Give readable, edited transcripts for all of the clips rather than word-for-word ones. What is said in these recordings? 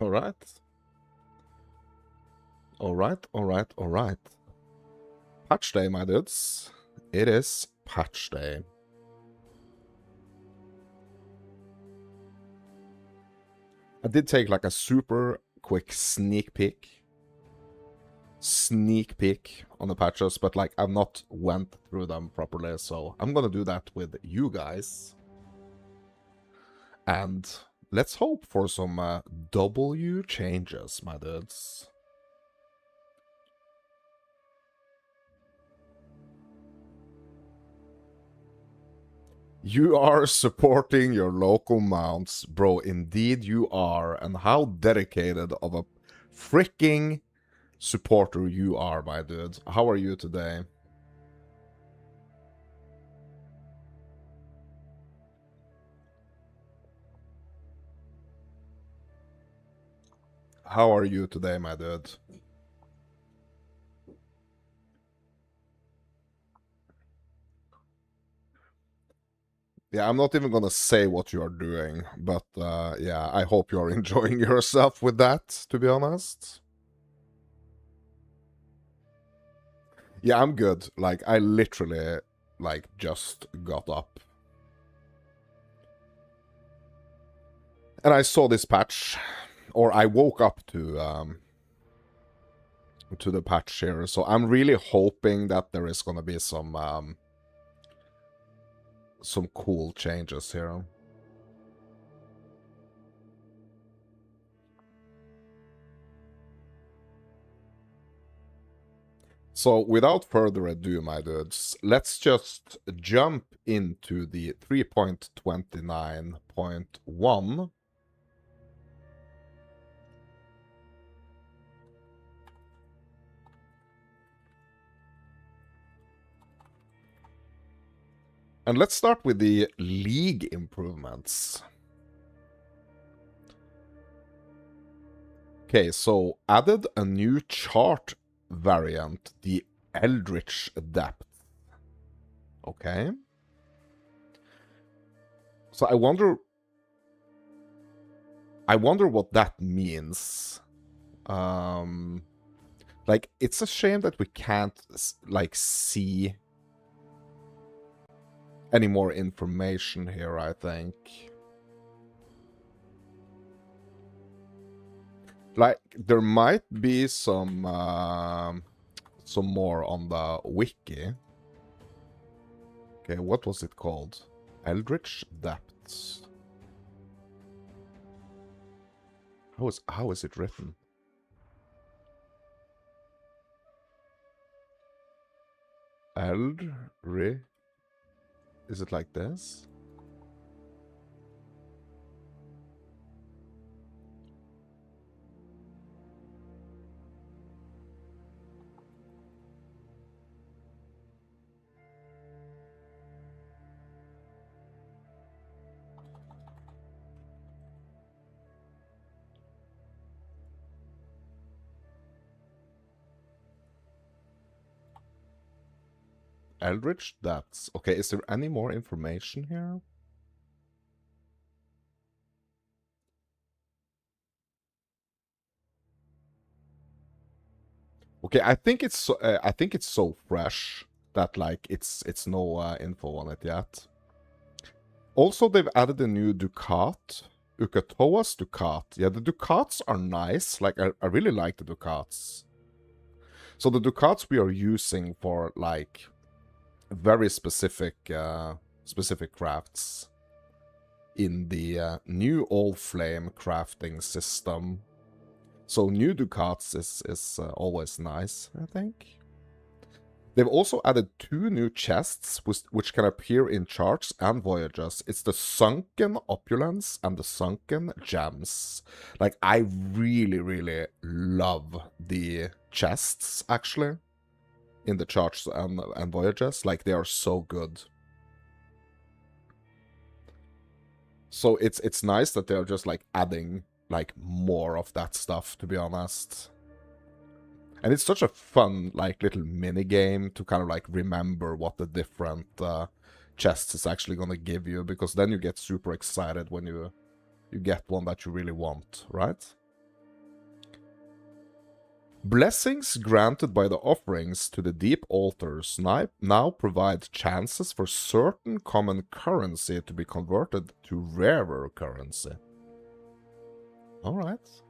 Alright. Alright. Patch day, my dudes. It is patch day. I did take like a super quick sneak peek on the patches, but like I've not went through them properly, so I'm gonna do that with you guys. And let's hope for some W changes, my dudes. You are supporting your local mounts, bro. Indeed you are. And how dedicated of a freaking supporter you are, my dude. How are you today? How are you today, my dude? Yeah, I'm not even gonna say what you are doing, but yeah, I hope you're enjoying yourself with that, to be honest. Yeah, I'm good. Like, I literally, like, just got up. And I saw this patch, or I woke up to the patch here, so I'm really hoping that there is gonna be some cool changes here. So without further ado, my dudes, let's just jump into the 3.29.1. And let's start with the league improvements. Okay, so added a new chart variant, the Eldritch Depth. Okay. So I wonder what that means. Like, it's a shame that we can't, like, see any more information here, I think. Like, there might be some more on the wiki. Okay, what was it called? Eldritch Depths. How is it written? Eldritch. Is it like this? Eldritch Depths. Okay, is there any more information here? Okay, I think it's so fresh that like it's no info on it yet. Also, they've added a new Ducat. Ukatoa's Ducat. Yeah, the Ducats are nice. Like, I really like the Ducats. So the Ducats we are using for, like, very specific crafts in the new Allflame crafting system. So new Ducats is always nice, I think. They've also added 2 new chests, which can appear in charts and voyages. It's the Sunken Opulence and the Sunken Gems. Like, I really, really love the chests, actually, in the charts and voyages. Like, they are so good. So it's nice that they're just, like, adding, like, more of that stuff, to be honest. And it's such a fun, like, little mini game to kind of, like, remember what the different chests is actually going to give you, because then you get super excited when you get one that you really want, right? Blessings granted by the offerings to the deep altars now provide chances for certain common currency to be converted to rarer currency. Alright.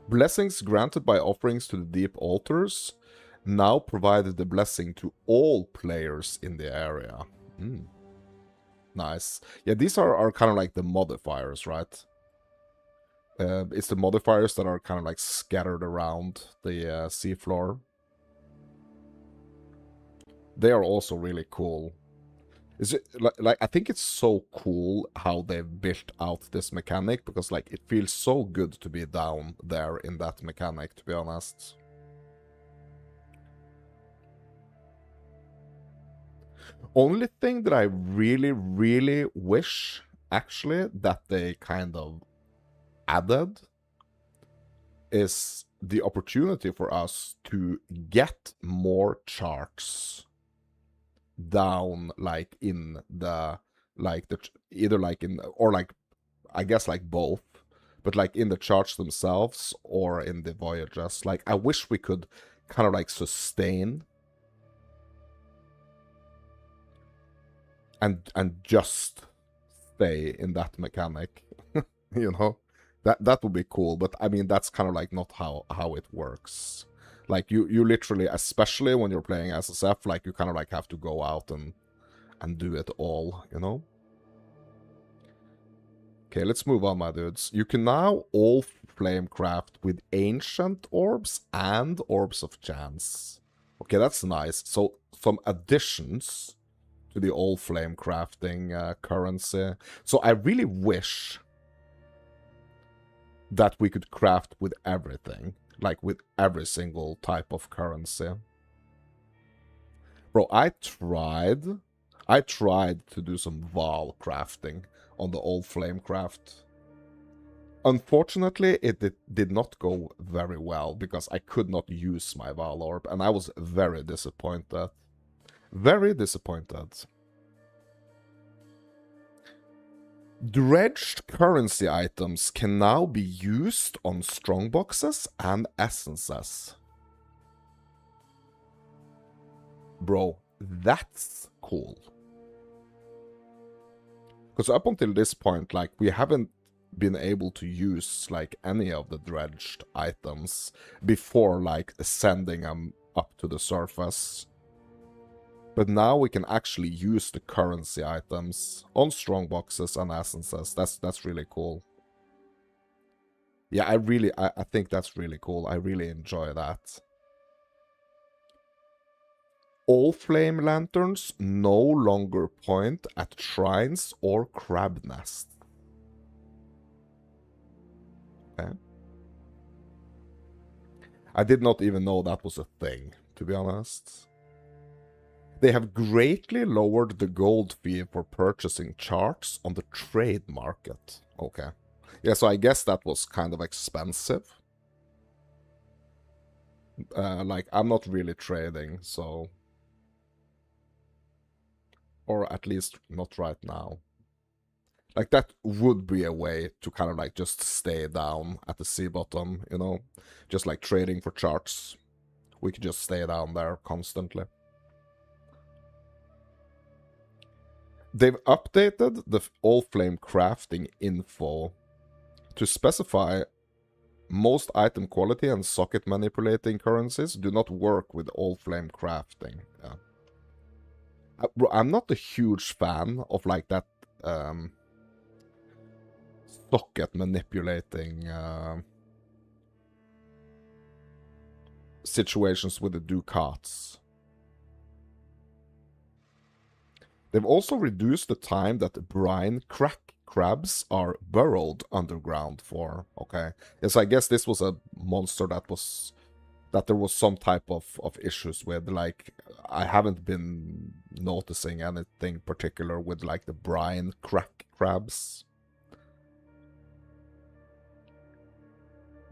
Blessings granted by offerings to the deep altars now provide the blessing to all players in the area. Nice. Yeah, these are kind of like the modifiers, right? It's the modifiers that are kind of like scattered around the seafloor. They are also really cool. Is it like I think it's so cool how they've built out this mechanic, because like it feels so good to be down there in that mechanic, to be honest. Only thing that I really, really wish, actually, that they kind of added is the opportunity for us to get more charts down, like in the, like the, either like in, or like, I guess like both, but like in the charts themselves or in the voyages. Like I wish we could kind of like sustain and just stay in that mechanic. You know, that would be cool. But I mean, that's kind of like not how it works. Like you literally, especially when you're playing SSF, like you kind of like have to go out and do it all, you know? Okay, let's move on, my dudes. You can now all flamecraft with ancient orbs and orbs of chance. Okay, that's nice. So some additions to the all flame crafting currency. So I really wish that we could craft with everything, like with every single type of currency. Bro, I tried to do some Val crafting on the old Flamecraft. Unfortunately, it did not go very well, because I could not use my Val Orb, and I was very disappointed. Very disappointed. Dredged currency items can now be used on strongboxes and essences. Bro, that's cool. Because up until this point, like, we haven't been able to use, like, any of the dredged items before, like, sending them up to the surface. But now we can actually use the currency items on strongboxes and essences. That's really cool. Yeah, I think that's really cool. I really enjoy that. All flame lanterns no longer point at shrines or crab nests. Okay. I did not even know that was a thing, to be honest. They have greatly lowered the gold fee for purchasing charts on the trade market. Okay. Yeah, so I guess that was kind of expensive. Like, I'm not really trading, so... Or at least not right now. Like, that would be a way to kind of like just stay down at the sea bottom, you know? Just like trading for charts. We could just stay down there constantly. They've updated the Allflame crafting info to specify most item quality and socket manipulating currencies do not work with Allflame crafting. Yeah. I'm not a huge fan of like that socket manipulating situations with the Ducats. They've also reduced the time that brine crack crabs are burrowed underground for. Okay. Yes, I guess this was a monster that there was some type of issues with. Like, I haven't been noticing anything particular with like the brine crack crabs.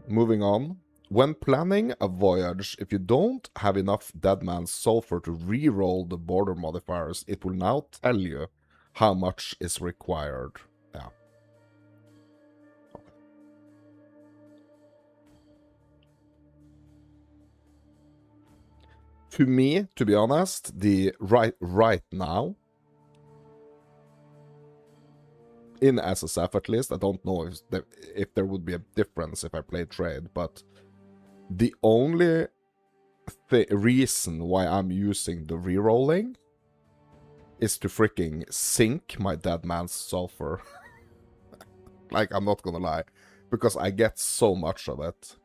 Moving on. When planning a voyage, if you don't have enough Dead Man's Sulfur to re-roll the border modifiers, it will now tell you how much is required. Yeah. Okay. To me, to be honest, the right now, in SSF at least, I don't know if there would be a difference if I play trade, but the only reason why I'm using the rerolling is to freaking sink my dead man's sulfur. Like, I'm not gonna lie, because I get so much of it.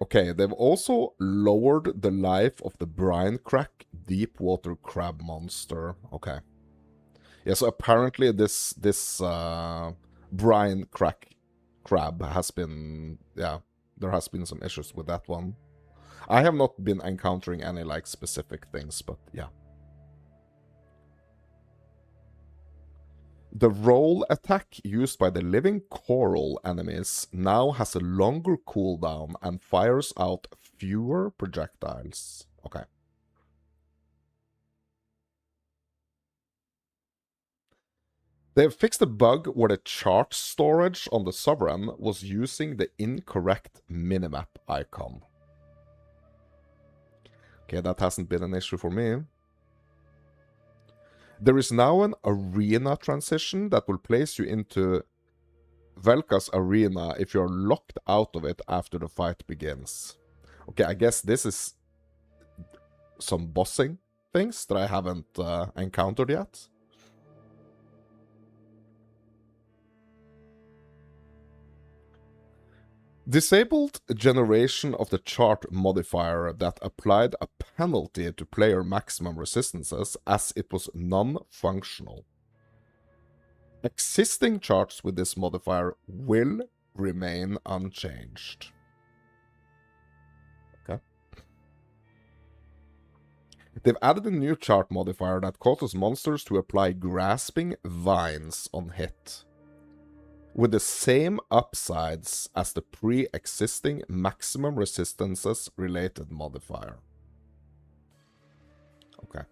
Okay, they've also lowered the life of the brine crack deep water crab monster. Okay. Yeah, so apparently this brine crack crab has been, yeah, there has been some issues with that one. I have not been encountering any like specific things, but yeah. The roll attack used by the living coral enemies now has a longer cooldown and fires out fewer projectiles. Okay. They've fixed a bug where the chart storage on the Sovereign was using the incorrect minimap icon. Okay, that hasn't been an issue for me. There is now an arena transition that will place you into Velka's arena if you're locked out of it after the fight begins. Okay, I guess this is some bossing things that I haven't encountered yet. Disabled a generation of the chart modifier that applied a penalty to player maximum resistances as it was non-functional. Existing charts with this modifier will remain unchanged. Okay. They've added a new chart modifier that causes monsters to apply grasping vines on hit, with the same upsides as the pre-existing maximum resistances related modifier. Okay.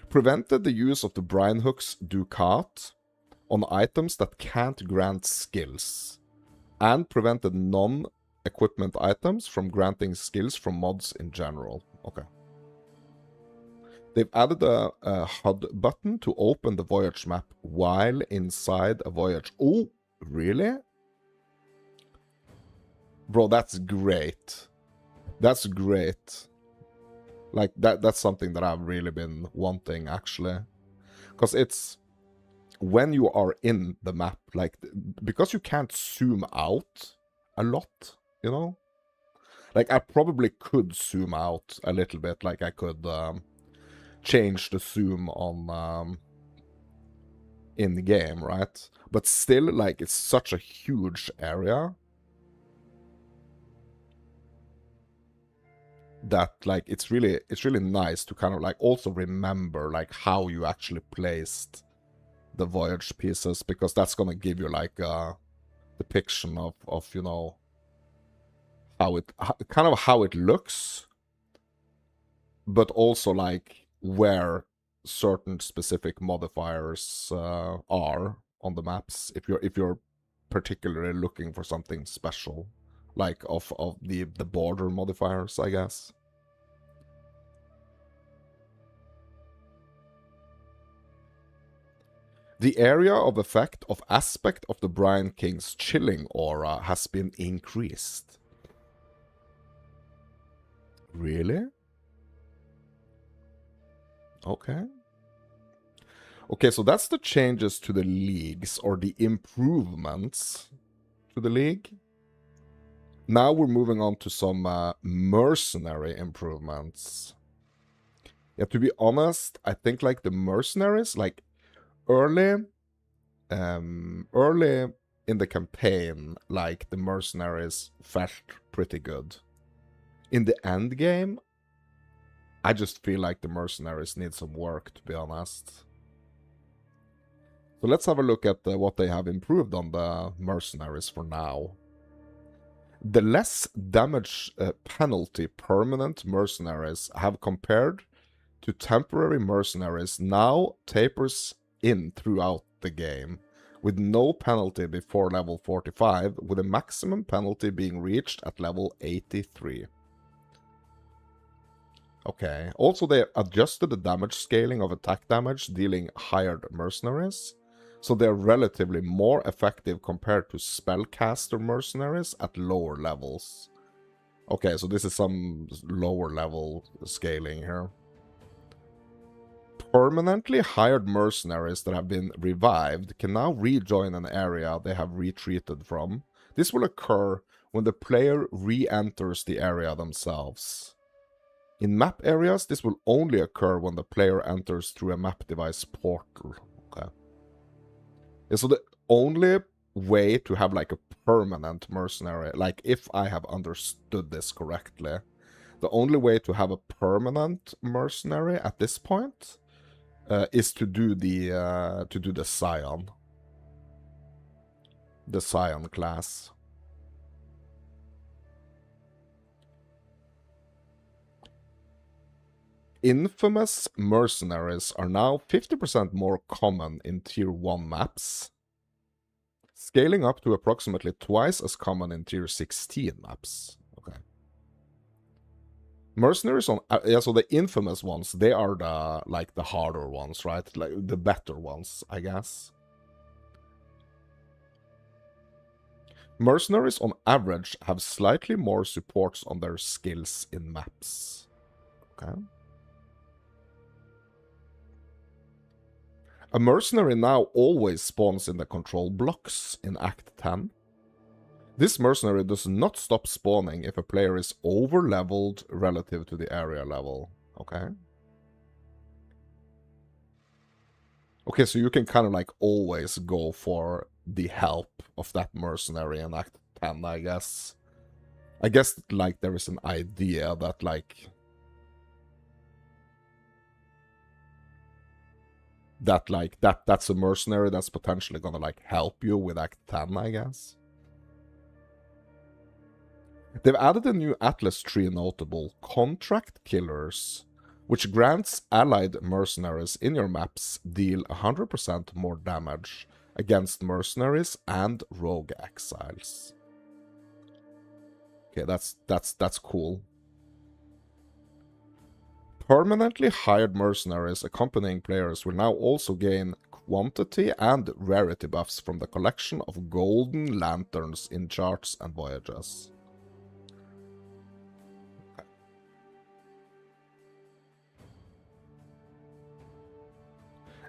Prevented the use of the Brine Hook's Ducat on items that can't grant skills, and prevented non-equipment items from granting skills from mods in general. Okay. They've added a HUD button to open the voyage map while inside a voyage. Oh, really? Bro, that's great. That's great. Like, that's something that I've really been wanting, actually. Because it's when you are in the map, like, because you can't zoom out a lot, you know? Like, I probably could zoom out a little bit, like I could change the zoom on in the game, right? But still, like, it's such a huge area that, like, it's really nice to kind of like also remember like how you actually placed the voyage pieces, because that's gonna give you like a depiction of you know how it kind of how it looks, but also like where certain specific modifiers are on the maps if you're particularly looking for something special, like of the border modifiers, I guess. The area of effect of aspect of the Brine King's chilling aura has been increased. Really? Okay. Okay, so that's the changes to the leagues, or the improvements to the league. Now we're moving on to some mercenary improvements. Yeah, to be honest, I think like the mercenaries, like early in the campaign, like the mercenaries felt pretty good. In the end game, I just feel like the mercenaries need some work, to be honest. So let's have a look at what they have improved on the mercenaries for now. The less damage penalty permanent mercenaries have compared to temporary mercenaries now tapers in throughout the game, with no penalty before level 45, with a maximum penalty being reached at level 83. Okay, also they adjusted the damage scaling of attack damage dealing hired mercenaries, so they're relatively more effective compared to spellcaster mercenaries at lower levels. Okay, so this is some lower level scaling here. Permanently hired mercenaries that have been revived can now rejoin an area they have retreated from. This will occur when the player re-enters the area themselves. In map areas, this will only occur when the player enters through a map device portal. Okay. Yeah, so the only way to have like a permanent mercenary, like if I have understood this correctly, the only way to have a permanent mercenary at this point is to do the Scion. The Scion class. Infamous mercenaries are now 50% more common in Tier 1 maps, scaling up to approximately twice as common in Tier 16 maps. Okay. Mercenaries on... yeah, so the infamous ones, they are the, like, the harder ones, right? Like, the better ones, I guess. Mercenaries on average have slightly more supports on their skills in maps. Okay. A mercenary now always spawns in the control blocks in Act 10. This mercenary does not stop spawning if a player is over-leveled relative to the area level. Okay. Okay, so you can kind of like always go for the help of that mercenary in Act 10, I guess. I guess, like, there is an idea that, like... that's a mercenary that's potentially gonna, like, help you with Act 10, I guess. They've added a new Atlas tree notable, Contract Killers, which grants allied mercenaries in your maps deal 100% more damage against mercenaries and rogue exiles. Okay, that's cool. Permanently hired mercenaries accompanying players will now also gain quantity and rarity buffs from the collection of golden lanterns in charts and voyages. Okay.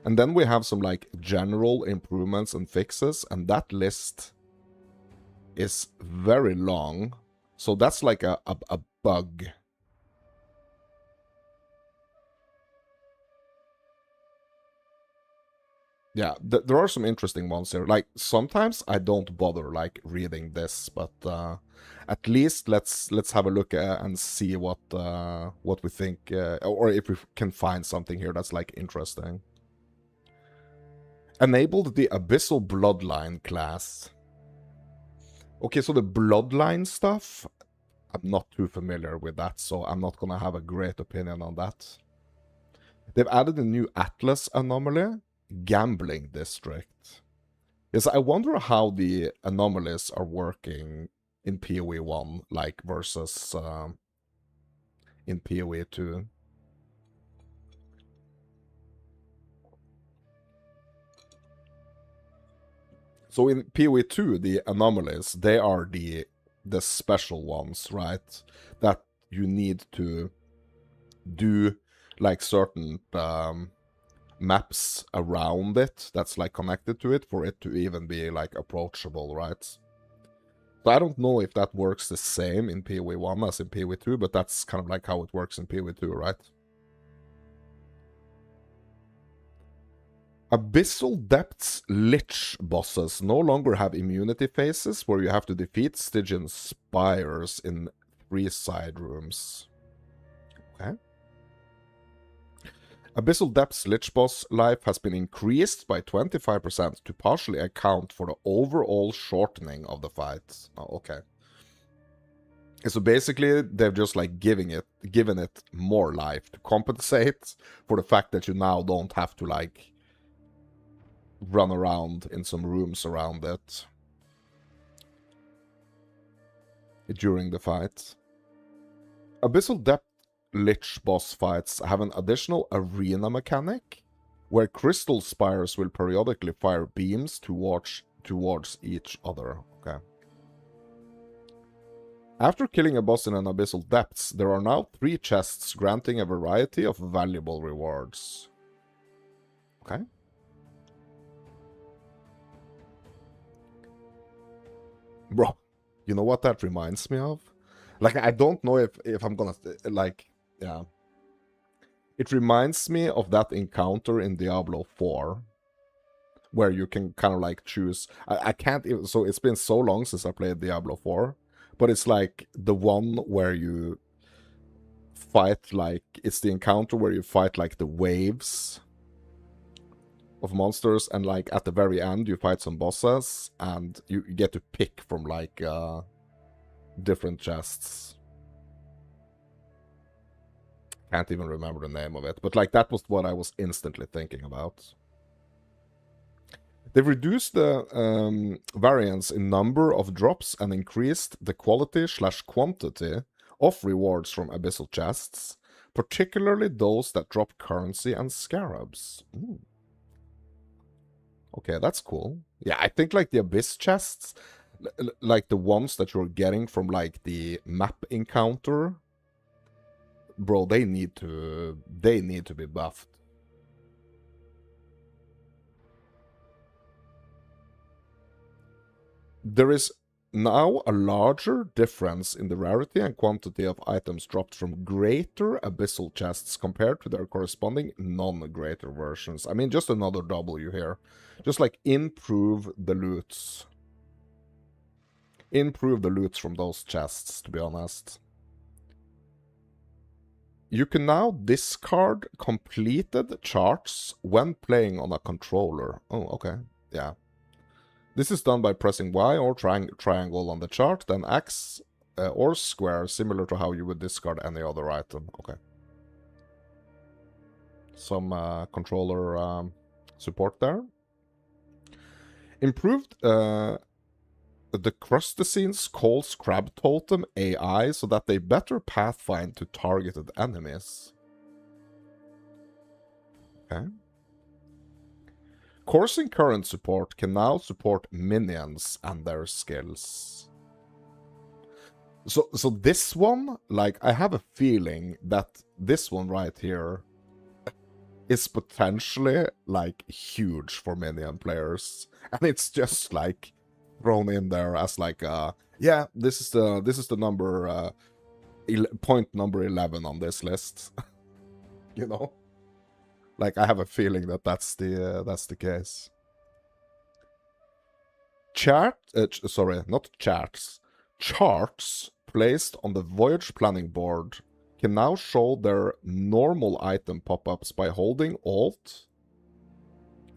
And then we have some like general improvements and fixes, and that list is very long. So that's like a bug. Yeah, there are some interesting ones here. Like, sometimes I don't bother, like, reading this, but at least let's have a look and see what we think, or if we can find something here that's, like, interesting. Enabled the Abyssal Bloodline class. Okay, so the Bloodline stuff, I'm not too familiar with that, so I'm not gonna have a great opinion on that. They've added a new Atlas anomaly. Gambling district. Yes, I wonder how the anomalies are working in PoE 1, like, versus in PoE 2. So in PoE 2, the anomalies, they are the special ones, right? That you need to do, like, certain maps around it that's like connected to it for it to even be like approachable, right? So I don't know if that works the same in PoE 1 as in PoE 2, but that's kind of like how it works in PoE 2, right? Abyssal Depths Lich bosses no longer have immunity phases where you have to defeat Stygian spires in 3 side rooms. Okay. Abyssal Depths Lich boss life has been increased by 25% to partially account for the overall shortening of the fight. Oh, okay. So basically, they've just like given it more life to compensate for the fact that you now don't have to like run around in some rooms around it during the fight. Abyssal Depth Lich boss fights have an additional arena mechanic where crystal spires will periodically fire beams towards each other. Okay. After killing a boss in an Abyssal Depths, there are now 3 chests granting a variety of valuable rewards. Okay. Bro, you know what that reminds me of? Like, I don't know if I'm gonna, like, yeah. It reminds me of that encounter in Diablo 4, where you can kind of like choose. I can't even, so it's been so long since I played Diablo 4, but it's like the one where you fight like, it's the encounter where you fight like the waves of monsters, and like at the very end you fight some bosses, and you get to pick from like different chests. Can't even remember the name of it, but like that was what I was instantly thinking about. They've reduced the variance in number of drops and increased the quality/quantity of rewards from Abyssal chests, particularly those that drop currency and scarabs. Ooh. Okay, that's cool. Yeah, I think like the Abyss chests, like the ones that you're getting from like the map encounter, bro, they need to be buffed. There is now a larger difference in the rarity and quantity of items dropped from greater abyssal chests compared to their corresponding non-greater versions. I mean, just another W here. Just like improve the loots. Improve the loots from those chests, to be honest. You can now discard completed charts when playing on a controller. Oh, okay. Yeah. This is done by pressing Y or triangle on the chart, then X or square, similar to how you would discard any other item. Okay. Some controller support there. Improved the Crustacines calls Crab Totem AI so that they better pathfind to targeted enemies. Okay. Coursing Current support can now support minions and their skills. So this one, like, I have a feeling that this one right here is potentially, like, huge for minion players. And it's just, like, thrown in there as, like, yeah, this is the number, point number 11 on this list. You know? Like, I have a feeling that that's the case. Not charts. Charts placed on the voyage planning board can now show their normal item pop-ups by holding Alt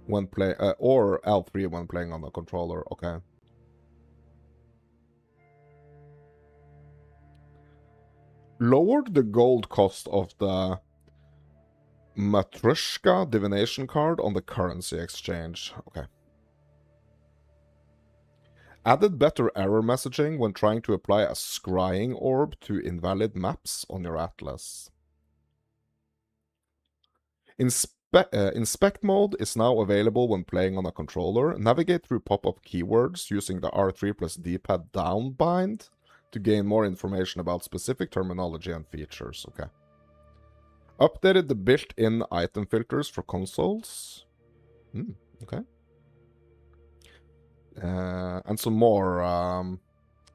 when or L3 when playing on the controller. Okay. Lowered the gold cost of the Matrushka divination card on the currency exchange. Okay. Added better error messaging when trying to apply a scrying orb to invalid maps on your atlas. Inspect mode is now available when playing on a controller. Navigate through pop-up keywords using the R3 plus D-pad down bind to gain more information about specific terminology and features. Okay. Updated the built-in item filters for consoles. Okay. And some more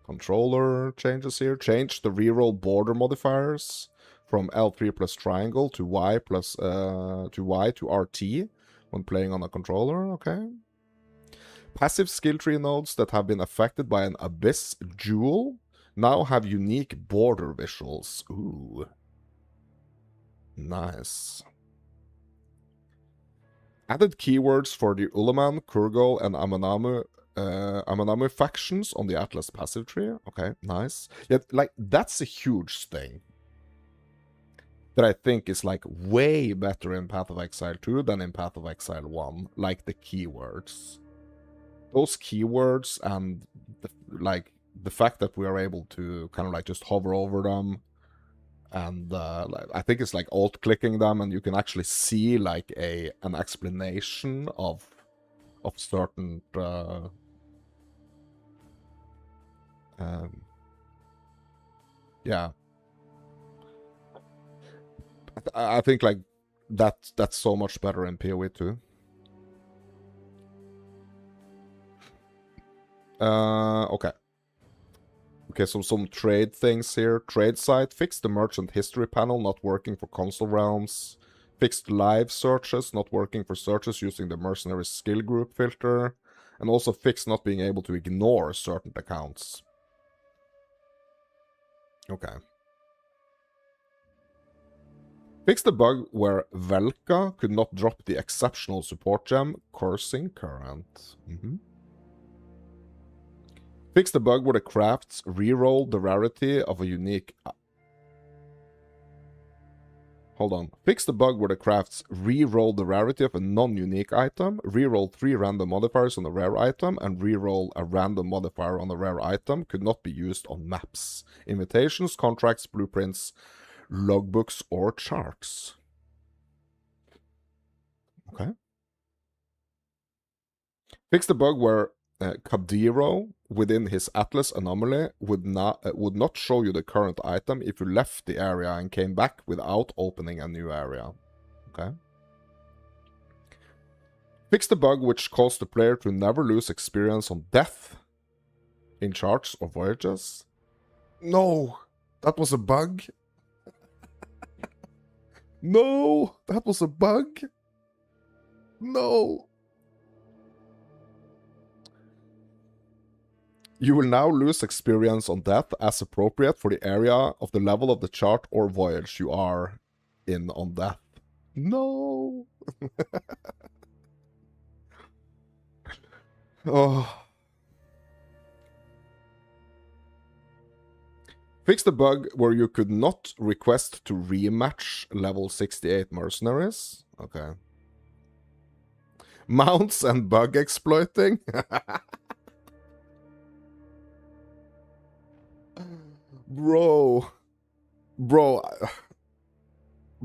controller changes here. Changed the reroll border modifiers from L3 plus triangle to Y plus to Y to RT when playing on a controller. Okay. Passive skill tree nodes that have been affected by an Abyss Jewel now have unique border visuals. Ooh. Nice. Added keywords for the Ulaman, Kurgol, and Amanamu Amanami factions on the Atlas passive tree. Okay, nice. Yeah, like, that's a huge thing that I think is, like, way better in Path of Exile 2 than in Path of Exile 1. Like, the keywords. Those keywords and, the fact that we are able to kind of, like, just hover over them. And like, I think it's, like, alt-clicking them, and you can actually see, like, an explanation of certain... yeah. I think, like, that's so much better in PoE 2. Okay. Okay, so some trade things here. Trade site, fix the merchant history panel not working for console realms. Fixed live searches, not working for searches using the mercenary skill group filter. And also fix not being able to ignore certain accounts. Okay. Fix the bug where Velka could not drop the exceptional support gem, Coursing Current. Fix the bug where the crafts reroll the rarity of a unique... Hold on. Fix the bug where the crafts re-roll the rarity of a non-unique item, re-roll 3 random modifiers on a rare item, and re-roll a random modifier on a rare item could not be used on maps, invitations, contracts, blueprints, logbooks, or charts. Okay. Fix the bug where Kadiro within his Atlas anomaly would not show you the current item if you left the area and came back without opening a new area. Okay. Fix the bug which caused the player to never lose experience on death in charts or voyages. No, that was a bug. No, that was a bug. No. You will now lose experience on death as appropriate for the area of the level of the chart or voyage you are in on death. No. Oh. Fix the bug where you could not request to rematch level 68 mercenaries. Okay. Mounts and bug exploiting. Bro,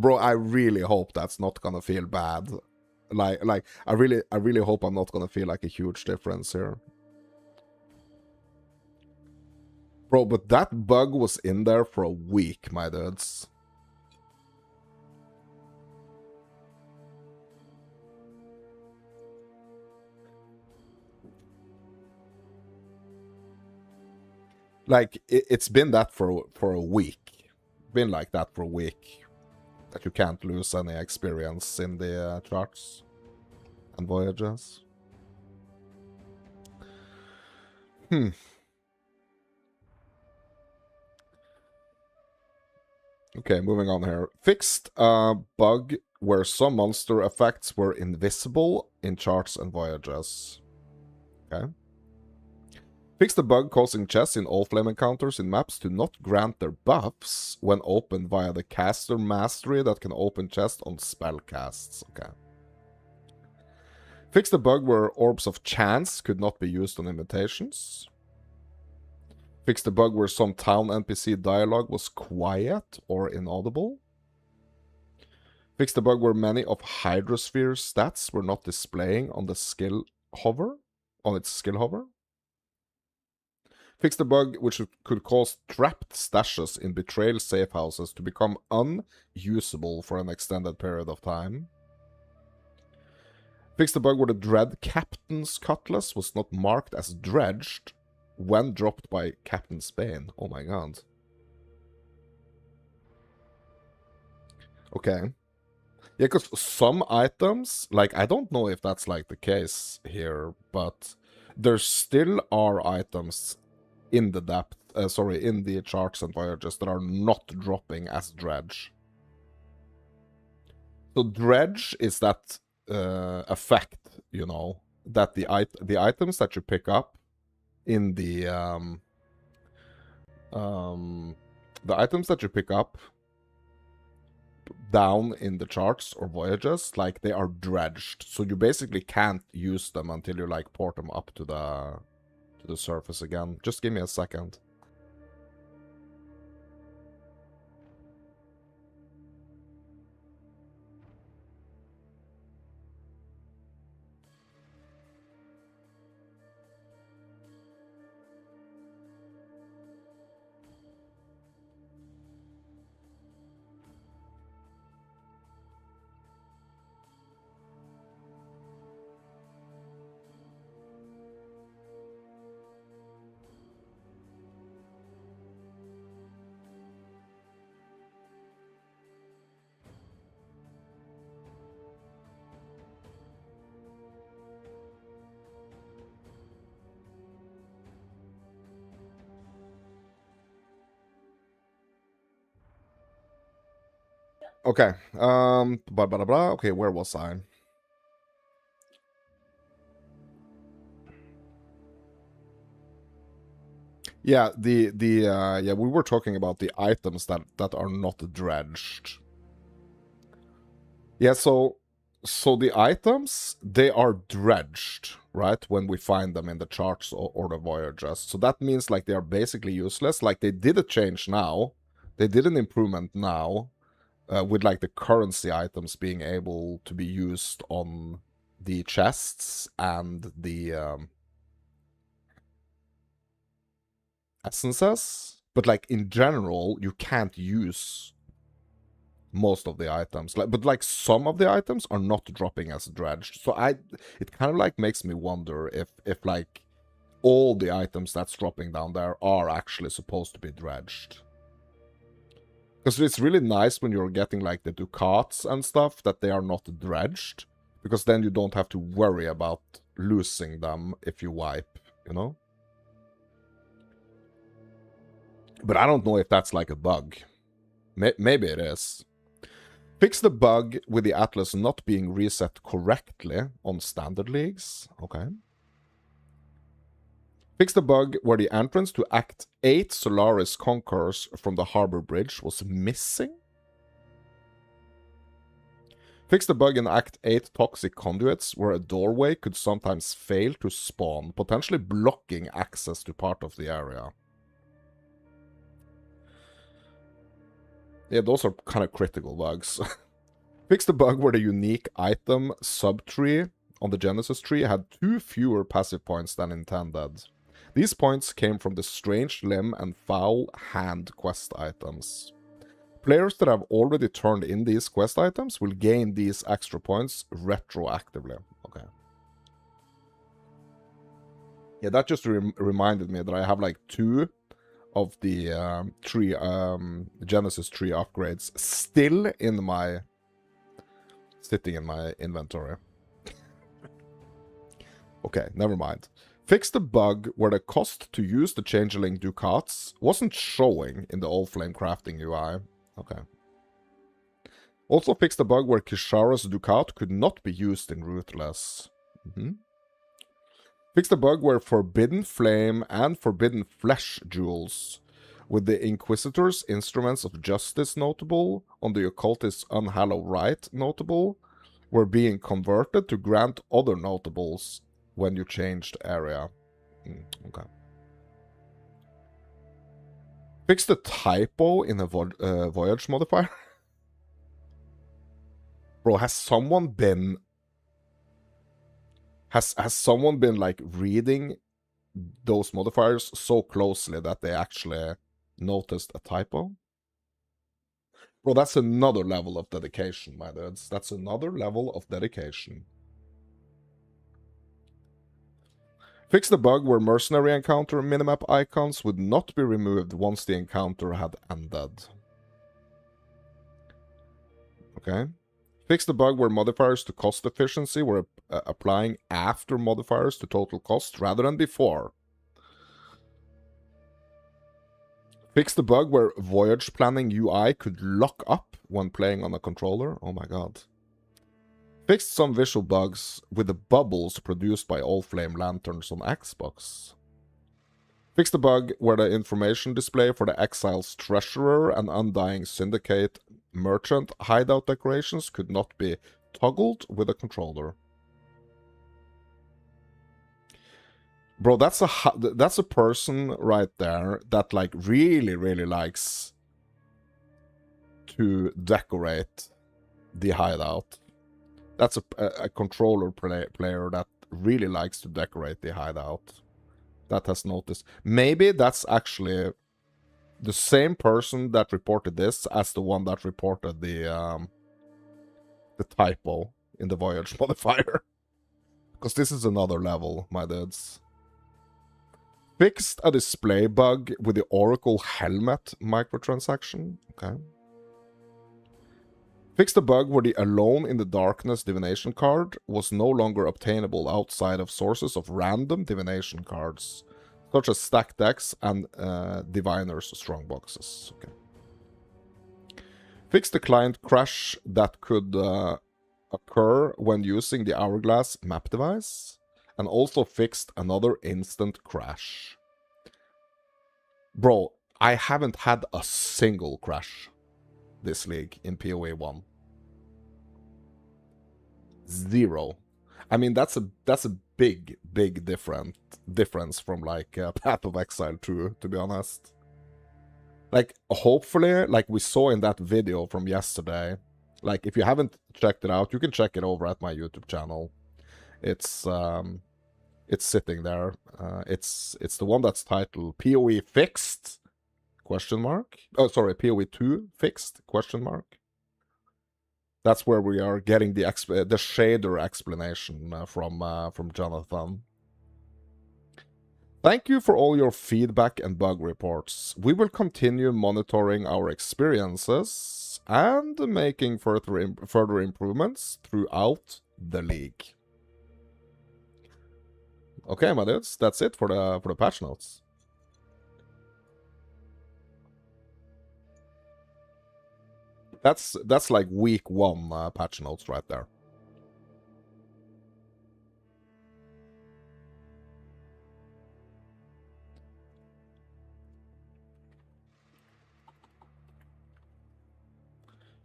I really hope that's not gonna feel bad. Like, I really hope I'm not gonna feel like a huge difference here. Bro, but that bug was in there for a week, my dudes. Like, it's been that for a week. Been like that for a week. That you can't lose any experience in the charts and voyages. Okay, moving on here. Fixed a bug where some monster effects were invisible in charts and voyages. Okay. Fix the bug causing chests in Allflame encounters in maps to not grant their buffs when opened via the caster mastery that can open chests on spellcasts. Okay. Fix the bug where orbs of chance could not be used on invitations. Fix the bug where some town NPC dialogue was quiet or inaudible. Fix the bug where many of Hydrosphere's stats were not displaying on the skill hover, on its skill hover. Fix the bug which could cause trapped stashes in betrayal safe houses to become unusable for an extended period of time. Fix the bug where the Dread Captain's Cutlass was not marked as dredged when dropped by Captain Spain. Oh my god. Okay. Yeah, because some items, like, I don't know if that's, like, the case here, but there still are items in the depth, in the charts and voyages that are not dropping as dredge. So dredge is that effect, you know, that the items that you pick up in the items that you pick up down in the charts or voyages, like, they are dredged, so you basically can't use them until you like port them up to the surface again. Just give me a second. Okay, blah, blah, blah. Okay, where was I? Yeah, yeah, we were talking about the items that are not dredged. Yeah, so the items, they are dredged, right, when we find them in the charts or the voyages. So that means like they are basically useless. Like, they did a change now, they did an improvement now, with like the currency items being able to be used on the chests and the essences. But like in general, you can't use most of the items. But like some of the items are not dropping as dredged. So it kind of like makes me wonder if like all the items that's dropping down there are actually supposed to be dredged. Because it's really nice when you're getting like the ducats and stuff that they are not dredged, because then you don't have to worry about losing them if you wipe, you know? But I don't know if that's like a bug. Maybe it is. Fix the bug with the Atlas not being reset correctly on standard leagues. Okay. Fix the bug where the entrance to Act 8 Solaris Conquerors from the Harbor Bridge was missing. Fix the bug in Act 8 Toxic Conduits where a doorway could sometimes fail to spawn, potentially blocking access to part of the area. Yeah, those are kind of critical bugs. Fix the bug where the unique item subtree on the Genesis tree had 2 fewer passive points than intended. These points came from the Strange Limb and Foul Hand quest items. Players that have already turned in these quest items will gain these extra points retroactively. Okay. Yeah, that just reminded me that I have like 2 of the Genesis tree upgrades still in my... sitting in my inventory. Okay, never mind. Fix the bug where the cost to use the Changeling Ducats wasn't showing in the Allflame crafting UI. Okay. Also fix the bug where Kishara's Ducat could not be used in Ruthless. Fix the bug where Forbidden Flame and Forbidden Flesh jewels, with the Inquisitor's Instruments of Justice notable on the Occultist's Unhallowed Rite notable, were being converted to grant other notables when you changed area. Okay. Fix the typo in the voyage modifier. Bro, has someone been... Has someone been, like, reading those modifiers so closely that they actually noticed a typo? Bro, that's another level of dedication, my dudes. That's another level of dedication. Fix the bug where mercenary encounter minimap icons would not be removed once the encounter had ended. Okay. Fix the bug where modifiers to cost efficiency were applying after modifiers to total cost rather than before. Fix the bug where voyage planning UI could lock up when playing on a controller. Oh my god. Fixed some visual bugs with the bubbles produced by Allflame lanterns on Xbox. Fixed the bug where the information display for the Exile's Treasurer and Undying Syndicate merchant hideout decorations could not be toggled with a controller. Bro, that's a person right there that like really likes to decorate the hideout. That's a controller player that really likes to decorate the hideout. That has noticed. Maybe that's actually the same person that reported this as the one that reported the typo in the voyage modifier. Because this is another level, my dudes. Fixed a display bug with the Oracle Helmet microtransaction. Okay. Fixed a bug where the Alone in the Darkness divination card was no longer obtainable outside of sources of random divination cards, such as stacked decks and diviners' strongboxes. Okay. Fixed the client crash that could occur when using the Hourglass map device, and also fixed another instant crash. Bro, I haven't had a single crash this league in PoE 1. 0. I mean, that's a big difference from like Path of Exile 2, to be honest. Like, hopefully, like we saw in that video from yesterday, like if you haven't checked it out, you can check it over at my YouTube channel. It's sitting there. It's the one that's titled PoE Fixed? Question mark. Oh, sorry, PoE 2 Fixed? Question mark. That's where we are getting the shader explanation from Jonathan. Thank you for all your feedback and bug reports. We will continue monitoring our experiences and making further improvements throughout the league. Okay, my dudes, that's it for the patch notes. That's like week 1 patch notes right there.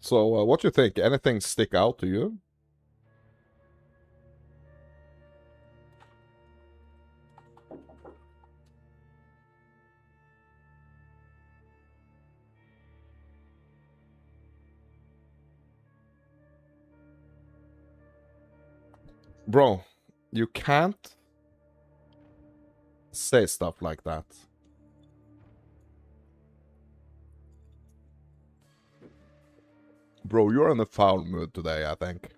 So, what do you think? Anything stick out to you? Bro, you can't say stuff like that. Bro, you're in a foul mood today, I think.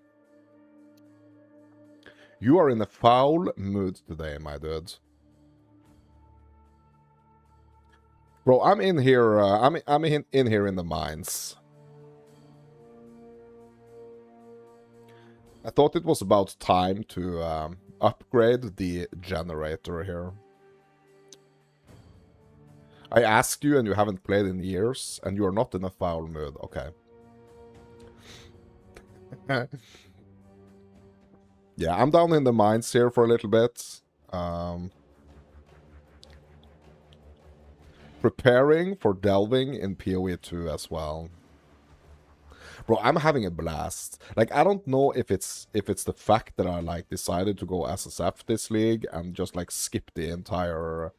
You are in a foul mood today, my dude. Bro, I'm in here, I'm in here in the mines. I thought it was about time to upgrade the generator here. I asked you and you haven't played in years, and you are not in a foul mood. Okay. Yeah, I'm down in the mines here for a little bit. Preparing for delving in PoE 2 as well. Bro, I'm having a blast. Like, I don't know if it's the fact that I like decided to go SSF this league and just like skip the entire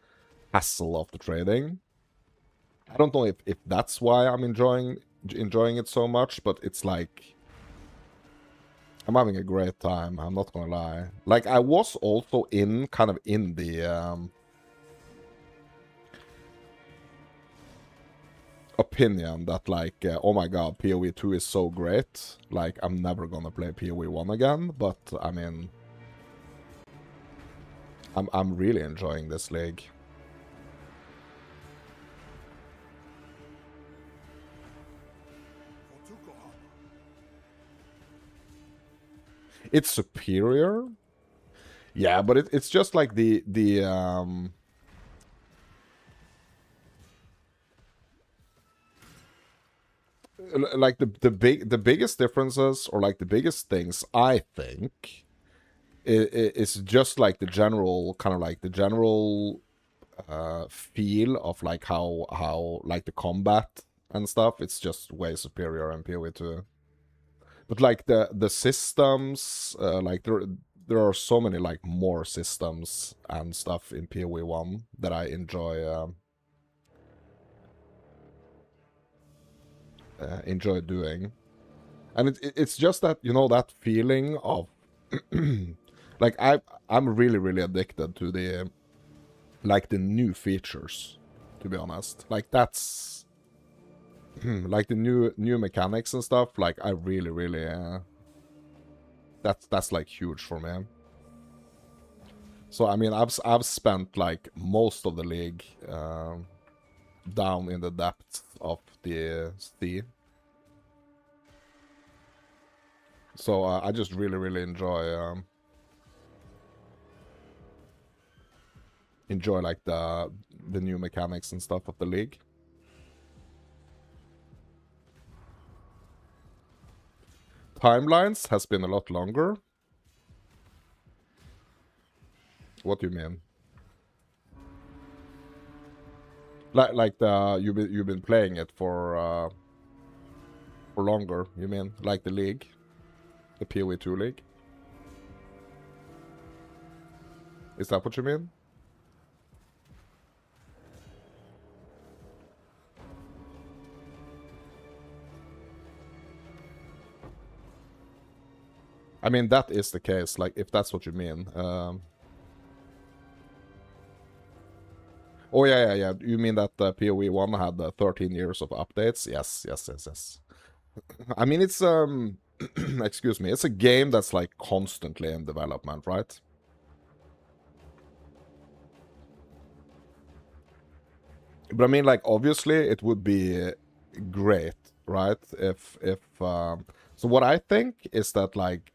hassle of the trading. I don't know if that's why I'm enjoying it so much, but it's like I'm having a great time, I'm not gonna lie. Like, I was also kind of in the opinion that like, oh my god, PoE 2 is so great, like I'm never gonna play PoE 1 again, but I mean, I'm really enjoying this league. It's superior, yeah, but it's just like the like the biggest differences, or like the biggest things, I think, is just like the general kind of like the general feel of like how like the combat and stuff. It's just way superior in PoE2. But like the systems, like there are so many like more systems and stuff in PoE1 that I enjoy doing. And it's just that, you know, that feeling of like I'm really addicted to the like the new features, to be honest. Like that's like the new mechanics and stuff. Like I really that's like huge for me. So I mean, I've spent like most of the league down in the depths of the sea. So I just really enjoy like the new mechanics and stuff of the league. Timelines has been a lot longer. What do you mean? Like you've been playing it for longer, you mean? Like the league? The PoE2 league? Is that what you mean? I mean, that is the case, like, if that's what you mean. Oh, yeah. You mean that PoE 1 had 13 years of updates? Yes. I mean, it's, excuse me, it's a game that's, like, constantly in development, right? But I mean, like, obviously, it would be great, right? So what I think is that, like,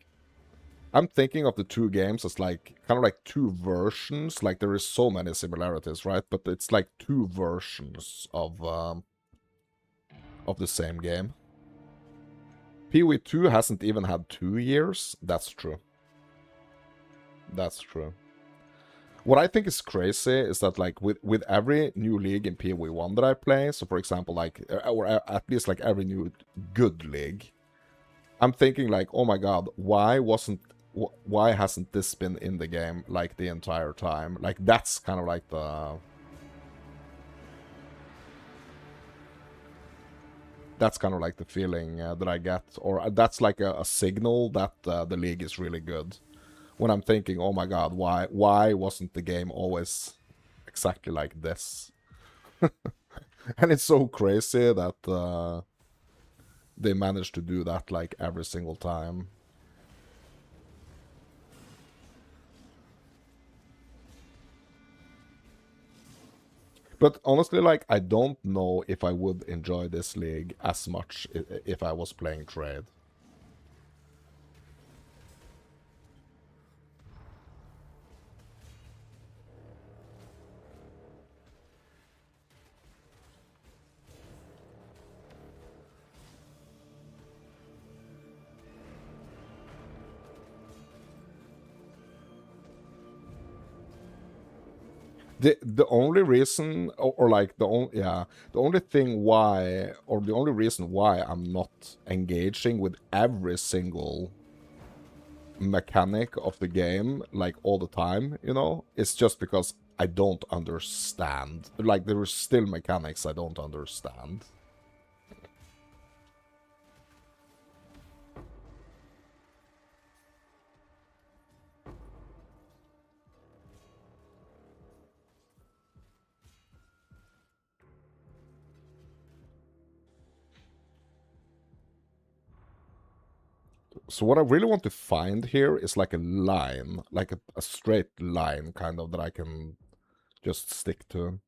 I'm thinking of the two games as like kind of like two versions. Like there is so many similarities, right? But it's like two versions of the same game. PoE 2 hasn't even had 2 years. That's true. That's true. What I think is crazy is that like with every new league in PoE 1 that I play, so for example, like or at least like every new good league, I'm thinking like, oh my god, why hasn't this been in the game like the entire time? Like that's kind of like the feeling that I get, or that's like a signal that the league is really good. When I'm thinking, oh my god, why wasn't the game always exactly like this? And it's so crazy that they managed to do that like every single time. But honestly, like, I don't know if I would enjoy this league as much if I was playing trade. The only reason, or like the only thing why, or the only reason why I'm not engaging with every single mechanic of the game like all the time, you know, it's just because I don't understand. Like there are still mechanics I don't understand. So what I really want to find here is like a line, like a straight line kind of that I can just stick to.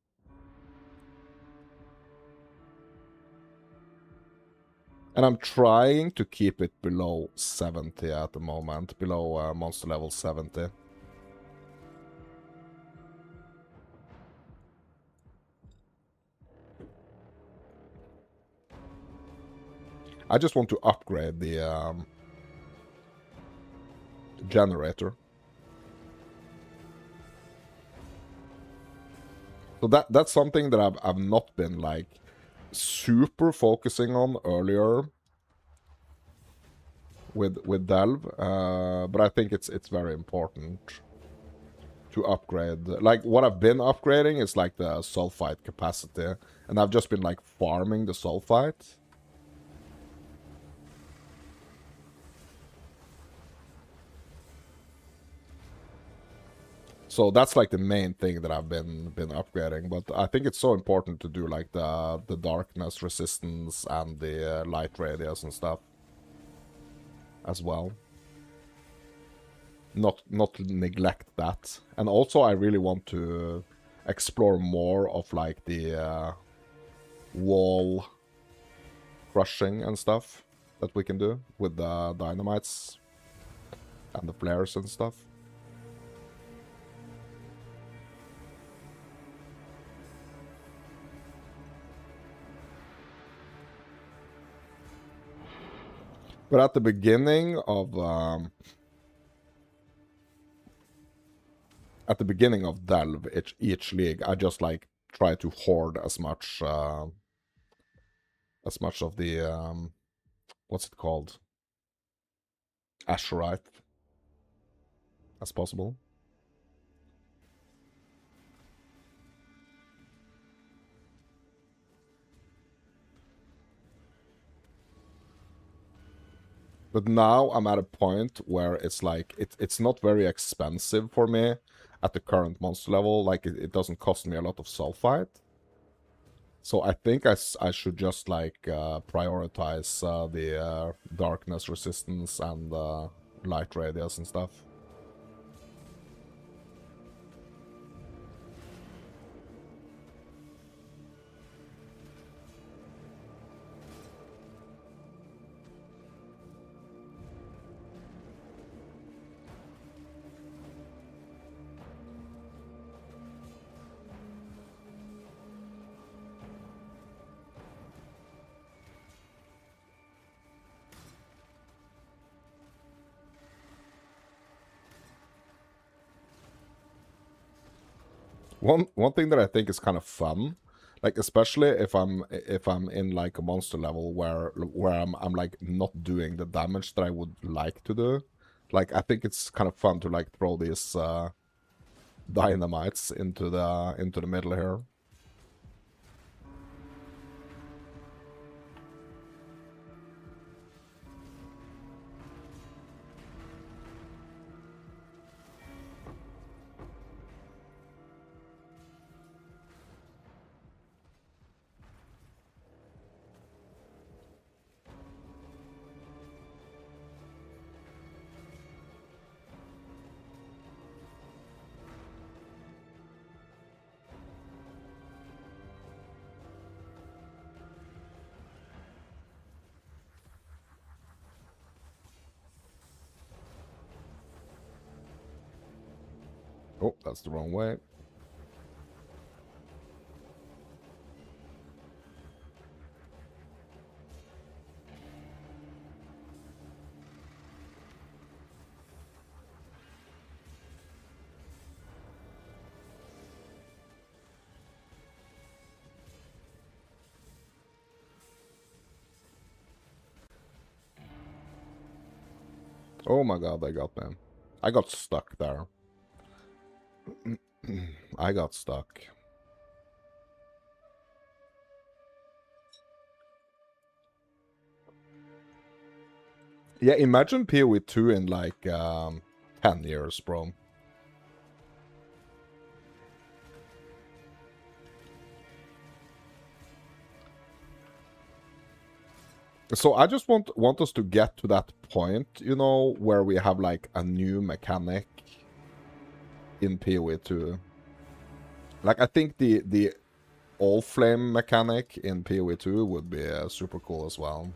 And I'm trying to keep it below 70 at the moment, below monster level 70. I just want to upgrade the generator. So that's something that I've not been like super focusing on earlier with Delve, but I think it's very important to upgrade. Like what I've been upgrading is like the sulfite capacity, and I've just been like farming the sulfite. So that's like the main thing that I've been upgrading, but I think it's so important to do like the darkness resistance and the light radius and stuff as well. Not neglect that. And also I really want to explore more of like the wall crushing and stuff that we can do with the dynamites and the flares and stuff. But at the beginning of Delve, each league, I just like try to hoard as much of the what's it called, Azurite as possible. But now I'm at a point where it's like it's not very expensive for me at the current monster level. Like it doesn't cost me a lot of sulfite. So I think I should just like prioritize the darkness resistance and light radius and stuff. One thing that I think is kind of fun, like especially if I'm in like a monster level where I'm like not doing the damage that I would like to do. Like I think it's kind of fun to like throw these dynamites into the middle here. Oh, that's the wrong way. Oh my god, I got them. I got stuck there. I got stuck. Yeah, imagine PoE 2 in like 10 years, bro. So I just want us to get to that point, you know, where we have like a new mechanic in PoE 2. Like I think the Allflame mechanic in PoE 2 would be super cool as well.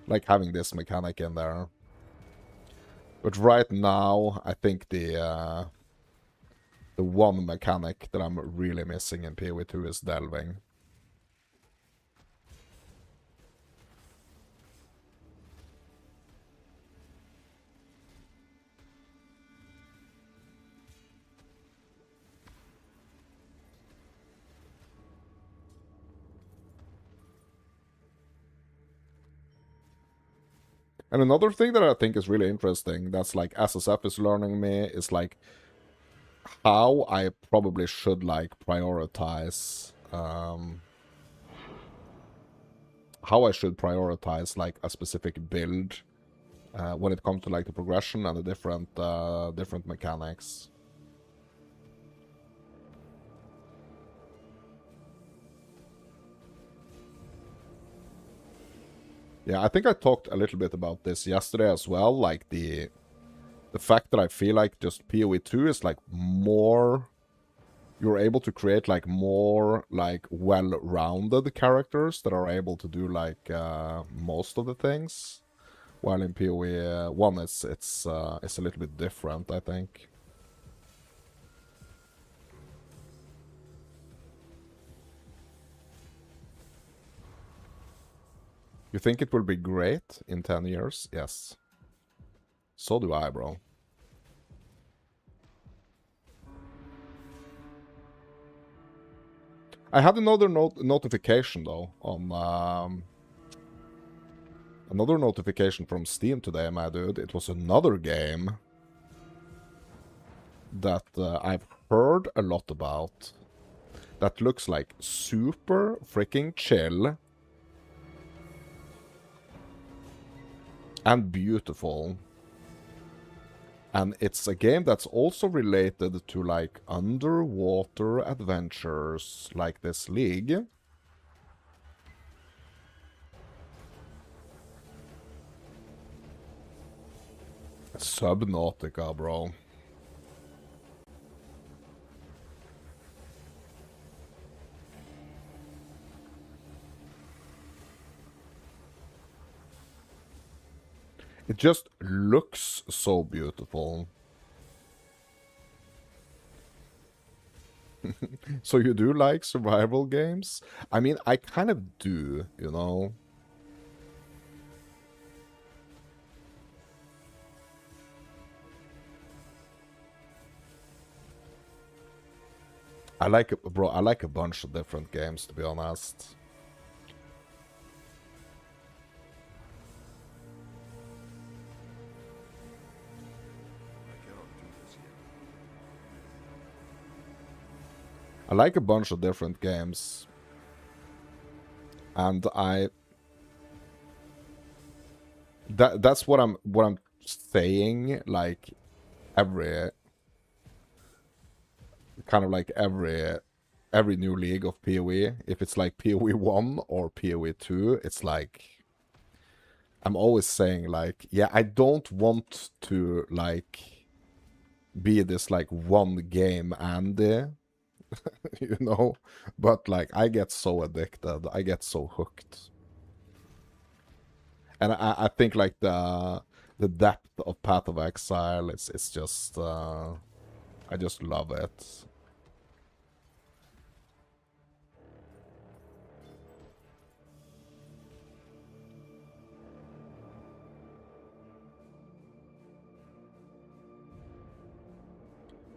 Like having this mechanic in there. But right now, I think the one mechanic that I'm really missing in PoE 2 is delving. And another thing that I think is really interesting, that's like SSF is learning me, is like how I probably should like prioritize, how I should prioritize like a specific build when it comes to like the progression and the different mechanics. Yeah, I think I talked a little bit about this yesterday as well, like the fact that I feel like just PoE 2 is like more, you're able to create like more like well-rounded characters that are able to do like most of the things, while in PoE 1 it's a little bit different, I think. You think it will be great in 10 years? Yes. So do I, bro. I had another notification, though, on... another notification from Steam today, my dude. It was another game that I've heard a lot about. That looks like super freaking chill. And beautiful. And it's a game that's also related to, like, underwater adventures, like this league. Subnautica, bro. It just looks so beautiful. So you do like survival games? I mean, I kind of do, you know? I like, bro, I like a bunch of different games, to be honest. I like a bunch of different games. And that's what I'm saying, like every kind of like every new league of PoE, if it's like PoE 1 or PoE 2, it's like I'm always saying like, yeah, I don't want to like be this like one game Andy, you know, but like I get so addicted, I get so hooked. And I think like the depth of Path of Exile, it's just I just love it.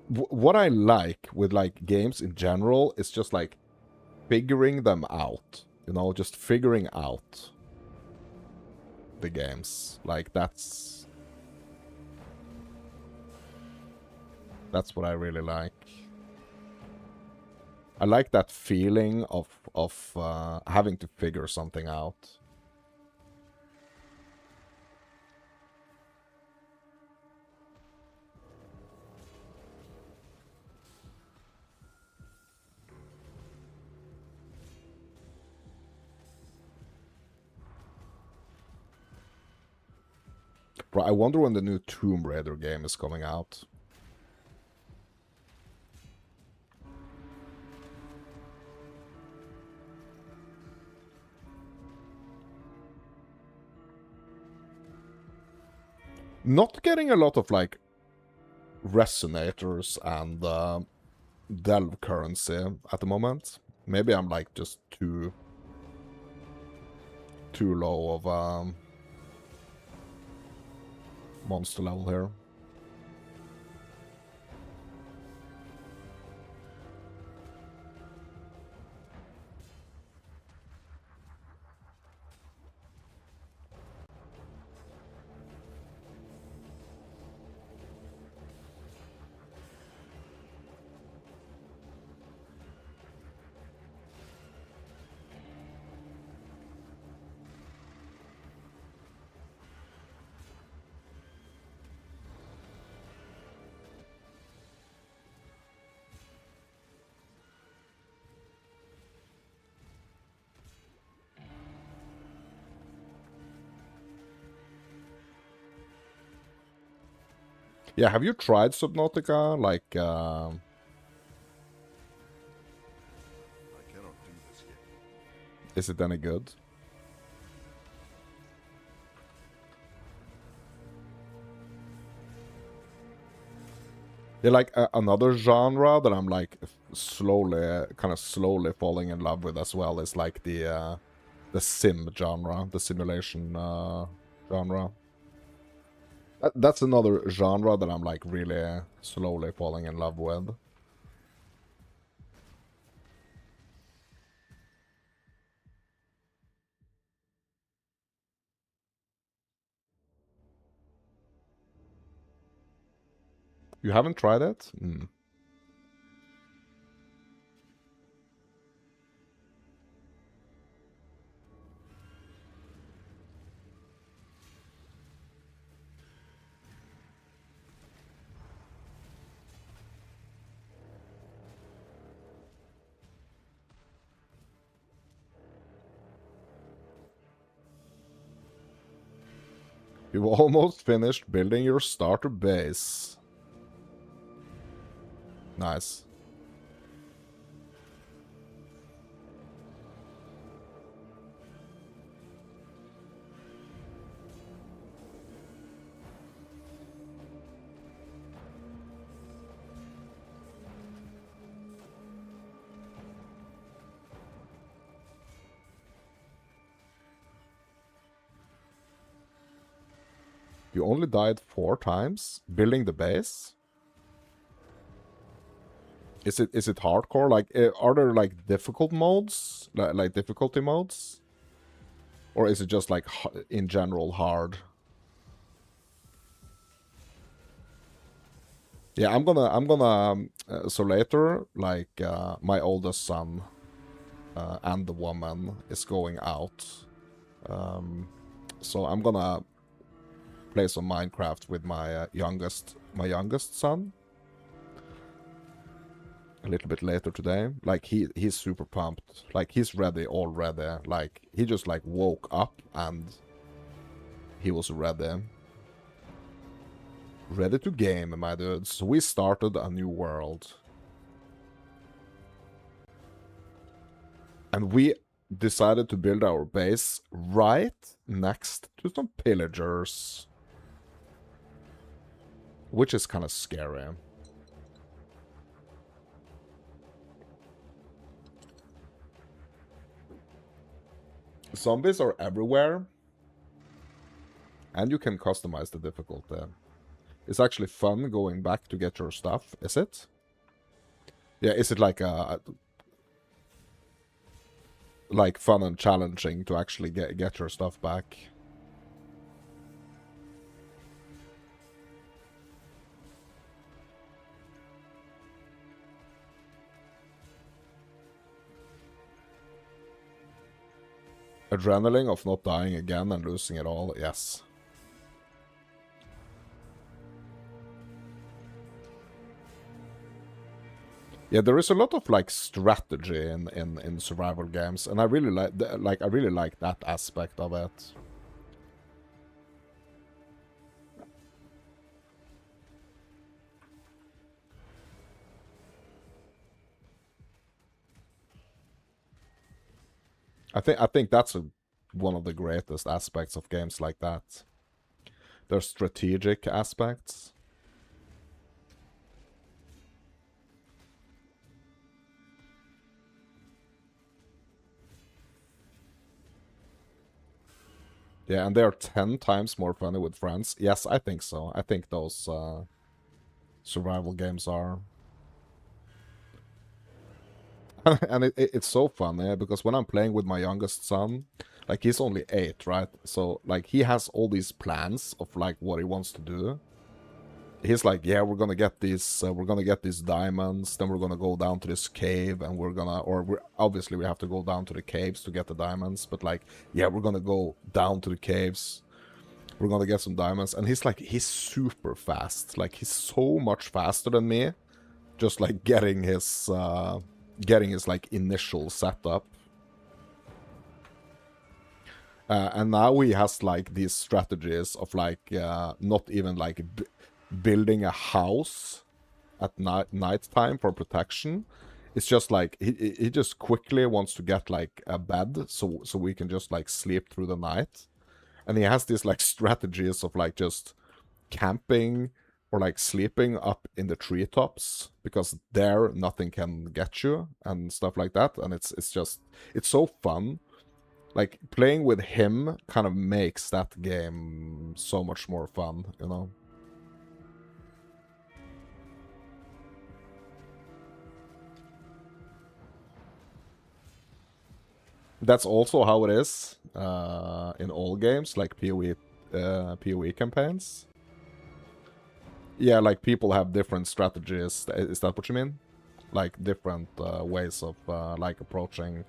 What I like with like games in general is just like figuring them out, you know, just figuring out the games. Like that's what I really like. I like that feeling of having to figure something out. Bro, I wonder when the new Tomb Raider game is coming out. Not getting a lot of like resonators and delve currency at the moment. Maybe I'm like just too low of monster level here. Yeah, have you tried Subnautica? Like, I cannot do this yet. is it any good? Yeah, like another genre that I'm like slowly, kind of slowly falling in love with as well is like the sim genre, the simulation genre. That's another genre that I'm like really slowly falling in love with. You haven't tried it? Mm. You've almost finished building your starter base. Nice. You only died 4 times building the base? Is it hardcore? Like, are there like difficult modes, like difficulty modes, or is it just like in general hard? Yeah, I'm gonna. So later, like my oldest son and the woman is going out, so I'm gonna play some Minecraft with my youngest son. A little bit later today. Like he's super pumped. Like he's ready already. Like he just like woke up and he was ready. Ready to game, my dudes. We started a new world. And we decided to build our base right next to some pillagers. Which is kind of scary. Zombies are everywhere. And you can customize the difficulty. It's actually fun going back to get your stuff, is it? Yeah, is it like like fun and challenging to actually get your stuff back? Adrenaline of not dying again and losing it all, yes. Yeah, there is a lot of like strategy in survival games, and I really like that aspect of it. I think that's one of the greatest aspects of games like that. There's strategic aspects. Yeah, and they are 10 times more funny with friends. Yes, I think so. I think those survival games are. And it's so funny because when I'm playing with my youngest son, like he's only 8, right? So like he has all these plans of like what he wants to do. He's like, yeah, we're gonna get these diamonds, then we're gonna go down to this cave, and obviously we have to go down to the caves to get the diamonds, but like, yeah, we're gonna go down to the caves, we're gonna get some diamonds, and he's super fast, like he's so much faster than me, just like getting his like initial setup. And now he has like these strategies of like not even like building a house at night time for protection. It's just like he just quickly wants to get like a bed so we can just like sleep through the night. And he has these like strategies of like just camping or like sleeping up in the treetops because there nothing can get you and stuff like that. And it's so fun. Like playing with him kind of makes that game so much more fun, you know. That's also how it is in all games, like PoE campaigns. Yeah, like people have different strategies. Is that what you mean? Like different ways of like approaching.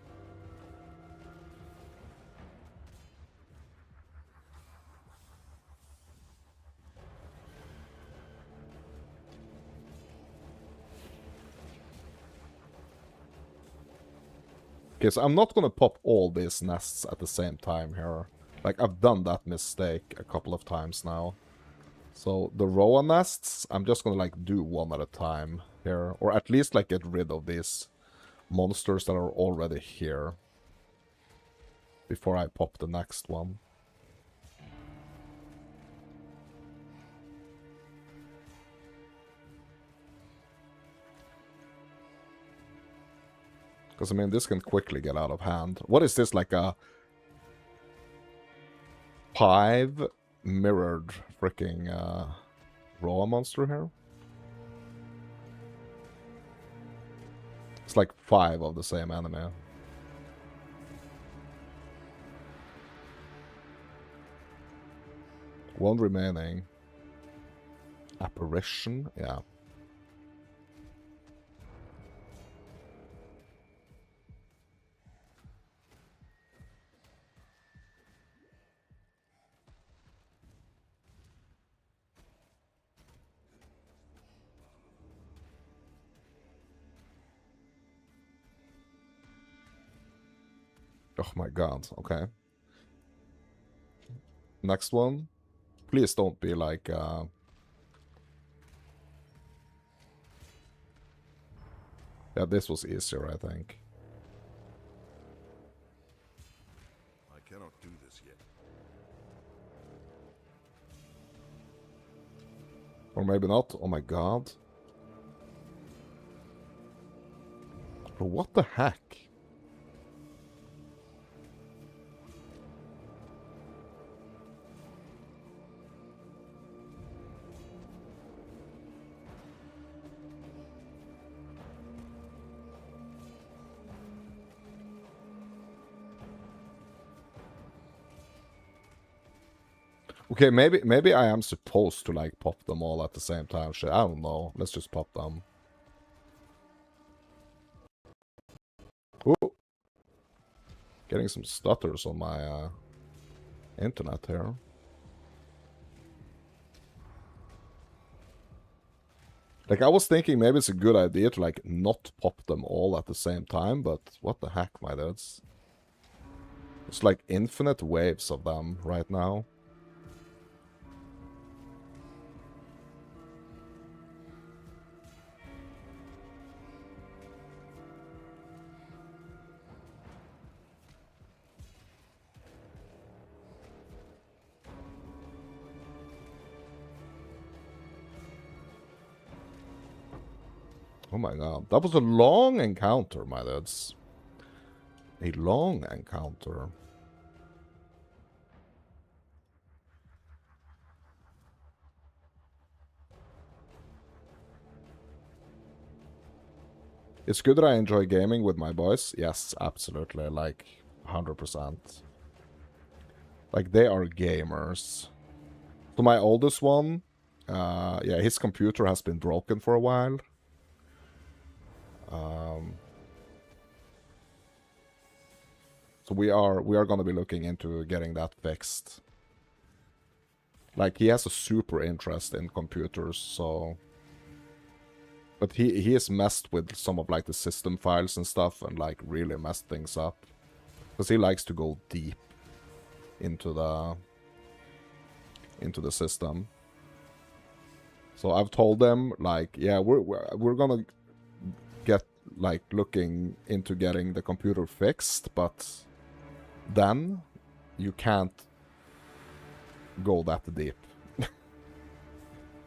Okay, so I'm not gonna pop all these nests at the same time here. Like, I've done that mistake a couple of times now. So, the Roa nests, I'm just gonna, like, do one at a time here. Or at least, like, get rid of these monsters that are already here. Before I pop the next one. Because, I mean, this can quickly get out of hand. What is this, like a 5 mirrored freaking Roa monster here? It's like 5 of the same enemy. One remaining. Apparition? Yeah. Oh my god, okay. Next one. Please don't be like, yeah, this was easier, I think. I cannot do this yet. Or maybe not. Oh my god. Bro, what the heck? Okay, maybe I am supposed to like pop them all at the same time. Shit, I don't know. Let's just pop them. Ooh. Getting some stutters on my internet here. Like, I was thinking maybe it's a good idea to, like, not pop them all at the same time, but what the heck, my dudes? It's like infinite waves of them right now. Oh my god. That was a long encounter, my dudes. A long encounter. It's good that I enjoy gaming with my boys. Yes, absolutely. Like, 100%. Like, they are gamers. So my oldest one, yeah, his computer has been broken for a while. So we are going to be looking into getting that fixed. Like, he has a super interest in computers, so... But he has messed with some of, like, the system files and stuff, and, like, really messed things up. Because he likes to go deep into the system. So I've told them, like, yeah, we're gonna get, like, looking into getting the computer fixed, but then you can't go that deep.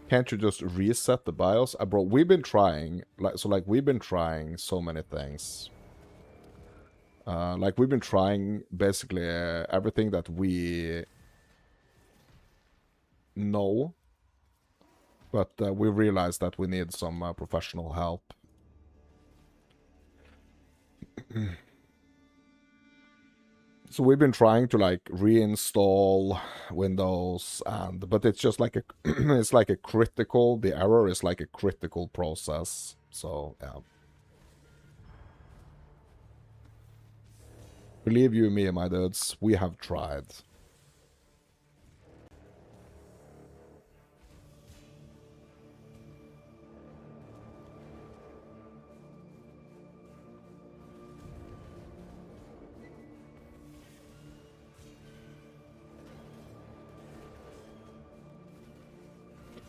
Can't you just reset the BIOS? Bro, we've been trying, we've been trying so many things. Like, we've been trying basically everything that we know, but we realized that we need some professional help. So we've been trying to, like, reinstall Windows, but it's just like a it's like a critical, the error is like a critical process. So yeah, believe you me, my dudes, we have tried.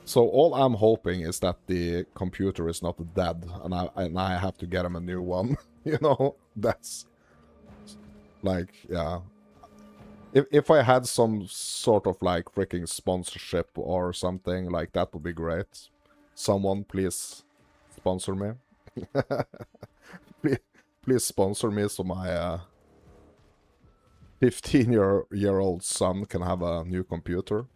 So all I'm hoping is that the computer is not dead, and I have to get him a new one. You know, that's like, yeah. If I had some sort of, like, freaking sponsorship or something, like, that would be great. Someone please sponsor me. please sponsor me so my 15-year-old son can have a new computer.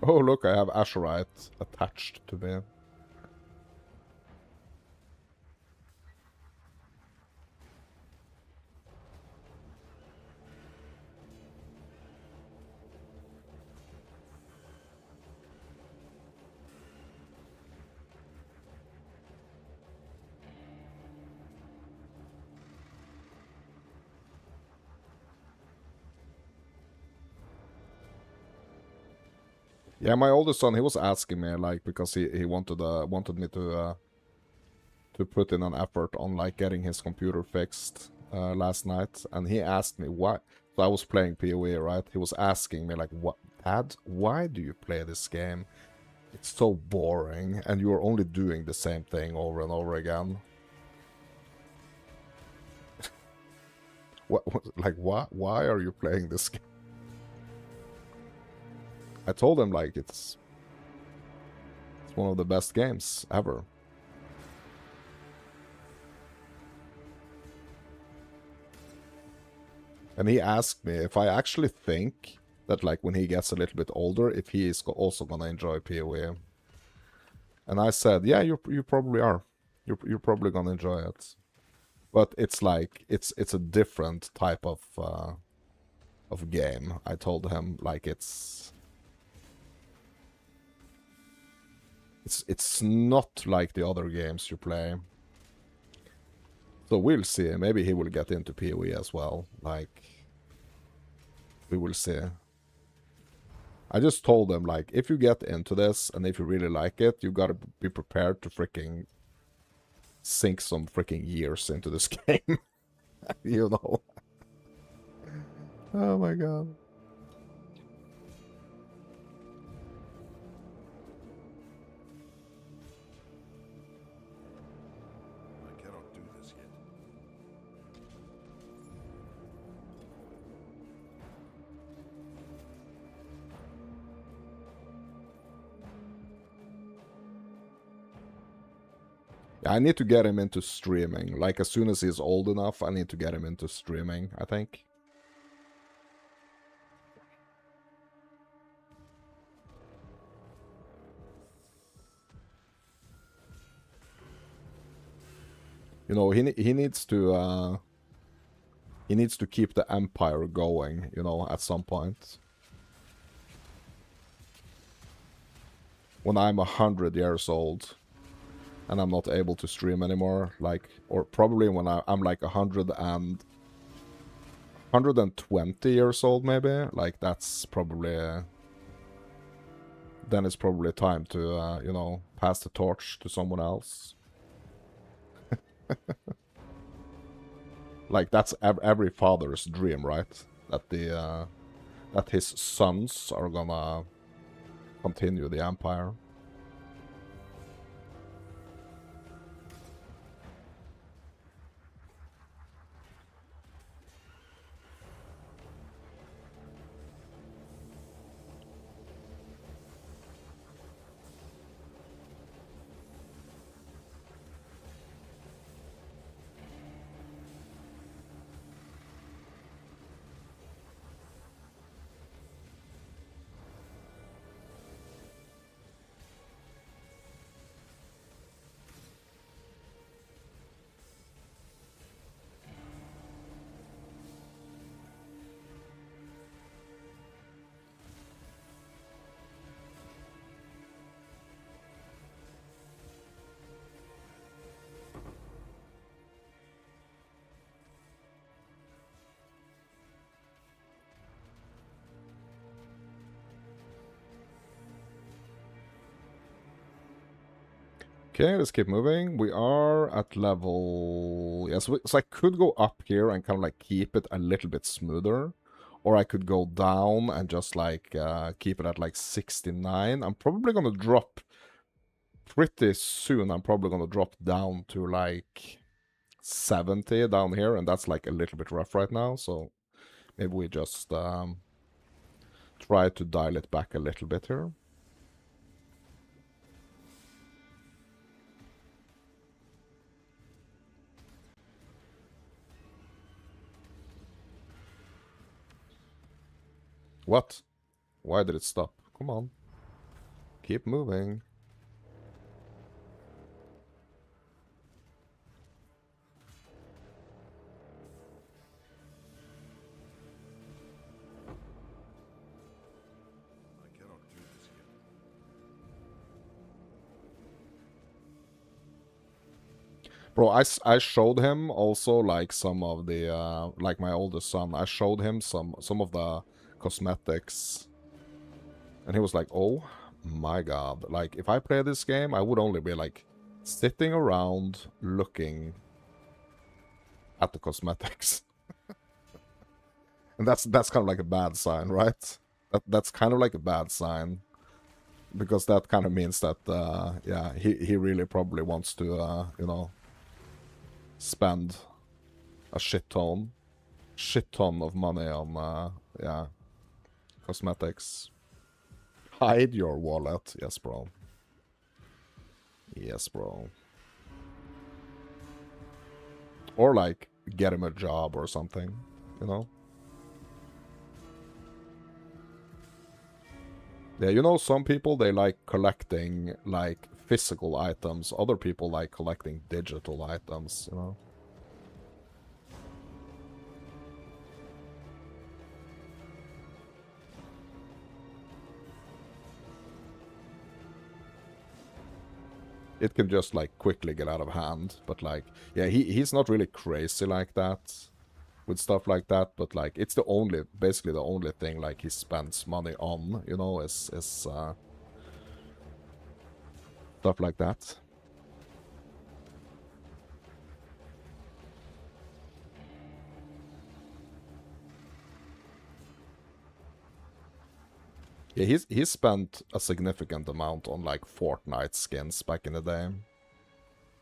Oh, look, I have Azurite attached to me. Yeah, my oldest son, he was asking me, like, because he wanted me to put in an effort on, like, getting his computer fixed last night, and he asked me why. So I was playing PoE, right? He was asking me, like, what, Dad, why do you play this game? It's so boring, and you're only doing the same thing over and over again. Like, why are you playing this game? I told him, like, it's one of the best games ever. And he asked me if I actually think that, like, when he gets a little bit older, if he is also gonna enjoy PoE. And I said, yeah, you probably are. You're probably gonna enjoy it. But it's like, it's a different type of game. I told him, like, it's not like the other games you play. So we'll see. Maybe he will get into PoE as well. Like, we will see. I just told him, like, if you get into this and if you really like it, you gotta be prepared to freaking sink some freaking years into this game. You know? Oh my god. I cannot do this yet. I need to get him into streaming. Like, as soon as he's old enough, I need to get him into streaming, I think. You know, he needs to keep the empire going, you know, at some point. When I'm 100 years old and I'm not able to stream anymore, like, or probably when I'm like 120 years old, maybe, like, that's probably, then it's probably time to, you know, pass the torch to someone else. Like, that's every father's dream, right? That that his sons are gonna continue the empire. Okay, let's keep moving. We are at level... Yes, so I could go up here and kind of like keep it a little bit smoother. Or I could go down and just like keep it at like 69. I'm probably going to drop pretty soon. I'm probably going to drop down to like 70 down here. And that's like a little bit rough right now. So maybe we just try to dial it back a little bit here. What? Why did it stop? Come on. Keep moving. I cannot do this yet. Bro, I showed him also like some of the like my oldest son. I showed him some of the cosmetics, and he was like, "Oh my god! Like if I play this game, I would only be like sitting around looking at the cosmetics." And that's kind of like a bad sign, right? That's kind of like a bad sign, because that kind of means that yeah, he really probably wants to you know, spend a shit ton of money on yeah, cosmetics. Hide your wallet. Yes, bro. Yes, bro. Or like get him a job or something, you know? Yeah, you know, some people, they like collecting like physical items. Other people like collecting digital items, you know? It can just like quickly get out of hand. But like, yeah, he's not really crazy like that with stuff like that, but like it's the only, basically the only thing like he spends money on, you know, is stuff like that. Yeah, he spent a significant amount on like Fortnite skins back in the day.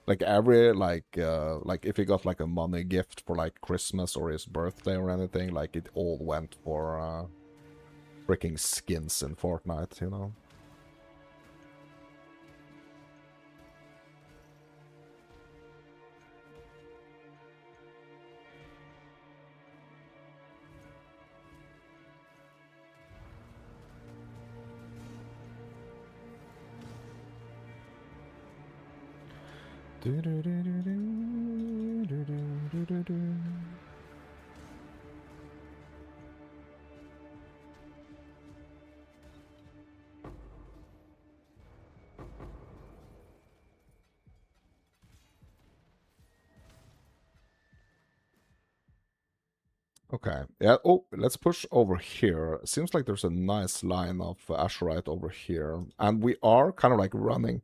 Like every like if he got like a money gift for like Christmas or his birthday or anything, like it all went for freaking skins in Fortnite, you know. Okay. Yeah. Oh, let's push over here. Seems like there's a nice line of Azurite over here, and we are kind of like running.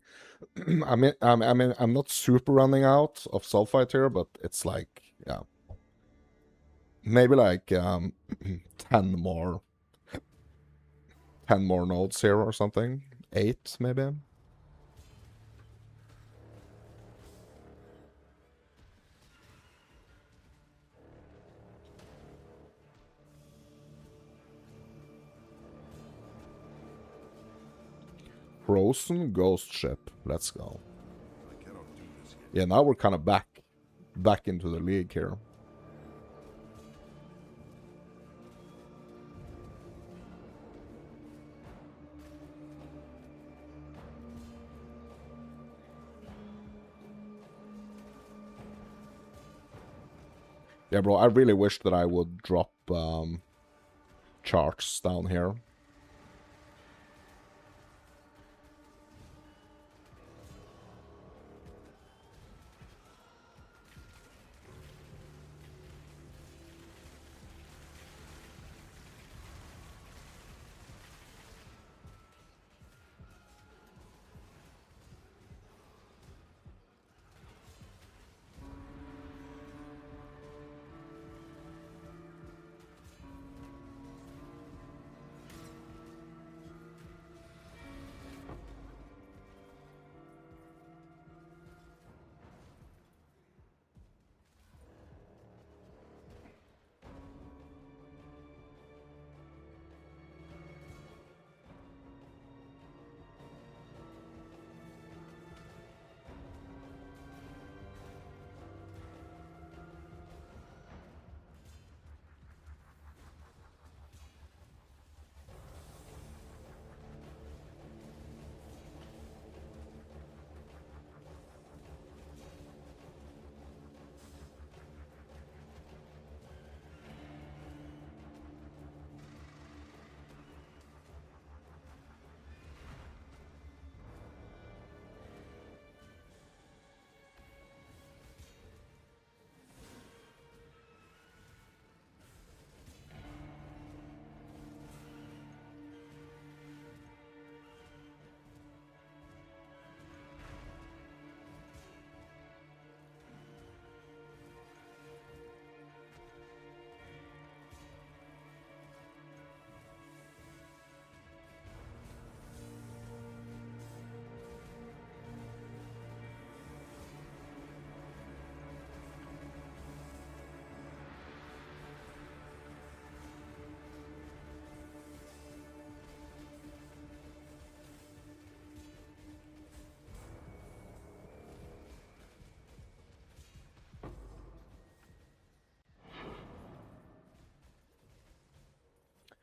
I'm not super running out of sulfite here, but it's like, yeah, maybe like 10 more, 10 more nodes here or something. 8 maybe. Frozen ghost ship. Let's go. I cannot do this yet. Yeah, now we're kind of back into the league here. Yeah, bro, I really wish that I would drop charts down here.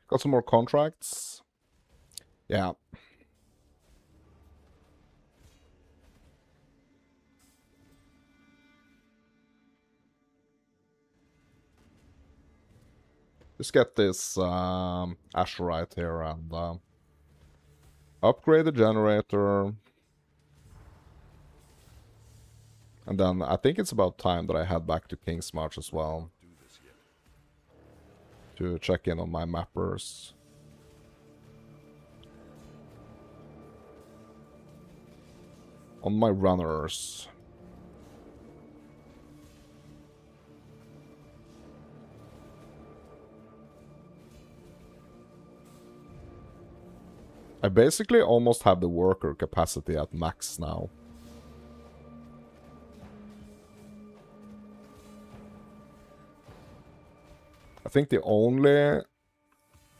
Got some more contracts. Yeah. Just get this Azurite here and upgrade the generator. And then I think it's about time that I head back to King's March as well. Do this yet. To check in on my mappers. On my runners. I basically almost have the worker capacity at max now. I think the only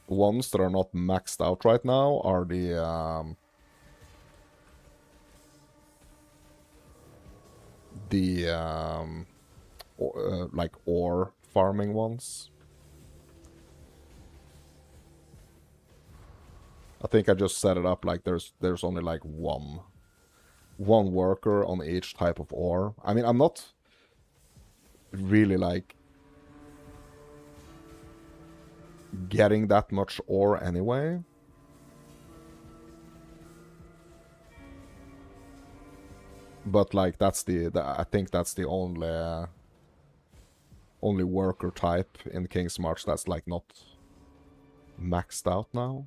ones that are not maxed out right now are the like ore farming ones. I think I just set it up like there's only like one worker on each type of ore. I mean, I'm not really like getting that much ore anyway. But like that's I think that's the only worker type in King's March that's like not maxed out now.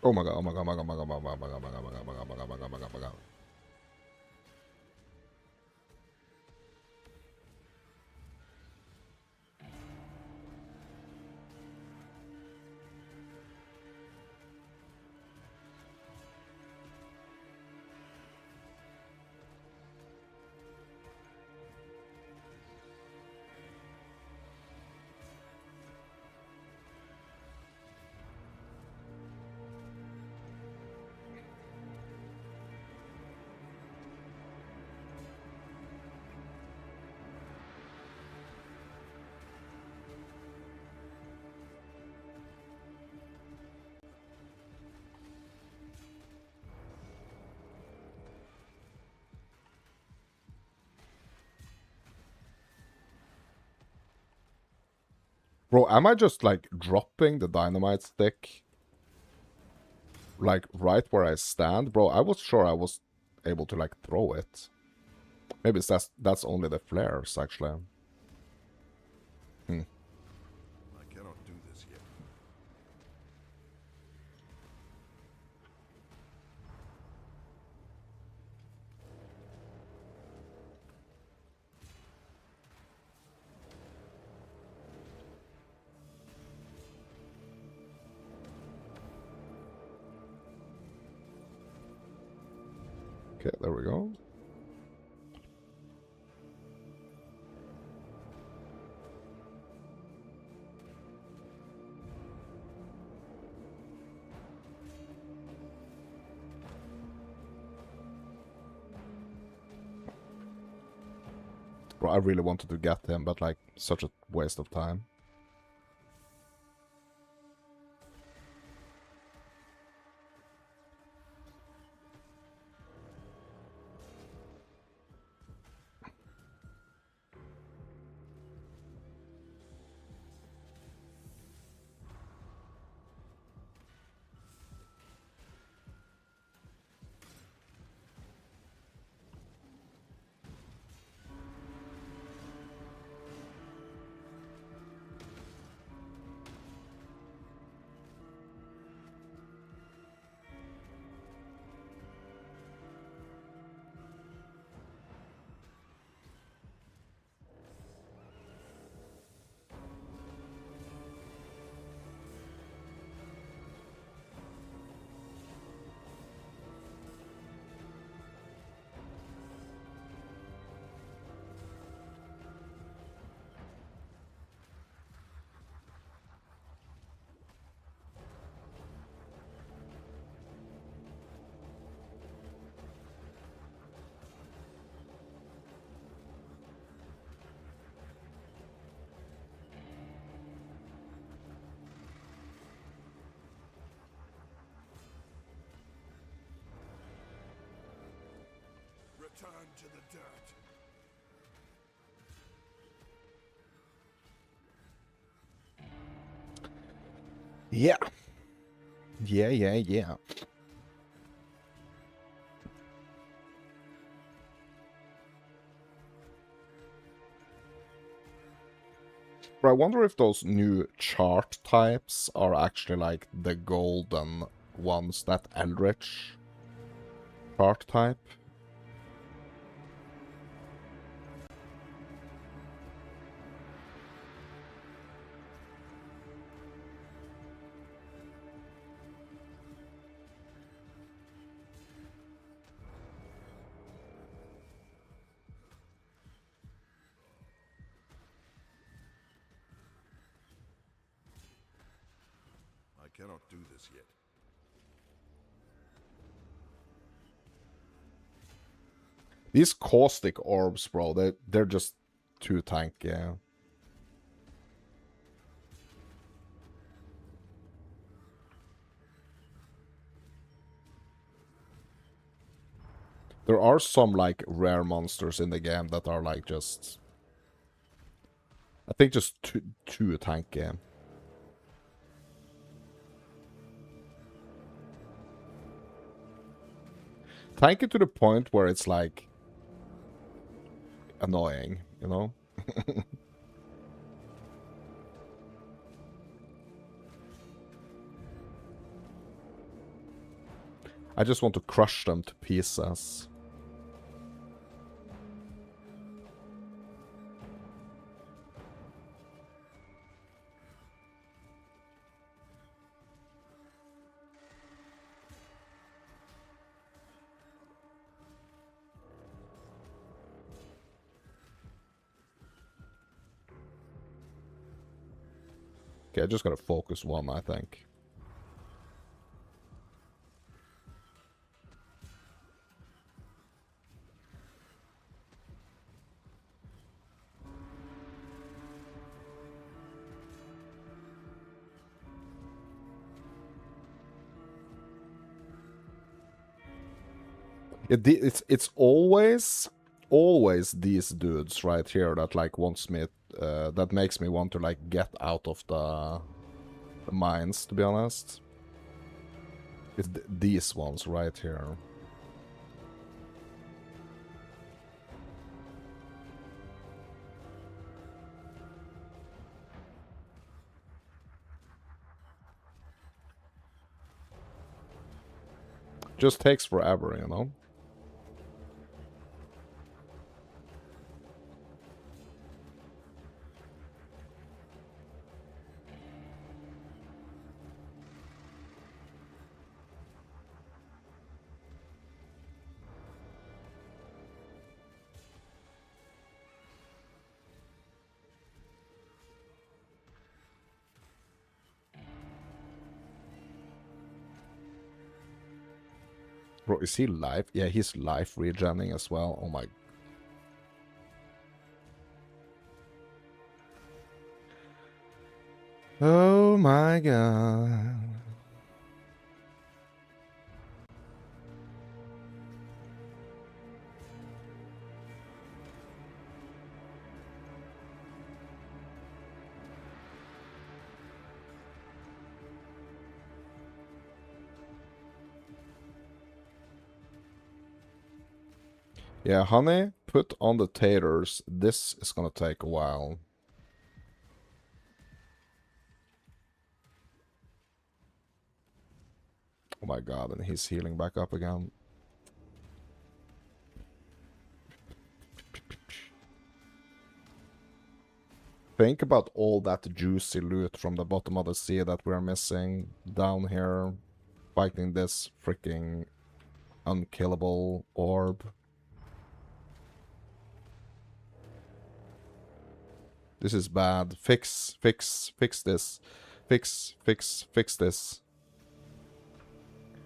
Oh my god, oh my god, oh my god, oh my god, oh my god, oh my god, oh my god, oh my god, oh my god, oh my god, oh my god, oh my god. Bro, am I just like dropping the dynamite stick like right where I stand? Bro, I was sure I was able to like throw it. Maybe that's only the flares actually. Hmm. I cannot do this yet. Okay, there we go. Bro, I really wanted to get him, but like such a waste of time. Return to the dirt. Yeah. Yeah. But I wonder if those new chart types are actually like the golden ones, that Eldritch chart type. cannot do this yet. These caustic orbs, bro, they're just too tanky. There are some, like, rare monsters in the game that are, like, just... I think just too tanky. Tanky to the point where it's, like, annoying, you know? I just want to crush them to pieces. Okay, I just gotta focus one, I think. It's always these dudes right here that, like, wants me, that makes me want to, like, get out of the mines, to be honest. It's these ones right here. Just takes forever, you know? Bro, is he live? Yeah, he's live regenning as well. Oh my... Oh my god. Yeah, honey, put on the taters. This is gonna take a while. Oh my god, and he's healing back up again. Think about all that juicy loot from the bottom of the sea that we're missing down here, fighting this freaking unkillable orb. This is bad. Fix this. Fix this.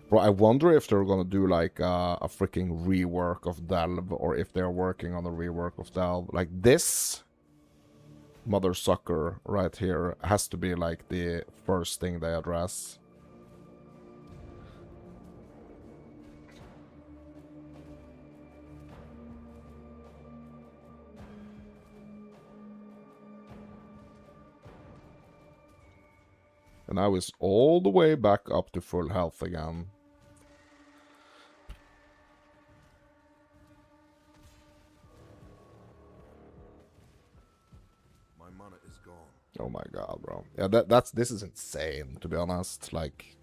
Bro, I wonder if they're gonna do, like, a freaking rework of Delve, or if they're working on a rework of Delve. Like, this mother sucker right here has to be, like, the first thing they address. And I was all the way back up to full health again. My mana is gone. Oh my god, bro. Yeah, this is insane, to be honest. Like,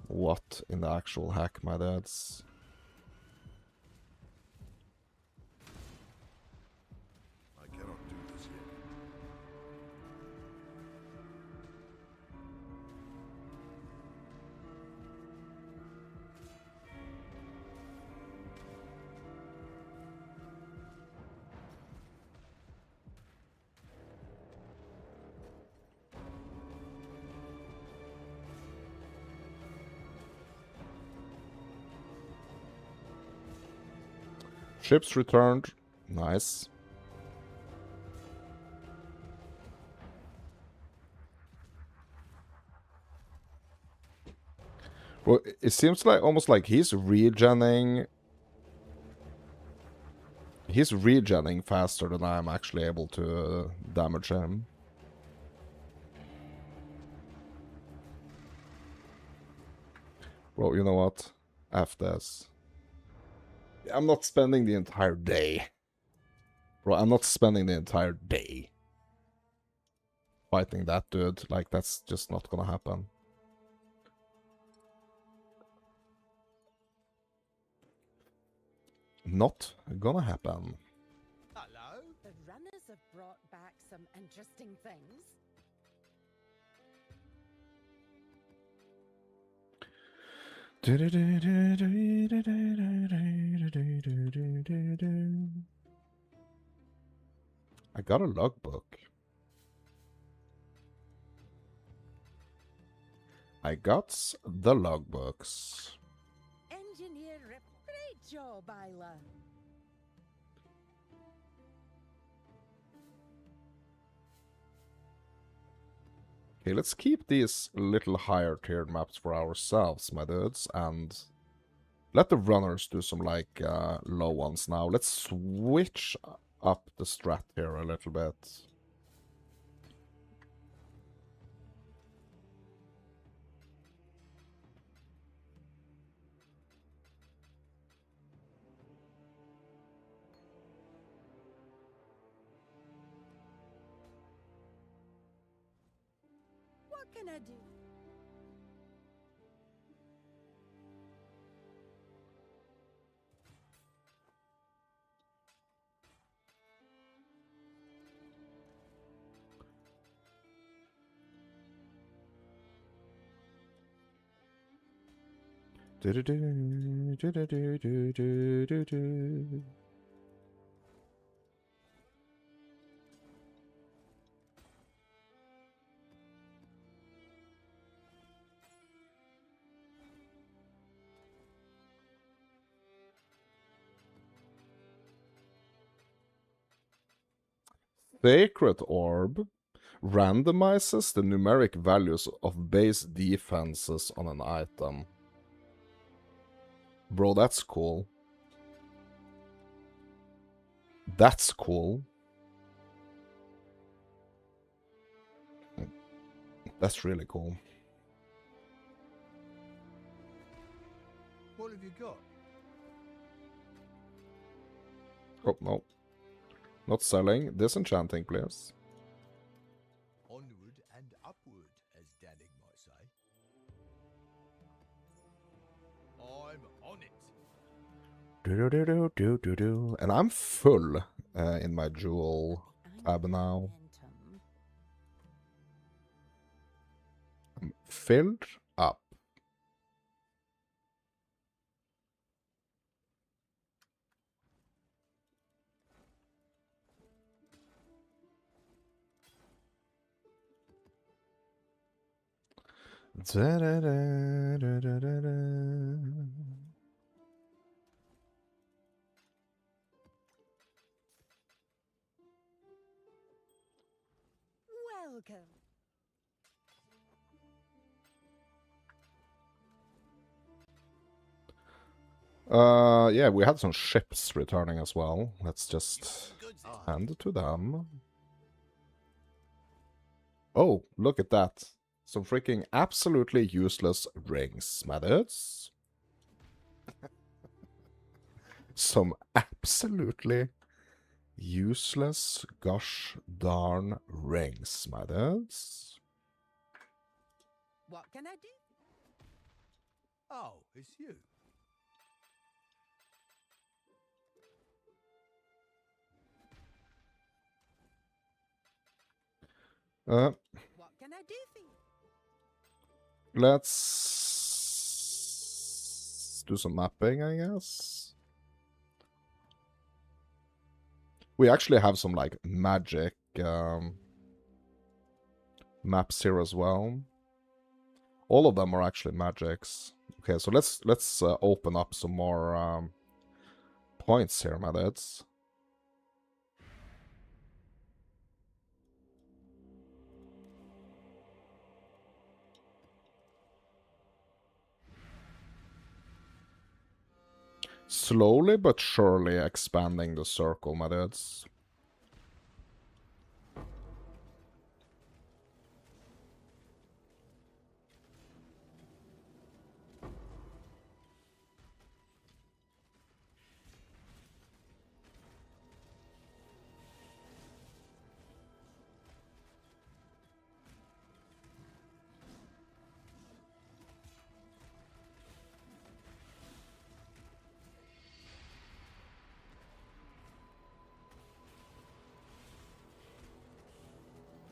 what in the actual heck, my dads? I cannot do this yet. Ships returned. Nice. Well, it seems like almost like he's regenning. He's regenning faster than I am actually able to damage him. Well, you know what? F this. I'm not spending the entire day. Bro, I'm not spending the entire day fighting that dude. Like, that's just not gonna happen. Not gonna happen. Hello? The runners have brought back some interesting things. I got a logbook. I got the logbooks. Engineer, great job, Isla. Okay, let's keep these little higher tiered maps for ourselves, my dudes, and let the runners do some, like, low ones now. Let's switch up the strat here a little bit. What can I do? Sacred Orb randomizes the numeric values of base defenses on an item. Bro, that's cool. That's cool. That's really cool. What have you got? Oh, no. Not selling. Disenchanting, please. Onward and upward, as Danig might say. I'm on it. And I'm full in my jewel tab now. I'm filled up. Welcome. Yeah, we had some ships returning as well. Let's just hand it to them. Oh, look at that. Some freaking absolutely useless rings, my dudes. Some absolutely useless gosh darn rings, my dudes. What can I do? Oh, it's you. What can I do for you? Let's do some mapping, I guess. We actually have some, like, magic maps here as well. All of them are actually magics. Okay, so let's open up some more points here, my dudes. Slowly but surely expanding the circle, my dudes.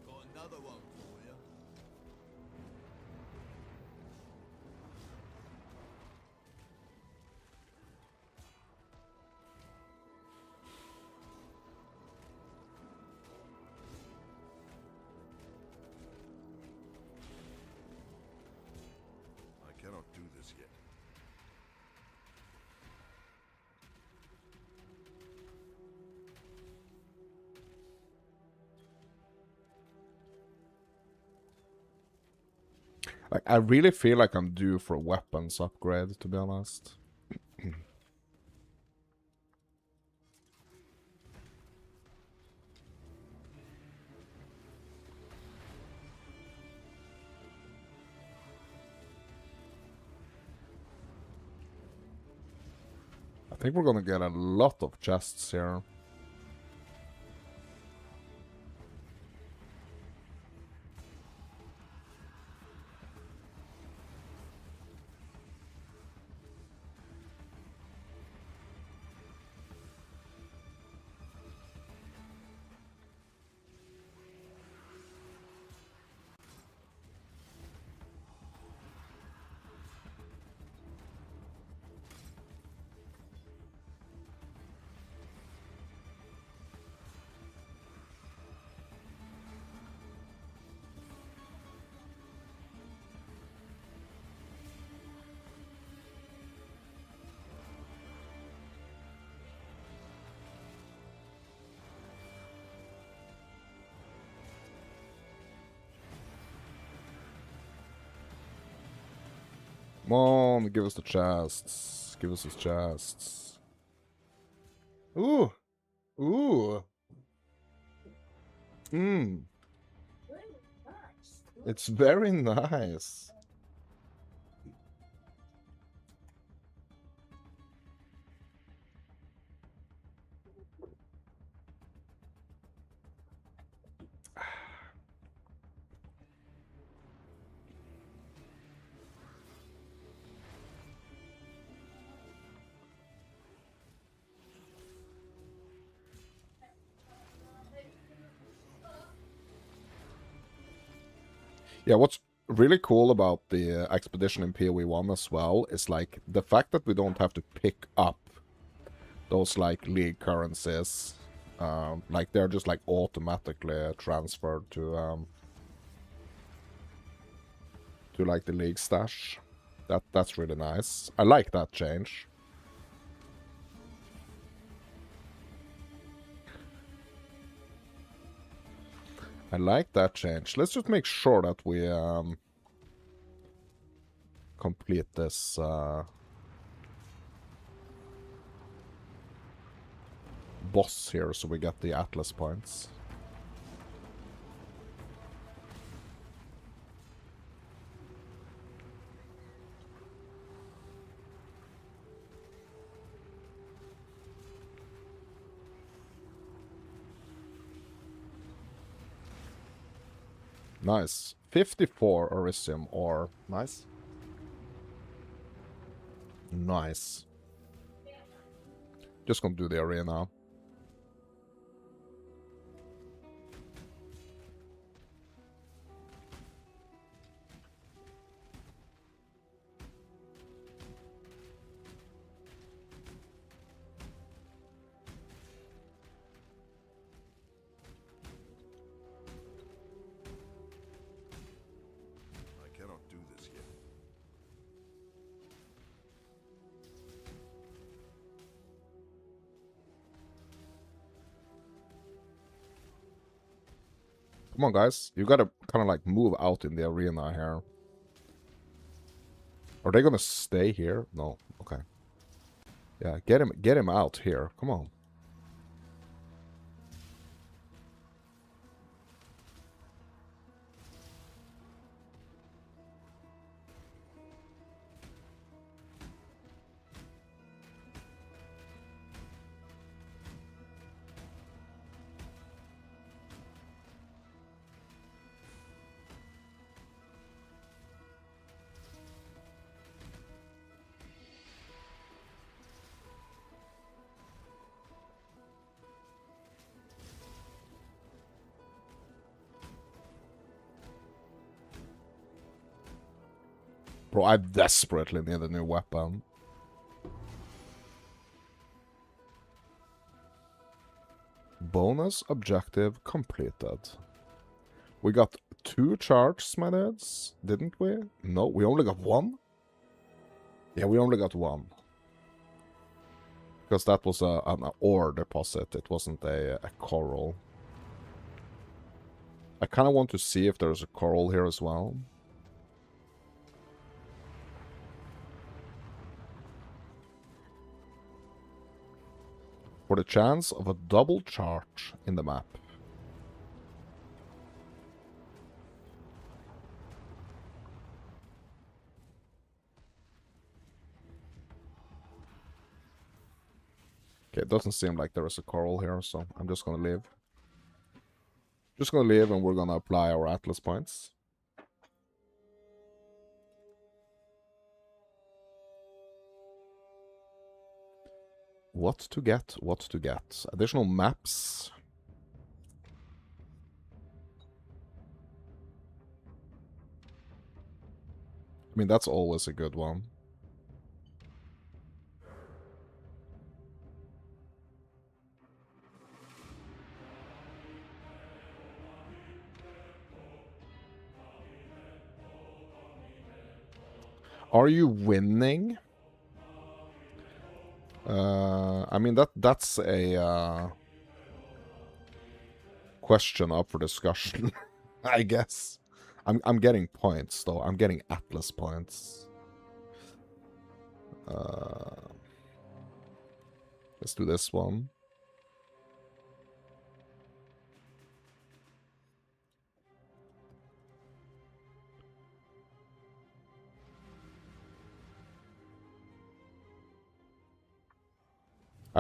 Got another one for you. I cannot do this yet. Like, I really feel like I'm due for a weapons upgrade, to be honest. I think we're gonna get a lot of chests here. Come on, give us the chests. Give us the chests. Ooh. Ooh. Mmm. It's very nice. Yeah, what's really cool about the expedition in PoE1 as well is like the fact that we don't have to pick up those like league currencies. Like they're just like automatically transferred to like the league stash. That's really nice. I like that change. I like that change. Let's just make sure that we complete this boss here so we get the Atlas points. Nice. 54 Orisium ore. Nice. Nice. Just gonna do the arena. I cannot do this yet. Come on, guys. You gotta kind of like move out in the arena here. Are they gonna stay here? No. Okay. Yeah, get him out here. Come on. Bro, I desperately need a new weapon. Bonus objective completed. We got 2 charges, my dudes, didn't we? No, we only got 1? Yeah, we only got 1. Because that was an ore deposit, it wasn't a coral. I kind of want to see if there's a coral here as well. For the chance of a double charge in the map. Okay, it doesn't seem like there is a coral here, so I'm just gonna leave. Just gonna leave and we're gonna apply our Atlas points. What to get, what to get. Additional maps. I mean, that's always a good one. Are you winning? I mean, that's a question up for discussion, I guess. I'm getting points, though. I'm getting Atlas points. Let's do this one.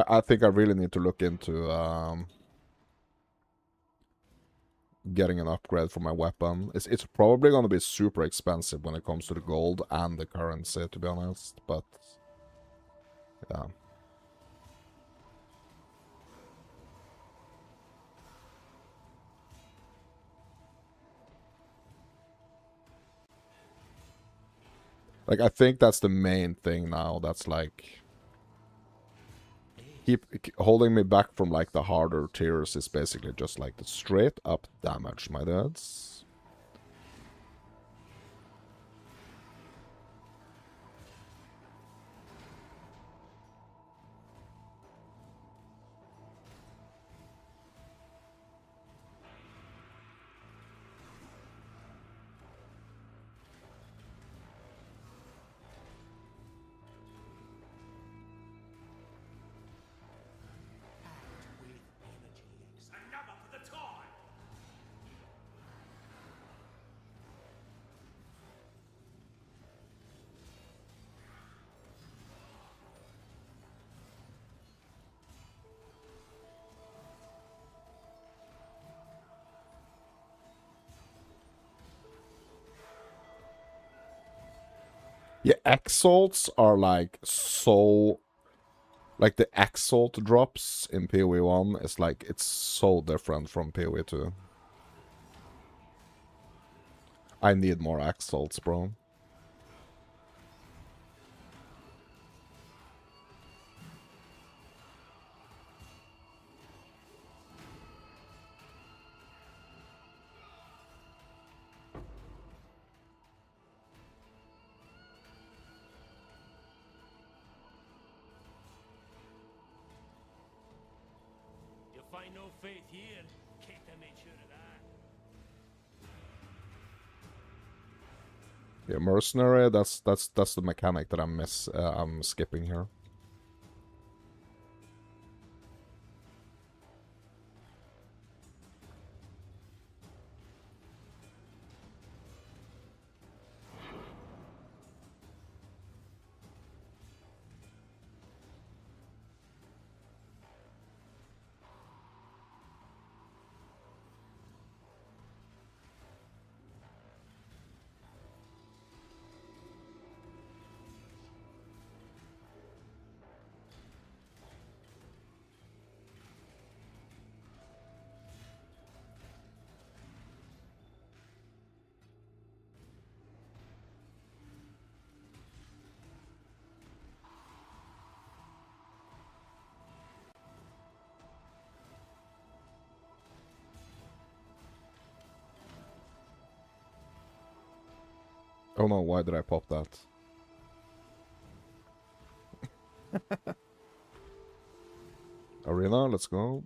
I think I really need to look into getting an upgrade for my weapon. It's probably going to be super expensive when it comes to the gold and the currency, to be honest, but yeah. Like, I think that's the main thing now. That's like keep holding me back from like the harder tiers is basically just like the straight up damage, my dudes. Yeah, exalts are like so... Like the exalt drops in PoE 1 is like, it's so different from PoE 2. I need more exalts, bro. You'll find no faith here. Can't I make sure of that? Yeah, mercenary. That's the mechanic that I'm skipping here. Oh no, why did I pop that? Arena, let's go.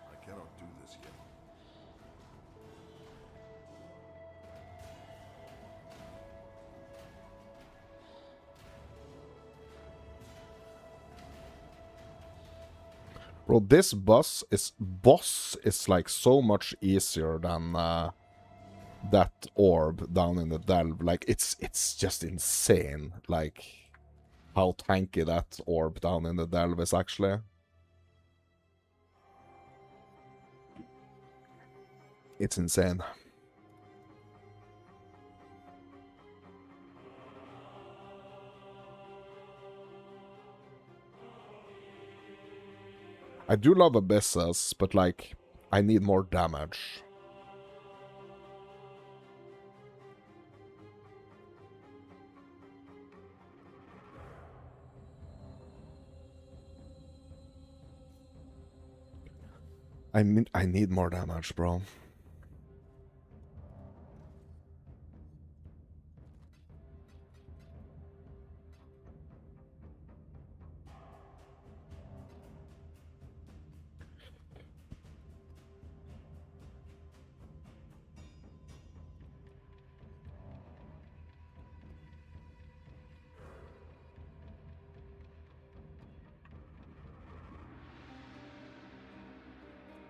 I cannot do this yet. Bro, this boss is like so much easier than that orb down in the delve. Like it's just insane. Like how tanky that orb down in the delve is actually. It's insane. I do love Abysses, but like I need more damage. I need more damage, bro.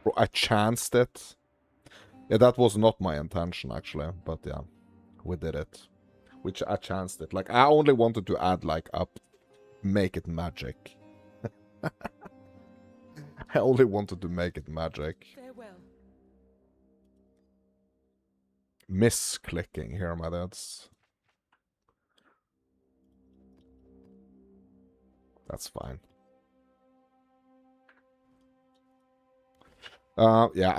Bro, I chanced it. Yeah, that was not my intention, actually. But yeah, we did it. Which I chanced it. Like, I only wanted to add, like, up... Make it magic. I only wanted to make it magic. Farewell. Misclicking here, my dudes. That's fine. Yeah,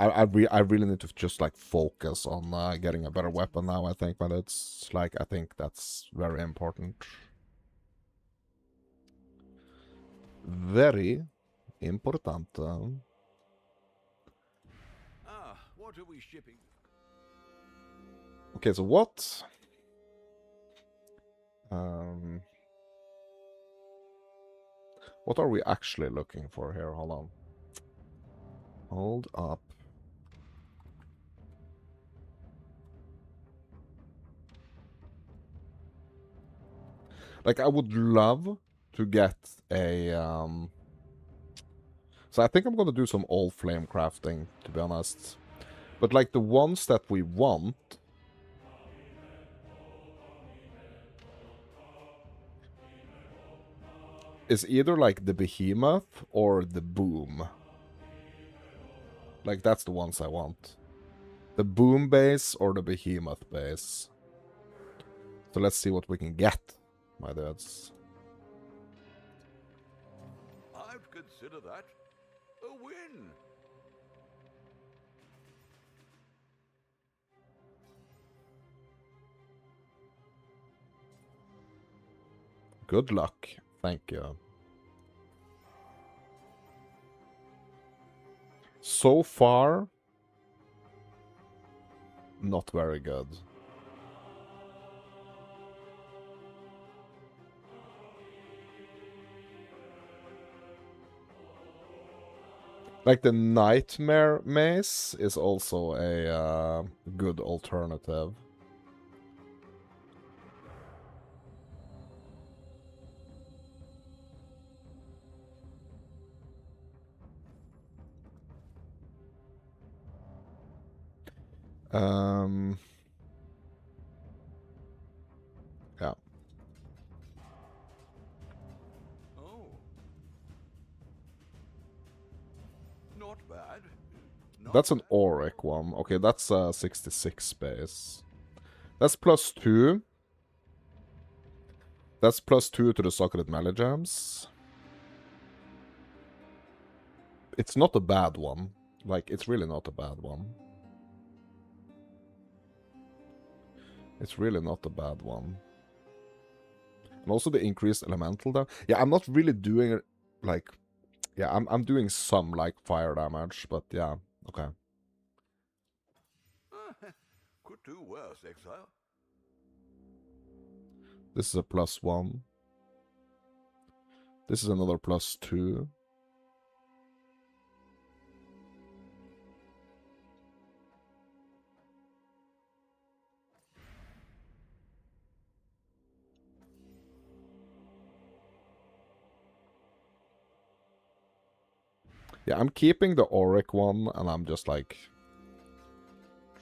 I really need to just, like, focus on getting a better weapon now, I think, but it's, like, I think that's very important. Very important. What are we shipping? Okay, so what? What are we actually looking for here? Hold on. Hold up. Like, I would love to get a, So I think I'm gonna do some Allflame crafting, to be honest. But, like, the ones that we want... is either, like, the Behemoth or the Boom. Like, that's the ones I want. The Boom base or the Behemoth base. So let's see what we can get, my dudes. I'd consider that a win. Good luck. Thank you. So far, not very good. Like the Nightmare Mace is also a good alternative. Yeah. Oh. Not bad. Not That's an bad. Auric one. Okay, that's 66 space. That's +2. That's +2 to the socketed melee gems. It's not a bad one. Like, it's really not a bad one. It's really not a bad one. And also the increased elemental damage. Yeah, I'm not really doing it, like... Yeah, I'm doing some, like, fire damage, but yeah, okay. Could do worse, exile. This is a +1. This is another +2. Yeah, I'm keeping the Auric one, and I'm just, like,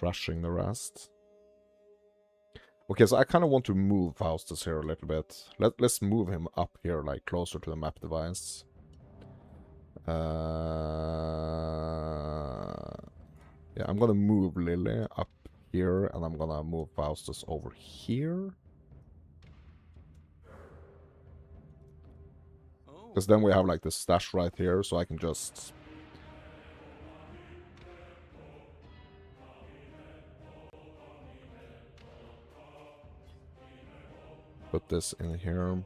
trashing the rest. Okay, so I kind of want to move Faustus here a little bit. Let's move him up here, like, closer to the map device. Yeah, I'm gonna move Lily up here, and I'm gonna move Faustus over here. Oh. Because then we have, like, the stash right here, so I can just... put this in here.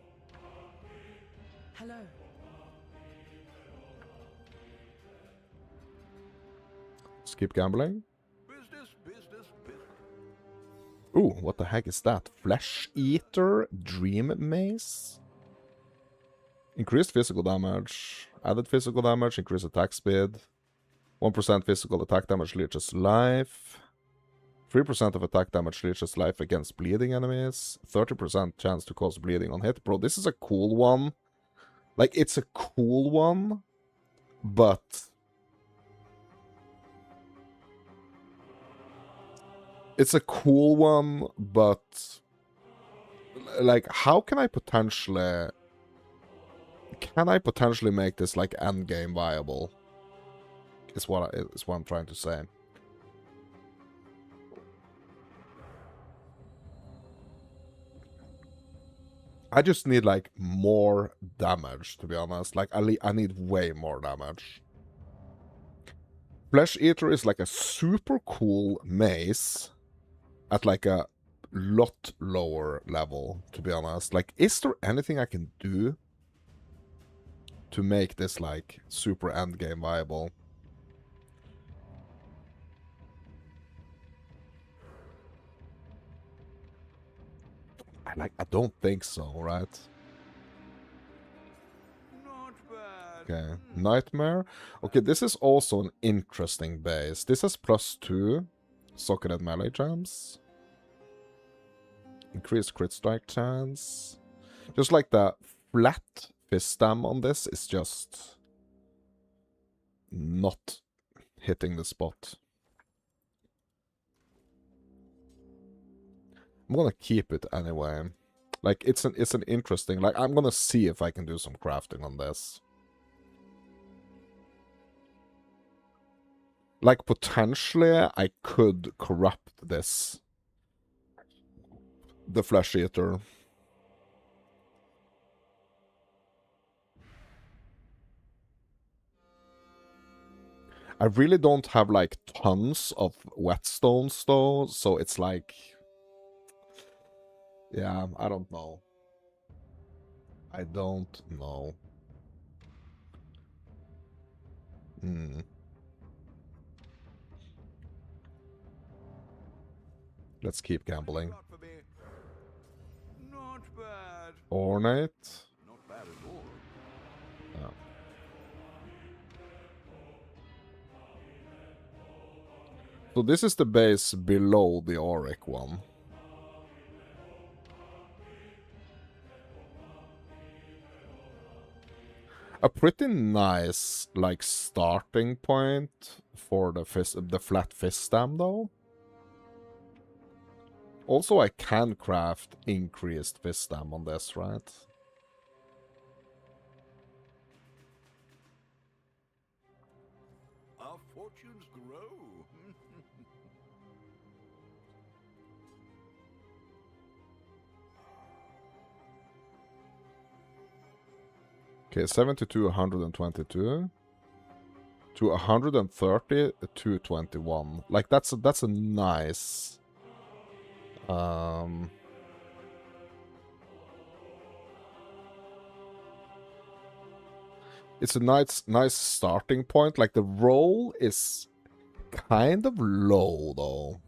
Hello. Let's keep gambling. Business, business, business. Ooh, what the heck is that? Flesh Eater Dream Mace? Increased physical damage. Added physical damage, increased attack speed. 1% physical attack damage leeches life. 3% of attack damage leeches life against bleeding enemies. 30% chance to cause bleeding on hit. Bro, this is a cool one. Like, it's a cool one, but... It's a cool one, but... Like, how can I potentially... Can I potentially make this, like, endgame viable? Is what I'm trying to say. I just need, like, more damage, to be honest. Like, I need way more damage. Flesh Eater is, like, a super cool mace at, like, a lot lower level, to be honest. Like, is there anything I can do to make this, like, super endgame viable? I don't think so, right? Not bad. Okay, Nightmare. Okay, this is also an interesting base. This has +2 socketed melee gems. Increased crit strike chance. Just like the flat fist stam on this is just not hitting the spot. I'm gonna keep it anyway. Like, it's an interesting... Like, I'm gonna see if I can do some crafting on this. Like, potentially, I could corrupt this. The Flesh Eater. I really don't have, like, tons of whetstones, though, so it's like... Yeah, I don't know. I don't know. Let's keep gambling. Got for me. Not bad. Ornate. Not bad at all. Oh. So this is the base below the Auric one. A pretty nice, like, starting point for the flat fist stem, though. Also, I can craft increased fist stem on this, right? Our fortunes grow. Okay, 72, 122. To 130, 221. Like, that's a nice... It's a nice starting point. Like, the roll is kind of low, though.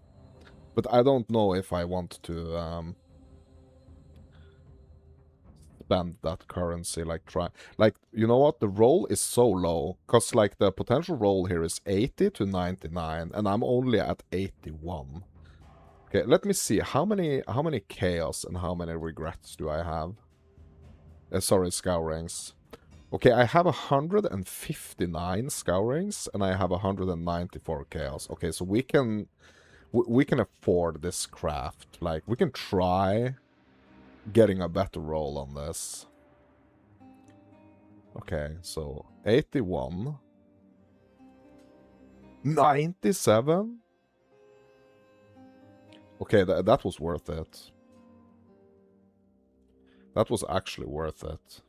But I don't know if I want to spend that currency, like, try... Like, you know what? The roll is so low. Because, like, the potential roll here is 80 to 99, and I'm only at 81. Okay, let me see. How many chaos and how many regrets do I have? Sorry, scourings. Okay, I have 159 scourings, and I have 194 chaos. Okay, so we can afford this craft. Like, we can try getting a better roll on this. Okay, so 81. 97? Okay, that was worth it. That was actually worth it.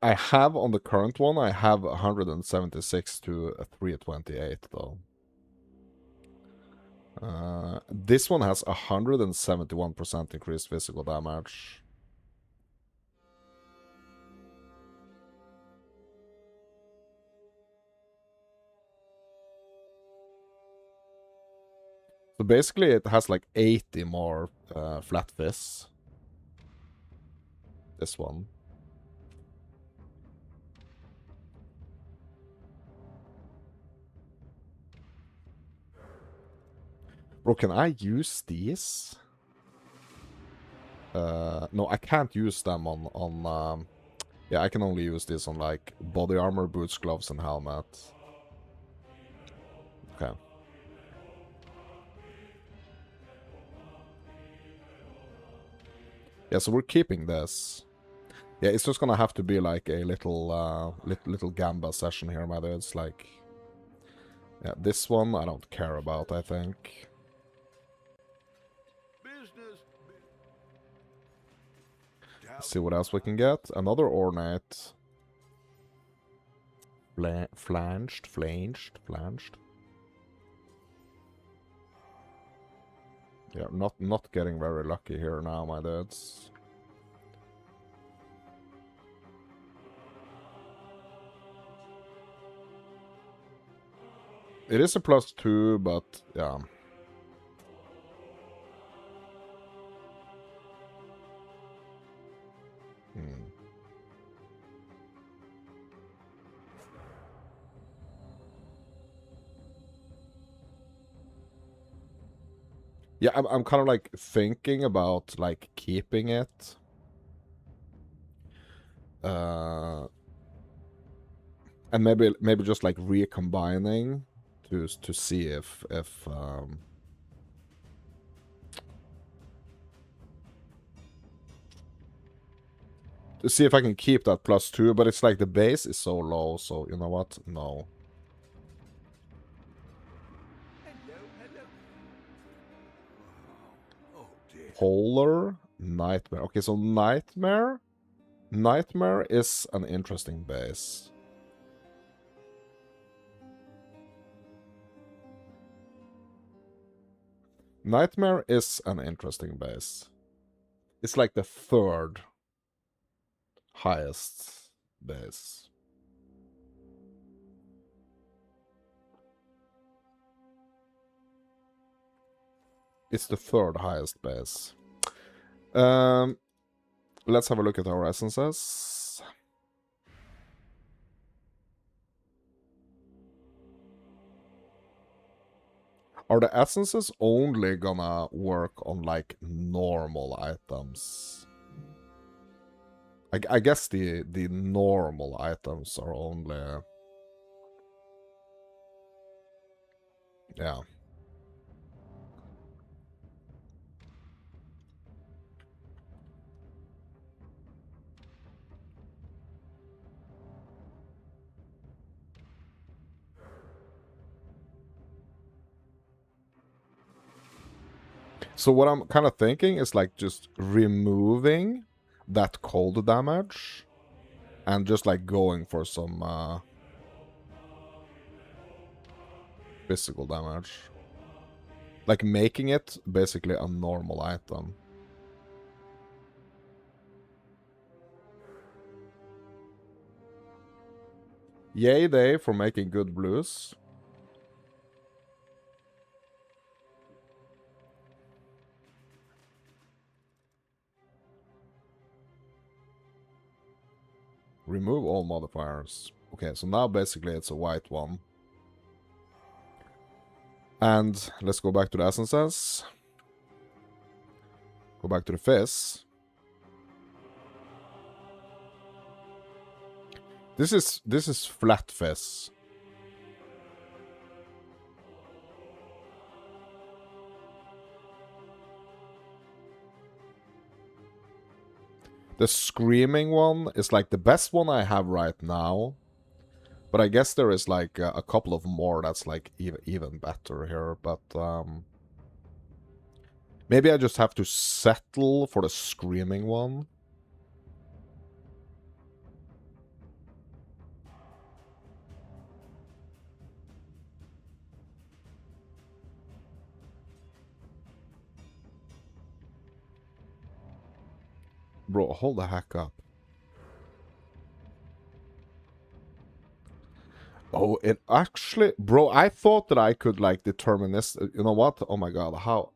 I have on the current one, I have 176 to 328 though. This one has 171% increased physical damage. So basically it has like 80 more flat fists. This one. Bro, can I use these? No, I can't use them on yeah, I can only use this on like body armor, boots, gloves, and helmet. Okay. Yeah, so we're keeping this. Yeah, it's just gonna have to be like a little gamba session here, my dudes. Like, yeah, this one I don't care about, I think. Business. Let's see what else we can get. Another ornate. Flanged. Yeah, not getting very lucky here now, my dudes. It is a +2, but yeah. Yeah, I'm kind of like thinking about like keeping it. And maybe just like recombining to see if to see if I can keep that +2, but it's like the base is so low, so you know what? No. Hello. Oh dear. Polar Nightmare. Okay, so Nightmare is an interesting base. Nightmare is an interesting base. It's like the third highest base. It's the third highest base. Let's have a look at our essences. Are the essences only gonna work on, like, normal items? I guess the normal items are only... Yeah. So what I'm kind of thinking is, like, just removing that cold damage and just, like, going for some physical damage. Like, making it basically a normal item. Yay day for making good blues. Remove all modifiers. Okay, so now basically it's a white one. And let's go back to the essences. Go back to the fizz. This is flat fizz. The screaming one is like the best one I have right now. But I guess there is like a couple of more that's like even better here. But maybe I just have to settle for the screaming one. Bro, hold the heck up. Oh, it actually... Bro, I thought that I could, like, determine this... You know what? Oh my god, how...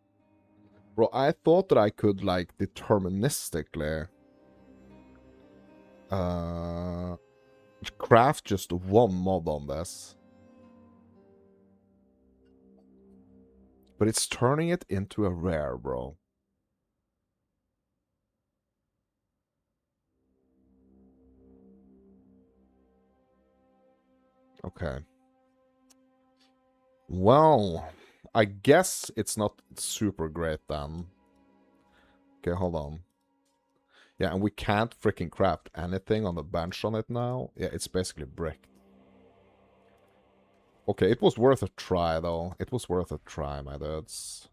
Bro, I thought that I could, like, deterministically... craft just one mod on this. But it's turning it into a rare, bro. Okay. Well, I guess it's not super great then. Okay, hold on. Yeah, and we can't freaking craft anything on the bench on it now. Yeah, it's basically bricked. Okay, it was worth a try, though. It was worth a try, my dudes.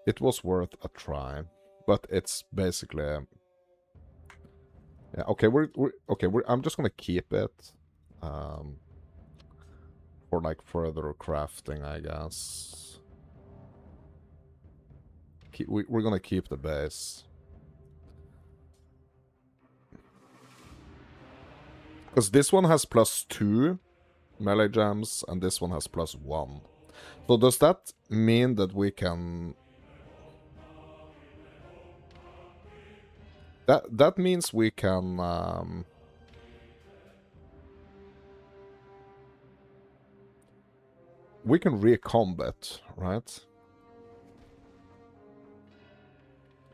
It was worth a try. But it's basically... Yeah, okay, I'm just gonna keep it. For, like, further crafting, I guess. We're gonna keep the base. Because this one has +2 melee gems, and this one has +1. So does that mean that we can... That means we can... we can recombat, right?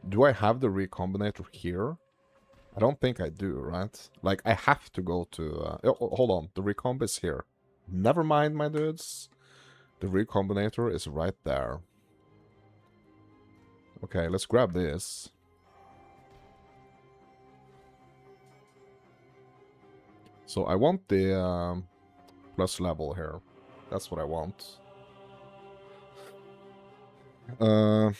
Do I have the recombinator here? I don't think I do, right? Like, I have to go to... hold on, the recomb is here. Never mind, my dudes. The recombinator is right there. Okay, let's grab this. So I want the plus level here. That's what I want. And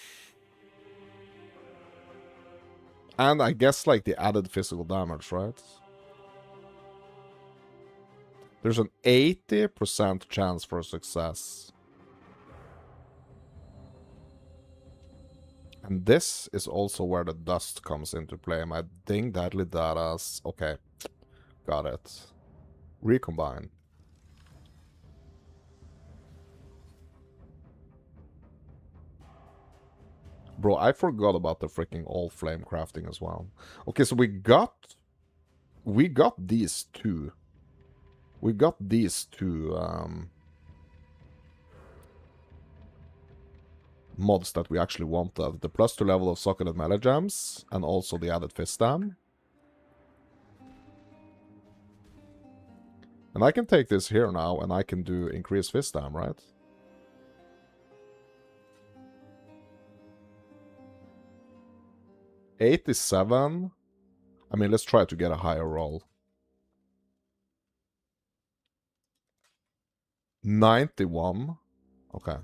I guess, like, the added physical damage, right? There's an 80% chance for success. And this is also where the dust comes into play. My ding deadly datas. Okay, got it. Recombine. Bro, I forgot about the freaking Allflame crafting as well. Okay, so we got these two. We got these two mods that we actually wanted. The +2 level of socketed melee gems, and also the added fist dam. And I can take this here now, and I can do increased fist dam, right? $87. I mean, let's try to get a higher roll. 91. Okay.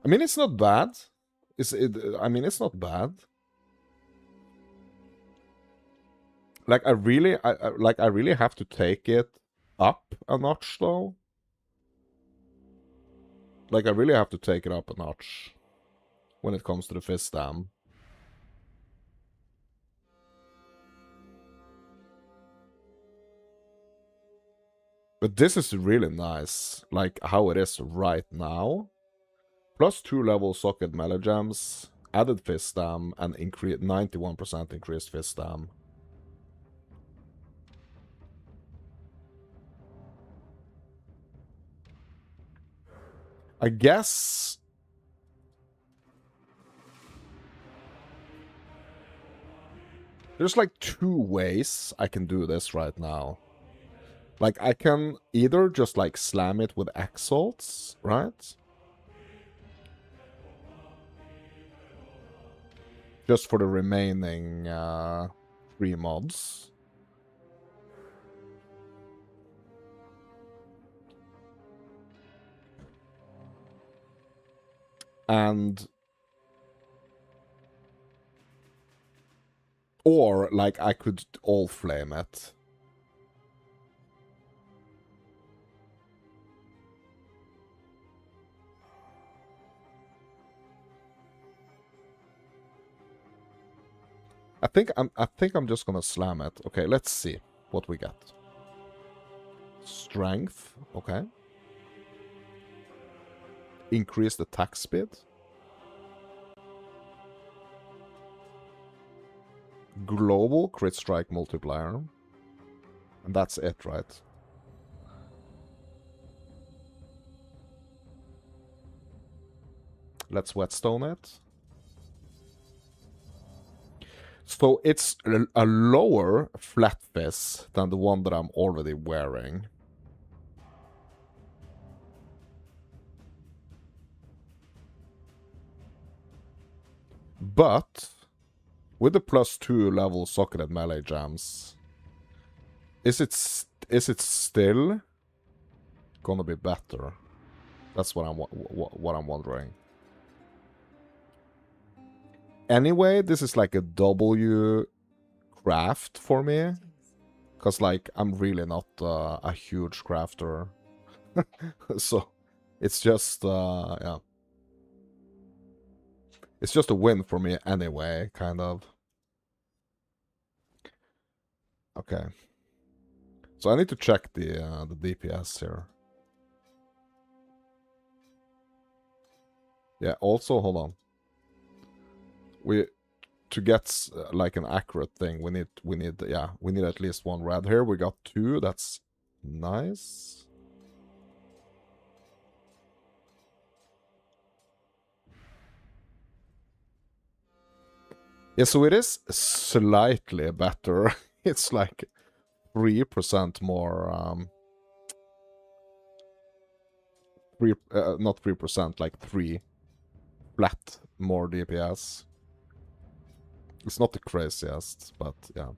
I mean, it's not bad. I mean, it's not bad. Like, I really have to take it up a notch, though. Like, I really have to take it up a notch when it comes to the fist dam. But this is really nice, like how it is right now. +2 level socket melee gems, added fist dam, and 91% increased fist dam. I guess there's like 2 ways I can do this right now. Like, I can either just like slam it with exalts, right? Just for the remaining 3 mods. And... or, like, I could Allflame it. I think I'm just gonna slam it. Okay, let's see what we get. Strength, okay. Increased attack speed. Global crit strike multiplier. And that's it, right? Let's whetstone it. So it's a lower flat fist than the one that I'm already wearing. But with the +2 level socketed melee gems, is it still gonna be better? That's what I'm wondering. Anyway, this is like a W craft for me. Because, like, I'm really not a huge crafter. So, it's just, yeah. It's just a win for me anyway, kind of. Okay. So I need to check the DPS here. Yeah, also, hold on. To get like an accurate thing, we need at least 1 red here. We got 2. That's nice. Yeah, so it is slightly better. It's like 3% more. Not 3%, like 3 flat more DPS. It's not the craziest, but yeah.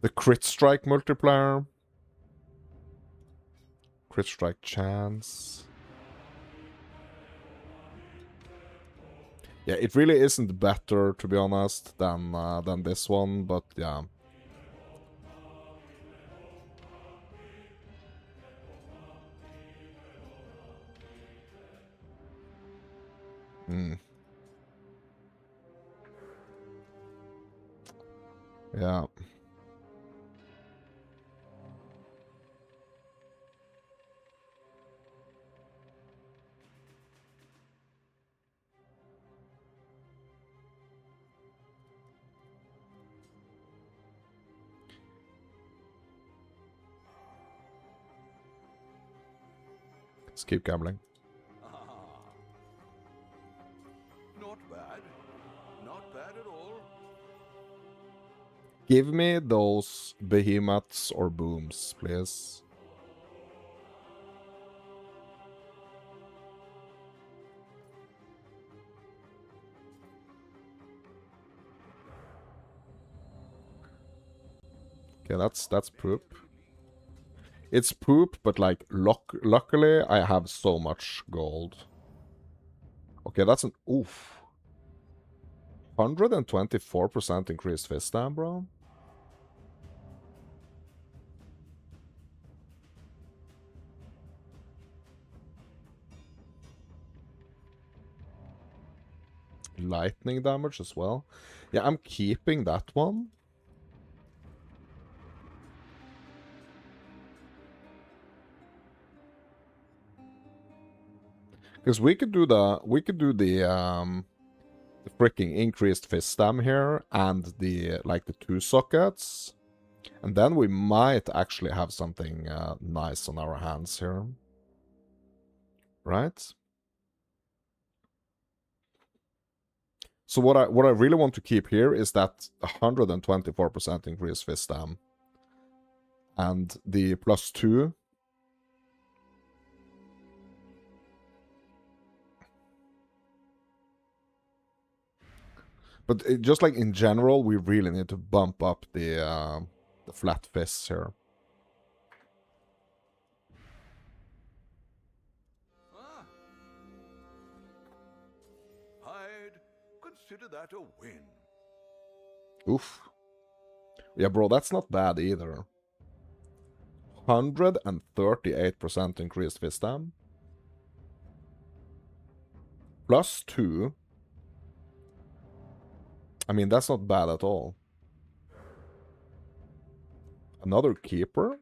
The crit strike multiplier. Crit strike chance. Yeah, it really isn't better, to be honest, than this one, but yeah. Yeah. Let's keep gambling. Ah. Not bad. Not bad at all. Give me those behemoths or booms, please. Okay, that's poop. It's poop, but like luckily I have so much gold. Okay, that's an oof. 124% increased fist stam, bro. Lightning damage as well. Yeah, I'm keeping that one. Because we could do the freaking increased fist stam here and the like the 2 sockets. And then we might actually have something nice on our hands here. Right? So what I really want to keep here is that 124% increased fist stam. And the +2. But just like in general, we really need to bump up the flat fists here. Ah. I'd consider that a win. Oof. Yeah, bro, that's not bad either. 138% increased fist stam. +2. I mean, that's not bad at all. Another keeper?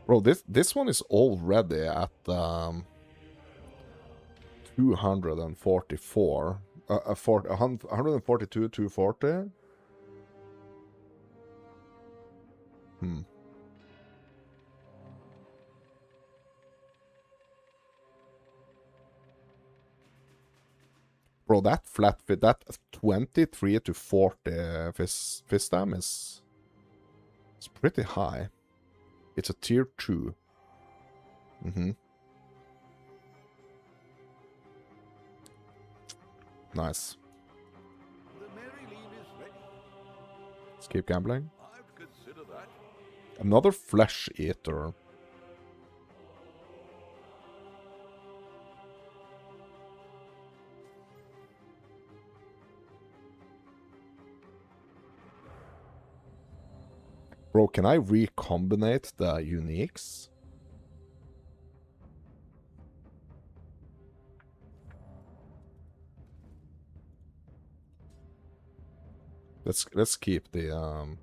Bro, this one is already at 244. 142, 240. Hmm. Bro, that flat fit, that 23 to 40 fist stam is pretty high. It's a tier 2. Mm-hmm. Nice. The Mary Lean is ready. Let's keep gambling. I'd consider that. Another flesh eater. Bro, can I recombinate the uniques? Let's keep the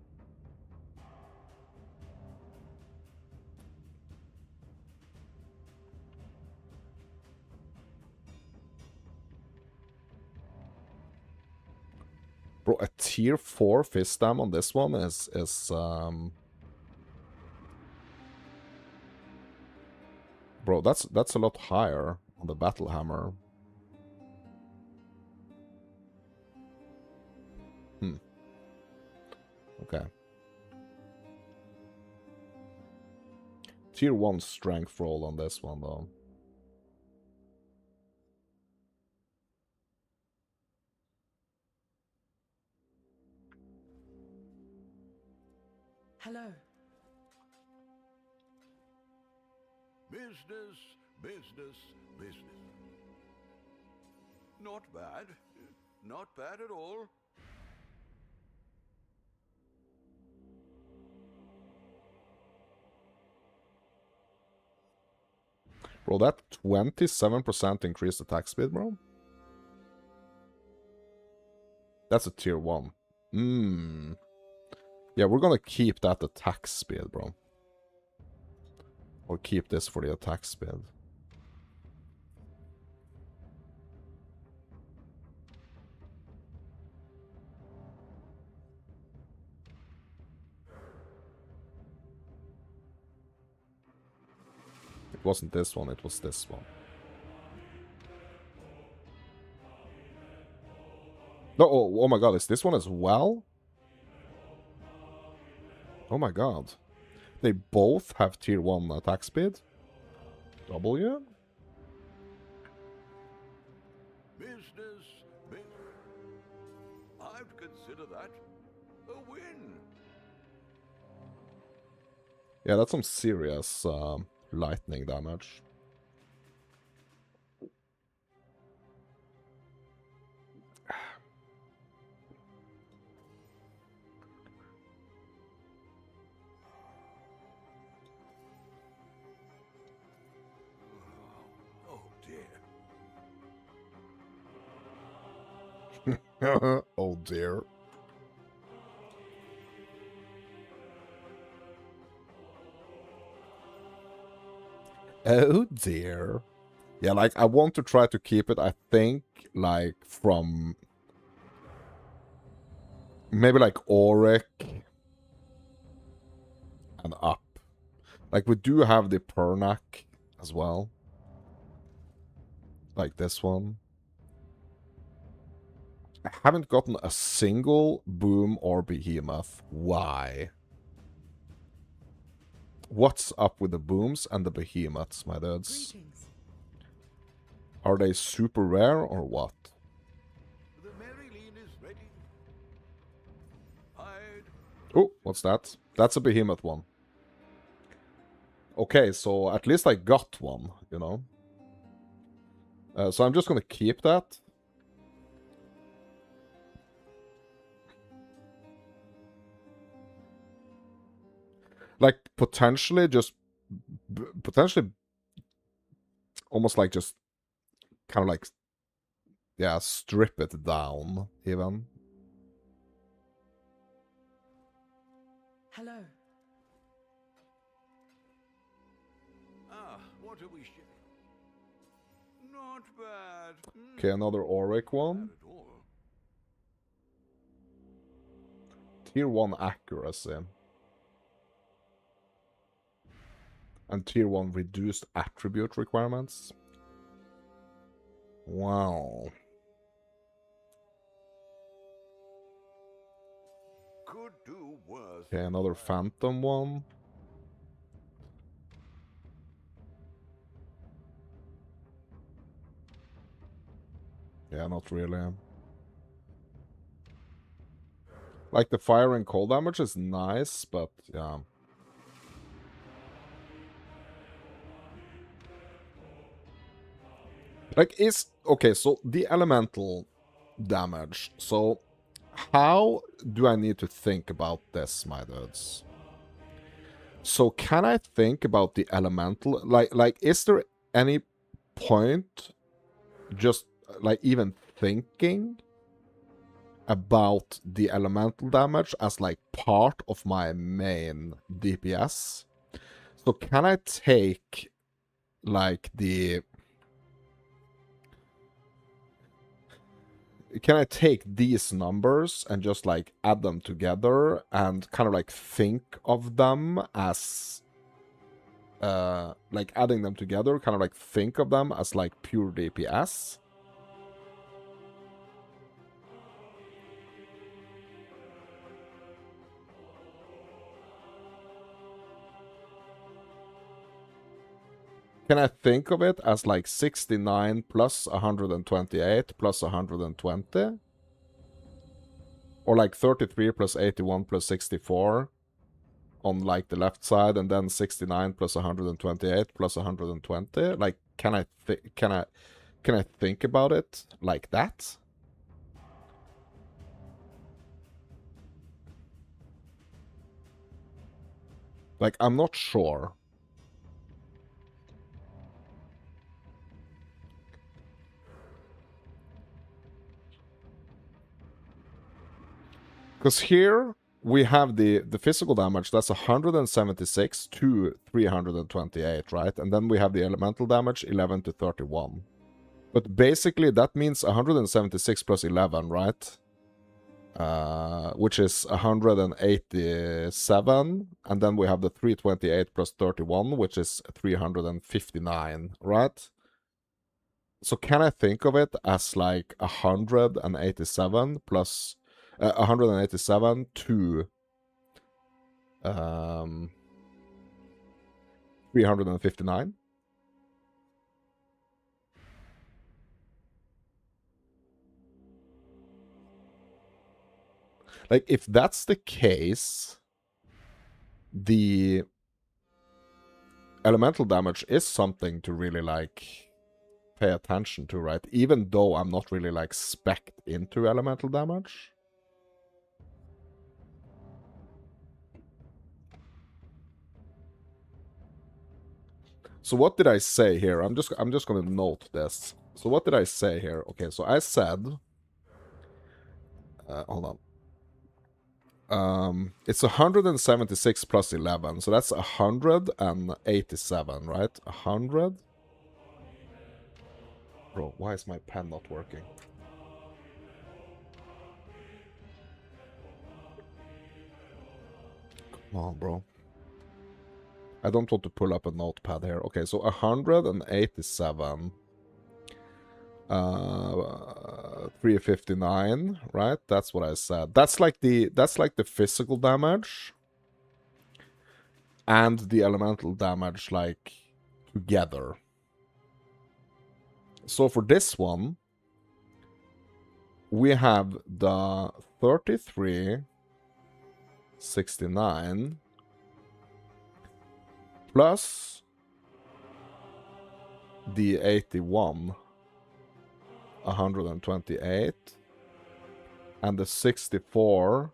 Bro, a tier 4 fist stam on this one is bro, that's a lot higher on the battle hammer. Okay. Tier 1 strength roll on this one though. Hello. Business, business, business. Not bad. Not bad at all. Bro, that 27% increased attack speed, bro. That's a tier 1. Yeah, we're gonna keep that attack speed, bro. Or keep this for the attack speed. It wasn't this one, it was this one. No, oh my god, is this one as well? Oh my god. They both have tier 1 attack speed? W? Business. I'd consider that a win. Yeah, that's some serious lightning damage. Oh dear. Oh dear. Oh dear. Yeah, like, I want to try to keep it, I think, like, from... Maybe, like, Auric and up. Like, we do have the Pernac as well. Like this one. I haven't gotten a single Boom or Behemoth. Why? What's up with the Booms and the Behemoths, my dudes? Greetings. Are they super rare or what? The Maryline is ready. Hide. Oh, what's that? That's a Behemoth one. Okay, so at least I got one, you know? So I'm just gonna keep that. Like, potentially just... Potentially... Almost like just... Kind of like... Yeah, strip it down, even. Hello. Ah, what are we shipping? Not bad. Okay, another Auric one. Not at all. Tier 1 accuracy. And tier 1 reduced attribute requirements. Wow. Could do worse. Okay, another Phantom one. Yeah, not really. Like, the fire and cold damage is nice, but yeah. Like, is... Okay, so the elemental damage. So, how do I need to think about this, my dudes? So, can I think about the elemental... Like, is there any point just, like, even thinking about the elemental damage as, like, part of my main DPS? So, can I take, like, the... Can I take these numbers and just, like, add them together and kind of, like, think of them as... like, adding them together, kind of, like, think of them as, like, pure DPS? Can I think of it as, like, 69 plus 128 plus 120? Or, like, 33 plus 81 plus 64 on, like, the left side, and then 69 plus 128 plus 120? Like, can I think about it like that? Like, I'm not sure. Because here we have the physical damage, that's 176 to 328, right? And then we have the elemental damage, 11 to 31. But basically that means 176 plus 11, right? Which is 187. And then we have the 328 plus 31, which is 359, right? So can I think of it as like 187 plus 187 to 359? Like, if that's the case, the elemental damage is something to really, like, pay attention to, right? Even though I'm not really, like, spec'd into elemental damage. So what did I say here? I'm just gonna note this. So what did I say here? Okay, so I said... hold on. It's 176 plus 11, so that's 187, right? 100. Bro, why is my pen not working? Come on, bro. I don't want to pull up a notepad here. Okay, so 187. 359, right? That's what I said. That's like the physical damage and the elemental damage, like, together. So for this one, we have the 3369 plus the 81 128 and the 64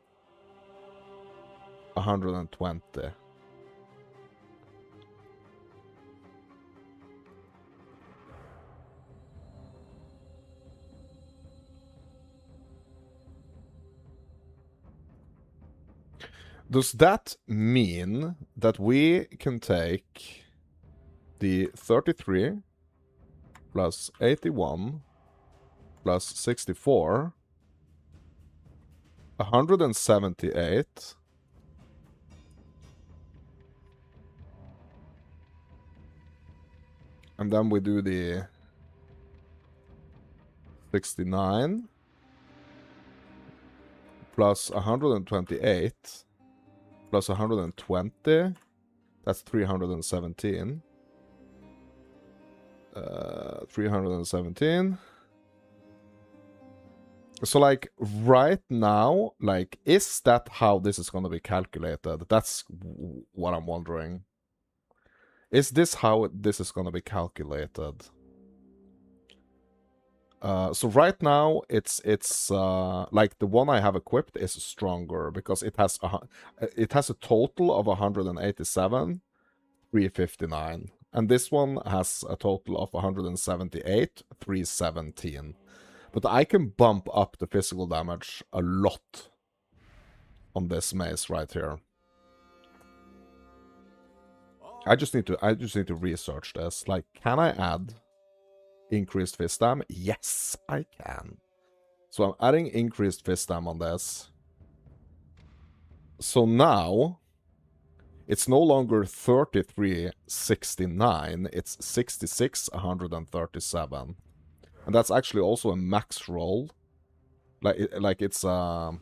120. Does that mean that we can take the 33 plus 81 plus 64, 178, and then we do the 69 plus 128 plus 120, that's 317. 317. So, like, right now, like, is that how this is going to be calculated? That's what I'm wondering. Is this how this is going to be calculated? So right now, it's like the one I have equipped is stronger because it has a total of 187, 359. And this one has a total of 178, 317. But I can bump up the physical damage a lot on this mace right here. I just need to research this. Like, can I add increased fist dam? Yes, I can. So I'm adding increased fist dam on this. So now it's no longer 3369, it's 66,137. And that's actually also a max roll. Like it's not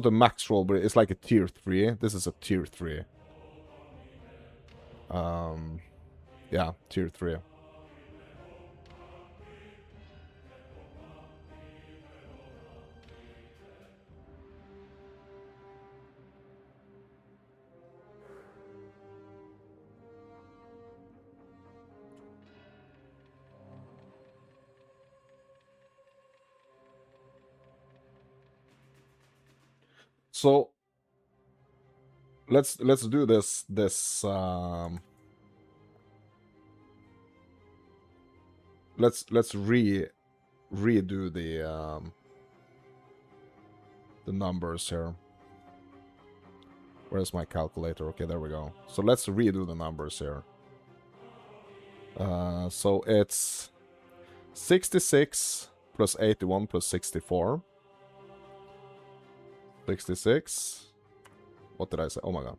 a max roll, but it's like a tier 3. This is a tier 3. Yeah, tier 3. So let's do this let's redo the the numbers here. Where's my calculator? Okay, there we go. So let's redo the numbers here. So it's 66 plus 81 plus 64. 66. What did I say? Oh my god.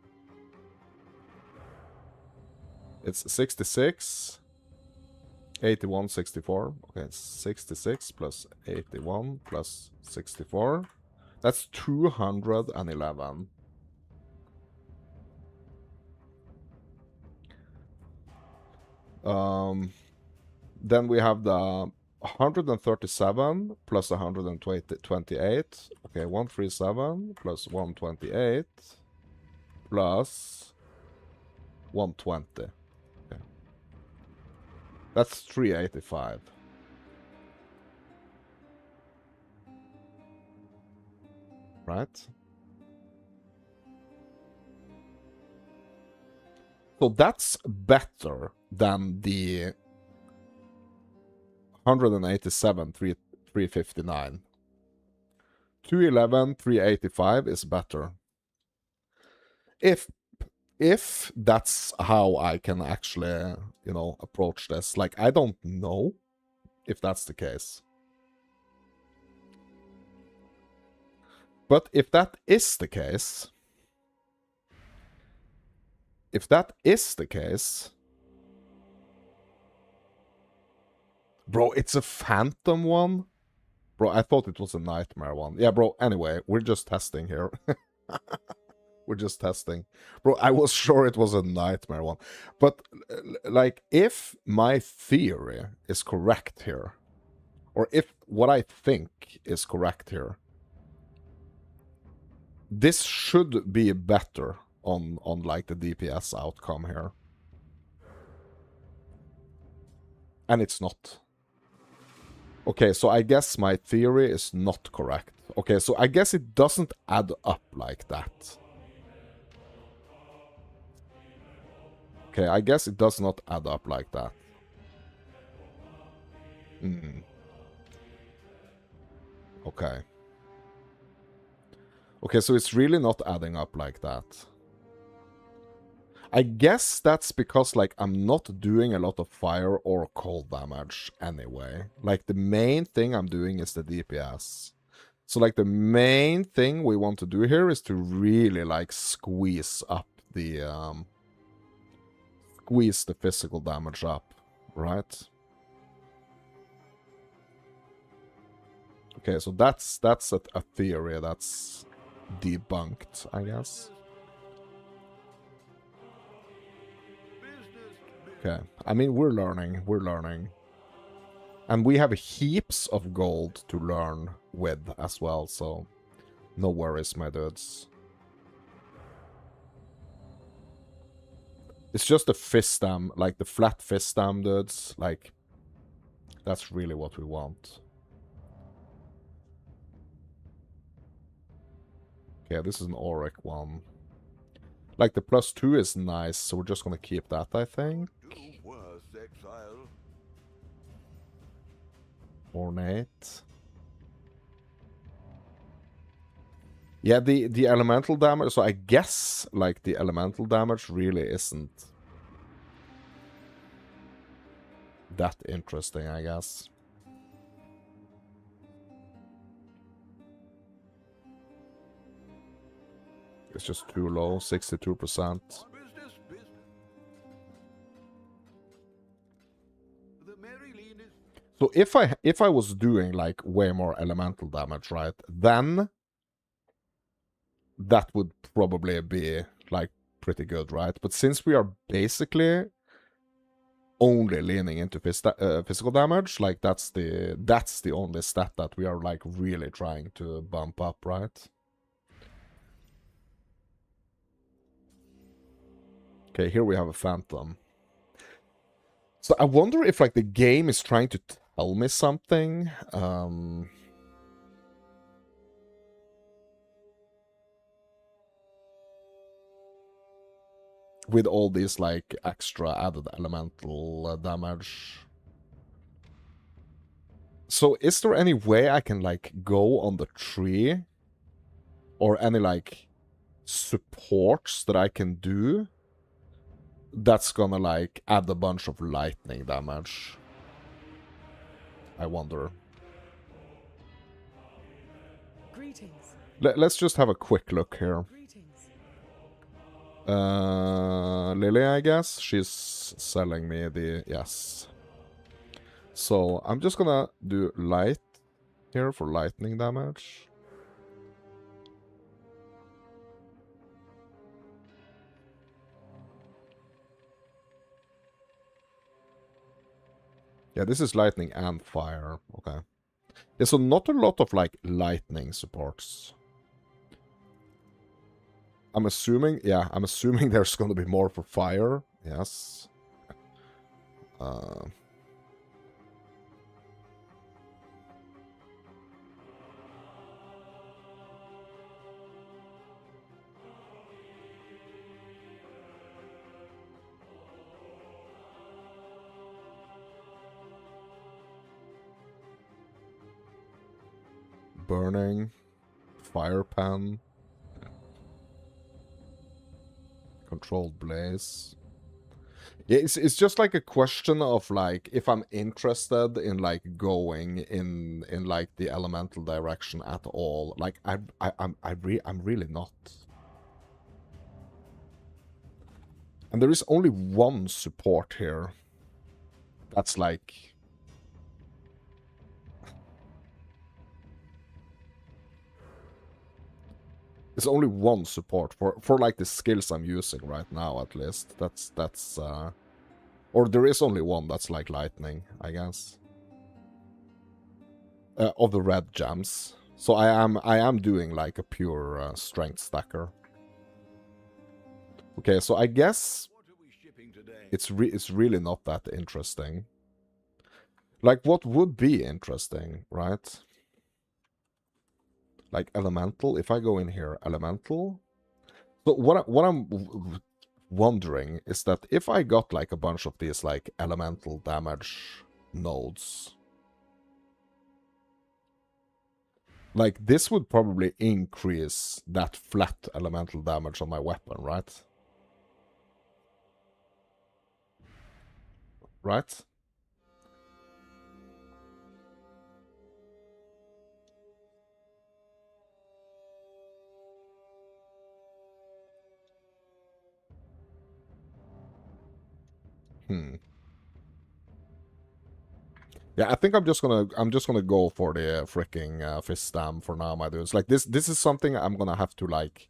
It's 66, 81, 64. Okay, it's 66 plus 81 plus 64. That's 211. Then we have the 137 plus 128. Okay, 137 plus 128 plus 120. Okay. That's 385. Right? So that's better than the 187, 359. 211, 385 is better. If that's how I can actually, you know, approach this. Like, I don't know if that's the case. But if that is the case... If that is the case... Bro, it's a phantom one? Bro, I thought it was a nightmare one. Yeah, bro, anyway, we're just testing here. We're just testing. Bro, I was sure it was a nightmare one. But, like, if my theory is correct here, or if what I think is correct here, this should be better on like, the DPS outcome here. And it's not. Okay, so I guess my theory is not correct. Okay, so I guess it doesn't add up like that. Okay, I guess it does not add up like that. Okay. Okay, so it's really not adding up like that. I guess that's because, like, I'm not doing a lot of fire or cold damage anyway. Like, the main thing I'm doing is the DPS. So, like, the main thing we want to do here is to really, like, squeeze up the, squeeze the physical damage up, right? Okay, so that's a theory that's debunked, I guess. Okay, I mean, we're learning. And we have heaps of gold to learn with as well, so no worries, my dudes. It's just the fist dam, like the flat fist dam, dudes. Like, that's really what we want. Okay, this is an auric one. Like, the +2 is nice, so we're just gonna keep that, I think. Exile. Ornate. Yeah, the elemental damage, so I guess, like, the elemental damage really isn't that interesting, I guess. It's just too low, 62%. So if I was doing, like, way more elemental damage, right, then that would probably be, like, pretty good, right? But since we are basically only leaning into physical damage, like, that's the only stat that we are, like, really trying to bump up, right? Okay, here we have a phantom. So I wonder if, like, the game is trying to tell me something. With all these, like, extra added elemental damage. So is there any way I can, like, go on the tree or any like supports that I can do that's gonna like add a bunch of lightning damage. I wonder. Greetings. Let's just have a quick look here. Greetings. Lily, I guess. She's selling me the... Yes. So, I'm just gonna do light here for lightning damage. Yeah, this is lightning and fire. Okay. Yeah, so not a lot of, like, lightning supports. I'm assuming... Yeah, I'm assuming there's gonna be more for fire. Yes. Burning. Fire pan. Controlled blaze. Yeah, it's just like a question of like if I'm interested in like going in like the elemental direction at all. Like I'm really not. And there is only one support here. That's like... There's only one support for like the skills I'm using right now, at least. That's or there is only one that's like lightning, I guess. Of the red gems. So I am doing like a pure strength stacker. Okay, so I guess it's really not that interesting. Like, what would be interesting, right? Like elemental. If I go in here, elemental. So what I'm wondering is that if I got like a bunch of these like elemental damage nodes, like this would probably increase that flat elemental damage on my weapon, right? Right? Yeah, I think I'm just gonna go for the freaking fist stam for now, my dudes. Like this is something I'm gonna have to like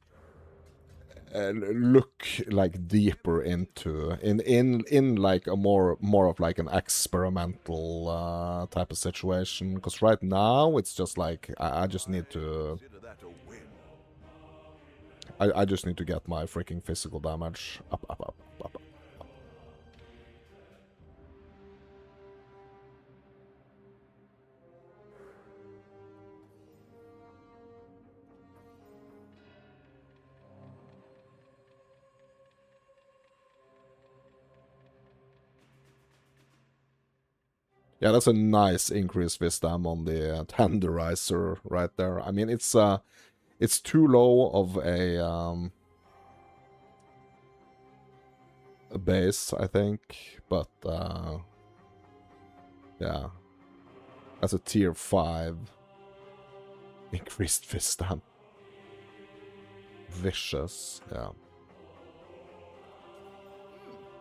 look like deeper into in like a more of like an experimental type of situation. Because right now it's just like I just need to I just need to get my freaking physical damage up. Yeah, that's a nice increased wisdom on the tenderizer right there. I mean, it's too low of a base, I think, but yeah, that's a tier 5 increased fist stamp. Vicious, yeah.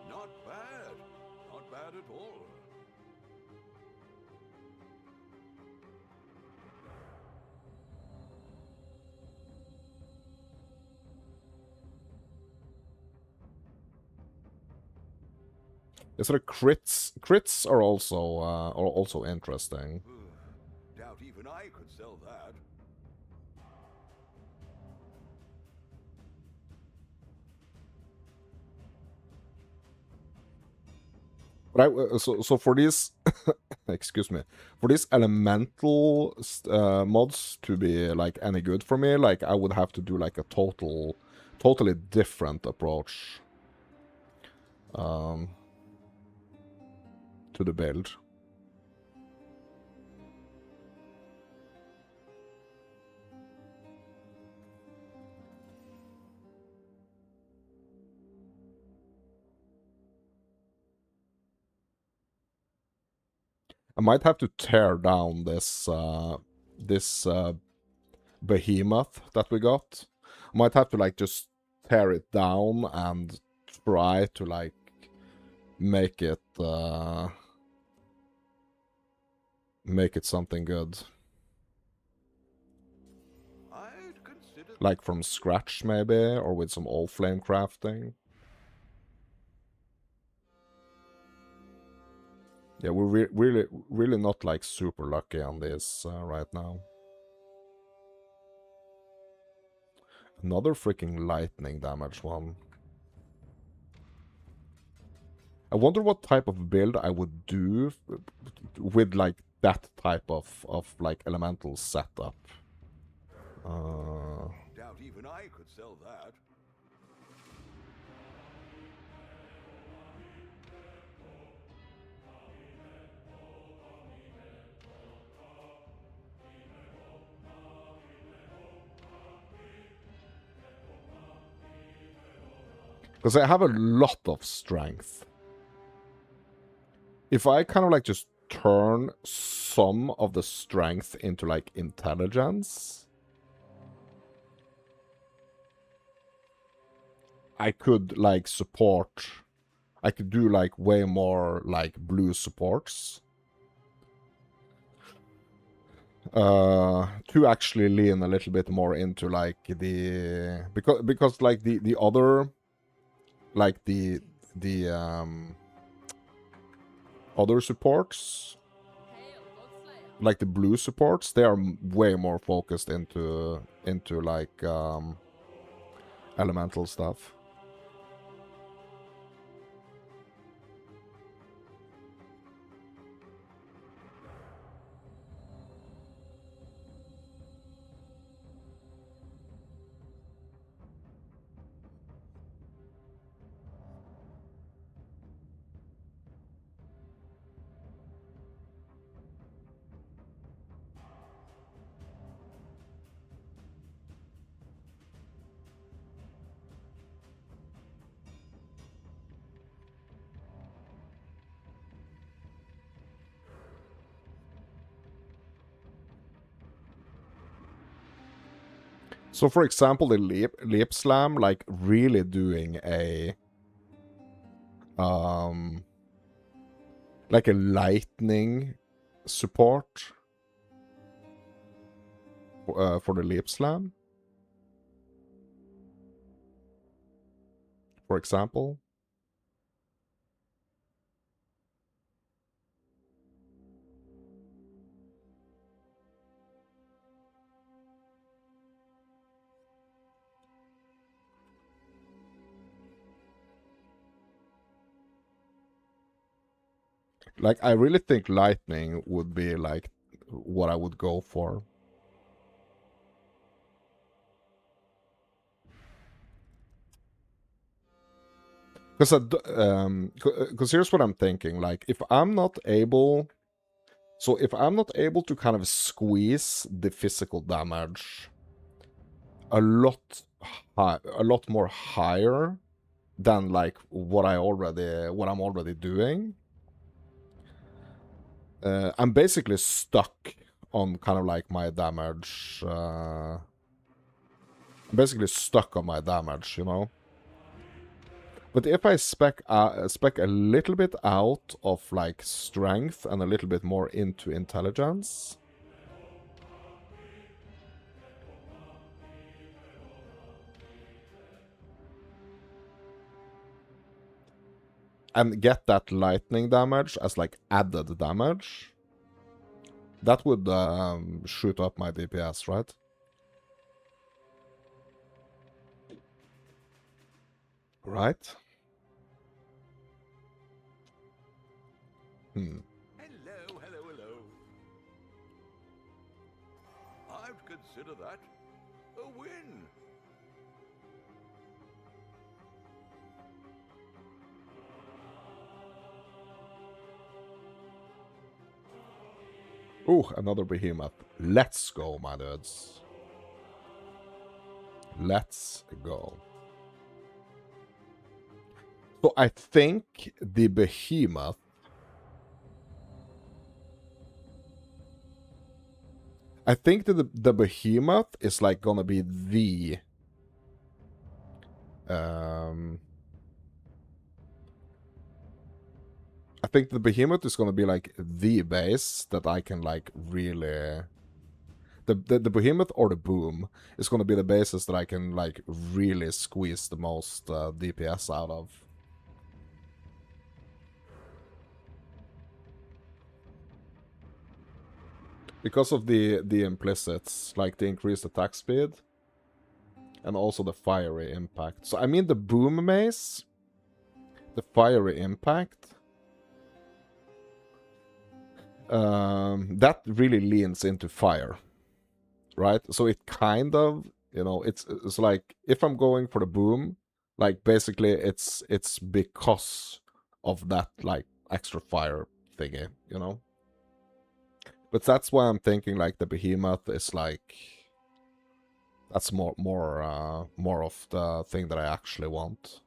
Not bad. Not bad at all. Yeah, so the crits are also interesting. Doubt even I could sell that. But so for these, excuse me, for these elemental mods to be like any good for me, like I would have to do like a totally different approach to the build. I might have to tear down this behemoth that we got. I might have to like just tear it down and try to like make it something good. I'd consider Like from scratch maybe, or with some Allflame crafting. Yeah, we're really not like super lucky on this right now. Another freaking lightning damage one. I wonder what type of build I would do with like that type of like elemental setup. doubt even I could sell that. Because I have a lot of strength. If I kind of like just turn some of the strength into like intelligence, I could like support, I could do like way more like blue supports. To actually lean a little bit more into like the, because like the other, like the other supports, like the blue supports, they are way more focused into like elemental stuff. So for example, the leap slam, like really doing a like a lightning support for the leap slam, for example. Like, I really think lightning would be, like, what I would go for. Because here's what I'm thinking. Like, if I'm not able... So, if I'm not able to kind of squeeze the physical damage a lot more higher than, like, what I'm already doing... I'm basically stuck on kind of like my damage. I'm basically stuck on my damage, you know. But if I spec a little bit out of like strength and a little bit more into intelligence, and get that lightning damage as like added damage, that would shoot up my DPS, right? Right? Hello, hello, hello. I'd consider that a win. Ooh, another behemoth. Let's go, my dudes. Let's go. So I think the behemoth I think that the behemoth is like gonna be the I think the behemoth is gonna be like the base that I can like really the behemoth or the boom is gonna be the bases that I can like really squeeze the most DPS out of. Because of the implicits, like the increased attack speed and also the fiery impact. So I mean the boom mace, the fiery impact, that really leans into fire, right? So it kind of, you know, it's like if I'm going for the boom, like basically it's because of that like extra fire thingy, you know. But that's why I'm thinking like the behemoth is like that's more of the thing that I actually want.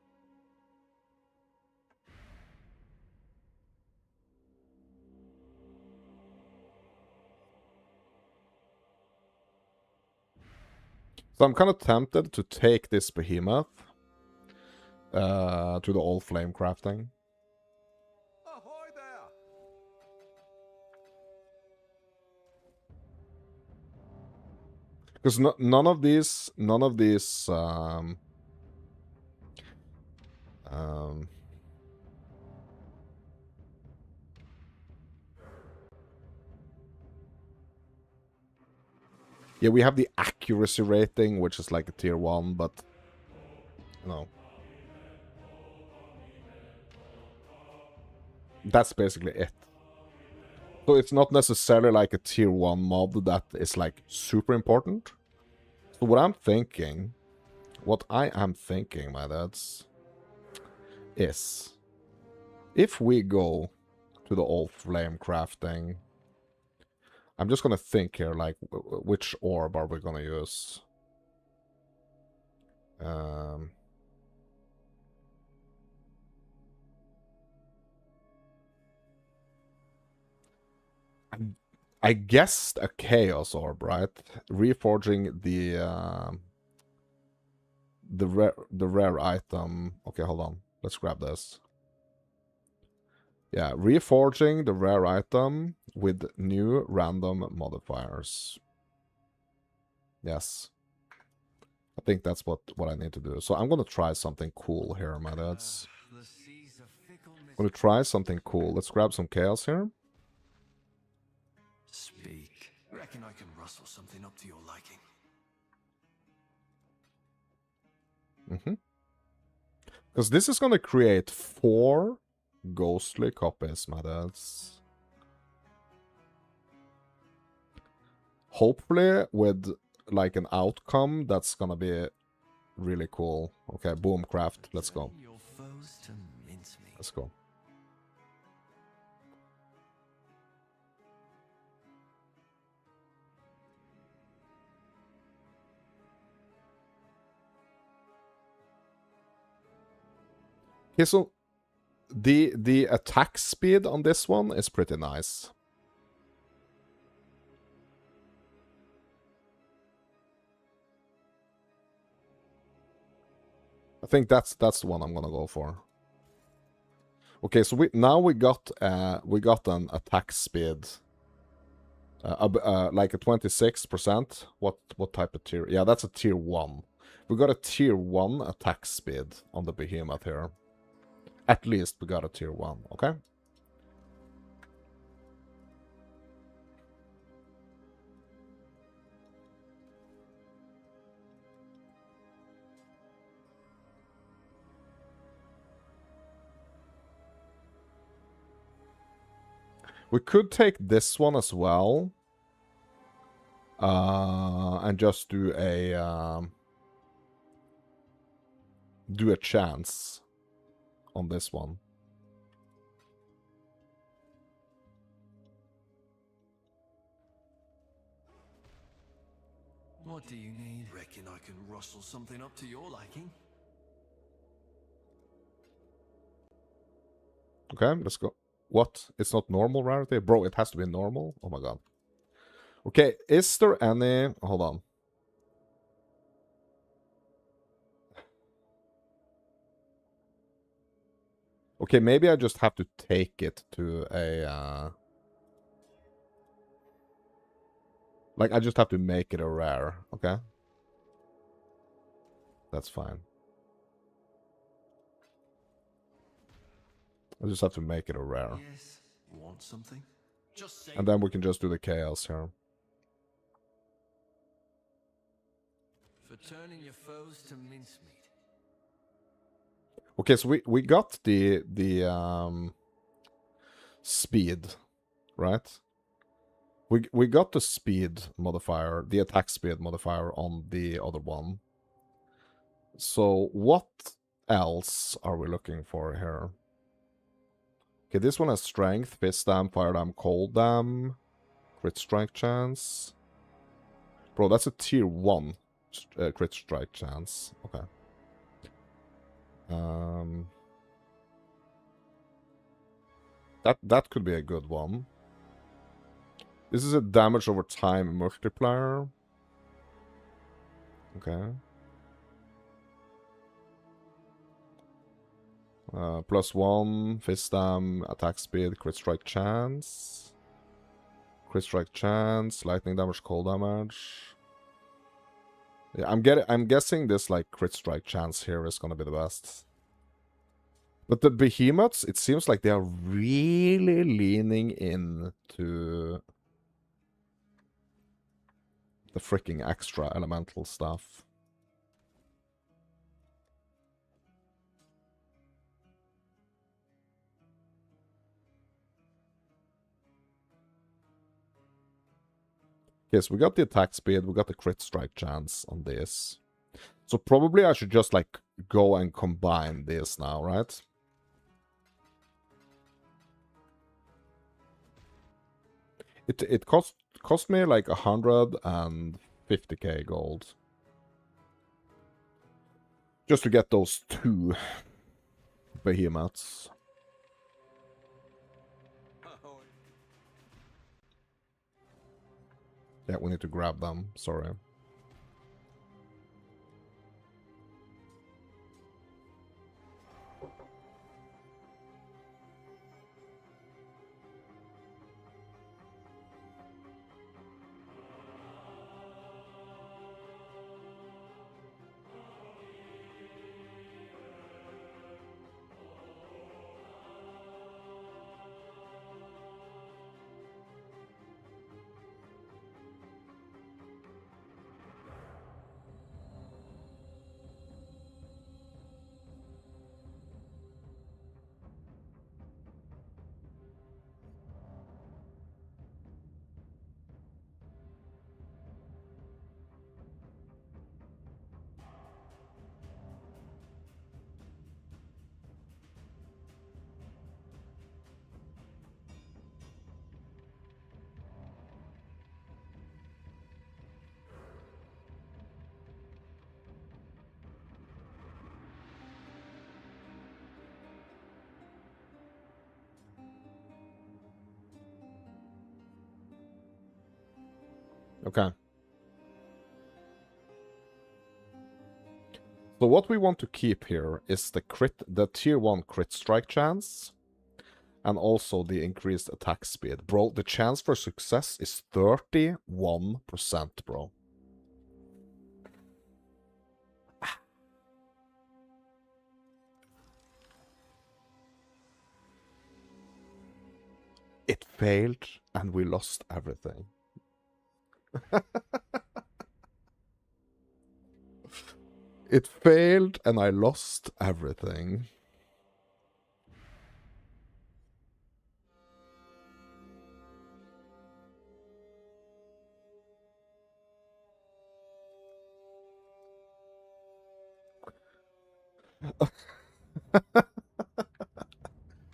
So I'm kind of tempted to take this behemoth to the Allflame crafting. Ahoy there! Because none of these yeah, we have the accuracy rating, which is like a tier 1, but you know, that's basically it. So it's not necessarily like a tier 1 mob that is like super important. So what I am thinking, my dads, is if we go to the Allflame crafting, I'm just gonna think here, like, which orb are we gonna use? I guessed a Chaos Orb, right? Reforging the rare item. Okay, hold on. Let's grab this. Yeah, reforging the rare item with new random modifiers. Yes. I think that's what I need to do. So I'm gonna try something cool here, my dads. I'm gonna try something cool. Let's grab some chaos here. Speak. Reckon I can rustle something up to your liking. Because this is gonna create 4 ghostly copies, my dads. Hopefully with like an outcome that's gonna be really cool. Okay, Boomcraft, let's go. Let's go. Okay, so the attack speed on this one is pretty nice. I think that's the one I'm gonna go for. Okay, so we got an attack speed, like a 26%. What type of tier? Yeah, that's a tier 1. We got a tier 1 attack speed on the behemoth here. At least we got a tier 1. Okay. We could take this one as well. And just do a chance on this one. What do you need? Reckon I can rustle something up to your liking? Okay, let's go. What? It's not normal rarity? Bro, it has to be normal? Oh my god. Okay, is there any... Hold on. Okay, maybe I just have to take it to a... Like, I just have to make it a rare, okay? That's fine. I just have to make it a rare. Yes. Want something? Just say. And then we can just do the chaos here. For turning your foes to mincemeat. Okay, so we got the speed, right? We got the speed modifier, the attack speed modifier on the other one. So what else are we looking for here? Okay, this one has strength, fist dam, fire dam, cold dam, crit strike chance. Bro, that's a tier 1 crit strike chance. Okay. That could be a good one. This is a damage over time multiplier. Okay. +1, fist dam, attack speed, crit strike chance. Crit strike chance, lightning damage, cold damage. Yeah, I'm guessing this like crit strike chance here is gonna be the best. But the behemoths, it seems like they are really leaning into the freaking extra elemental stuff. Okay, so we got the attack speed, we got the crit strike chance on this. So probably I should just like go and combine this now, right? It cost me like 150k gold. Just to get those 2 behemoths. Yeah, we need to grab them, sorry. Okay. So what we want to keep here is the tier 1 crit strike chance. And also the increased attack speed. Bro, the chance for success is 31%, bro. It failed, and we lost everything. It failed, and I lost everything.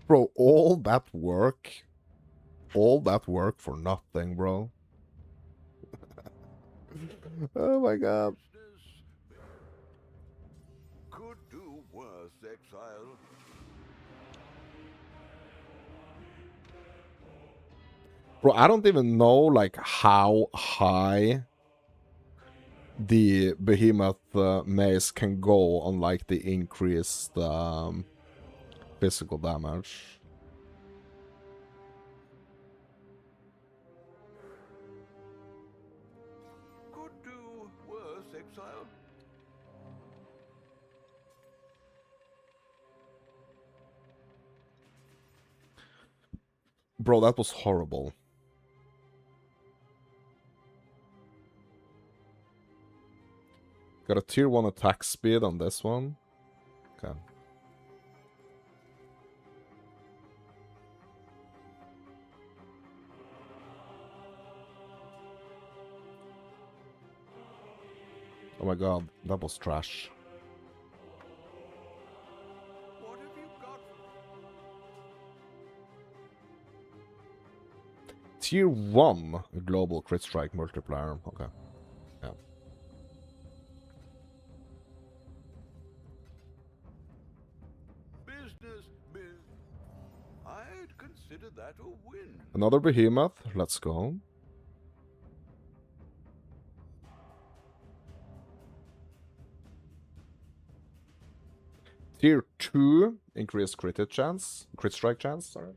Bro, all that work for nothing, bro. Oh my god. Could do worse, exile. Bro, I don't even know, like, how high the behemoth mace can go on, like, the increased physical damage. Could do worse, exile. Bro, that was horrible. Got a tier 1 attack speed on this one. Okay. Oh my god, that was trash. What have you got? Tier 1 global crit strike multiplier. Okay. Yeah. Business. I'd consider that a win. Another behemoth. Let's go. Tier 2 increased crit strike chance, sorry.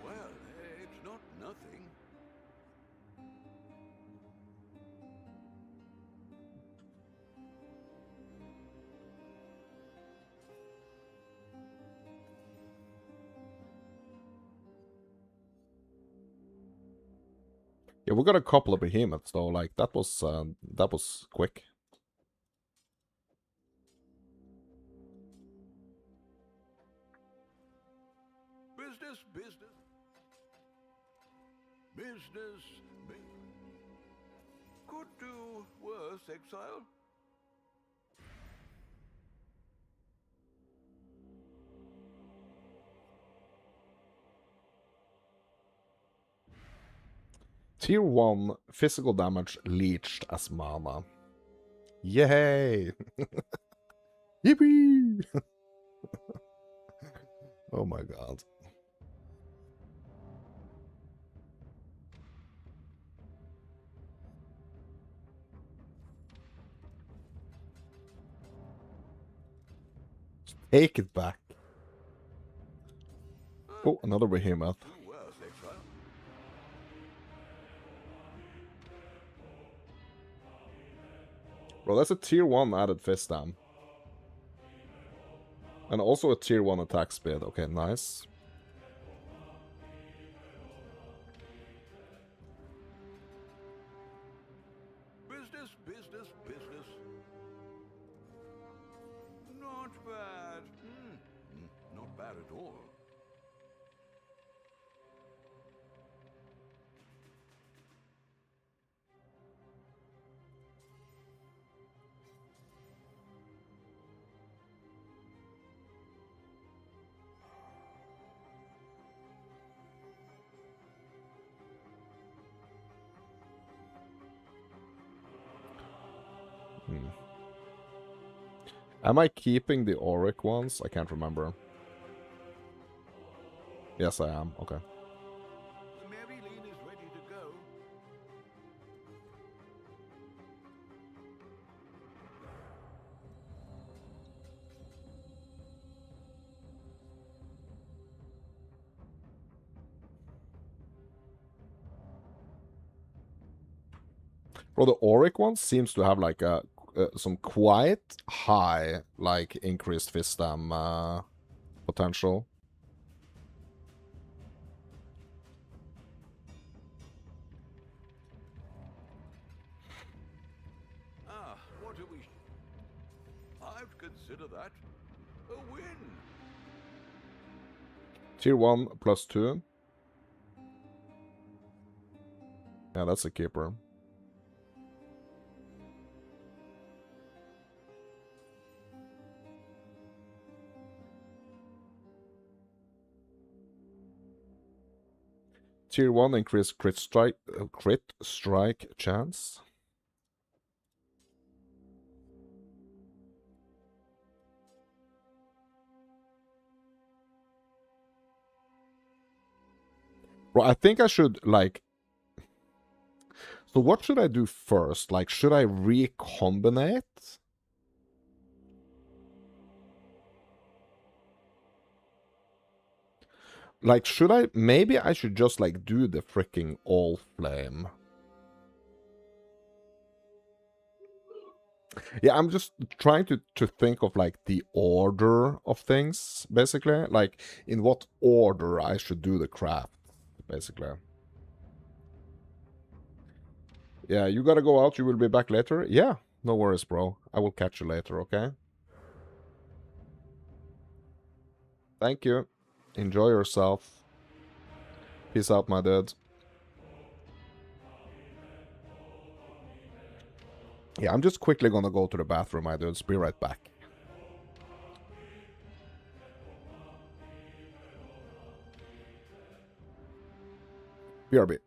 Well, it's not nothing. Yeah, we got a couple of behemoths though, like that was quick. Business. Could do worse, exile. Tier 1 physical damage leached as mana. Yay! Yippee! Oh my god. Take it back. Oh, another behemoth. Do worse, exile. Bro, that's a tier 1 added fist dam. And also a tier 1 attack speed. Okay, nice. Business. Not bad. Not bad at all. Am I keeping the auric ones? I can't remember. Yes, I am. Okay. The Maryline is ready to go. Bro, the auric one seems to have like a some quite high like increased fist dam potential. What do we... I'd consider that a win. Tier 1 plus 2. Yeah, that's a keeper. Tier 1 increased crit strike chance. Bro, I think I should, like... So what should I do first? Like, should I recombinate? Like, should I... Maybe I should just, like, do the freaking Allflame. Yeah, I'm just trying to think of, like, the order of things, basically. Like, in what order I should do the craft, basically. Yeah, you gotta go out. You will be back later. Yeah, no worries, bro. I will catch you later, okay? Thank you. Enjoy yourself. Peace out, my dude. Yeah, I'm just quickly gonna go to the bathroom, my dudes. Be right back. BRB.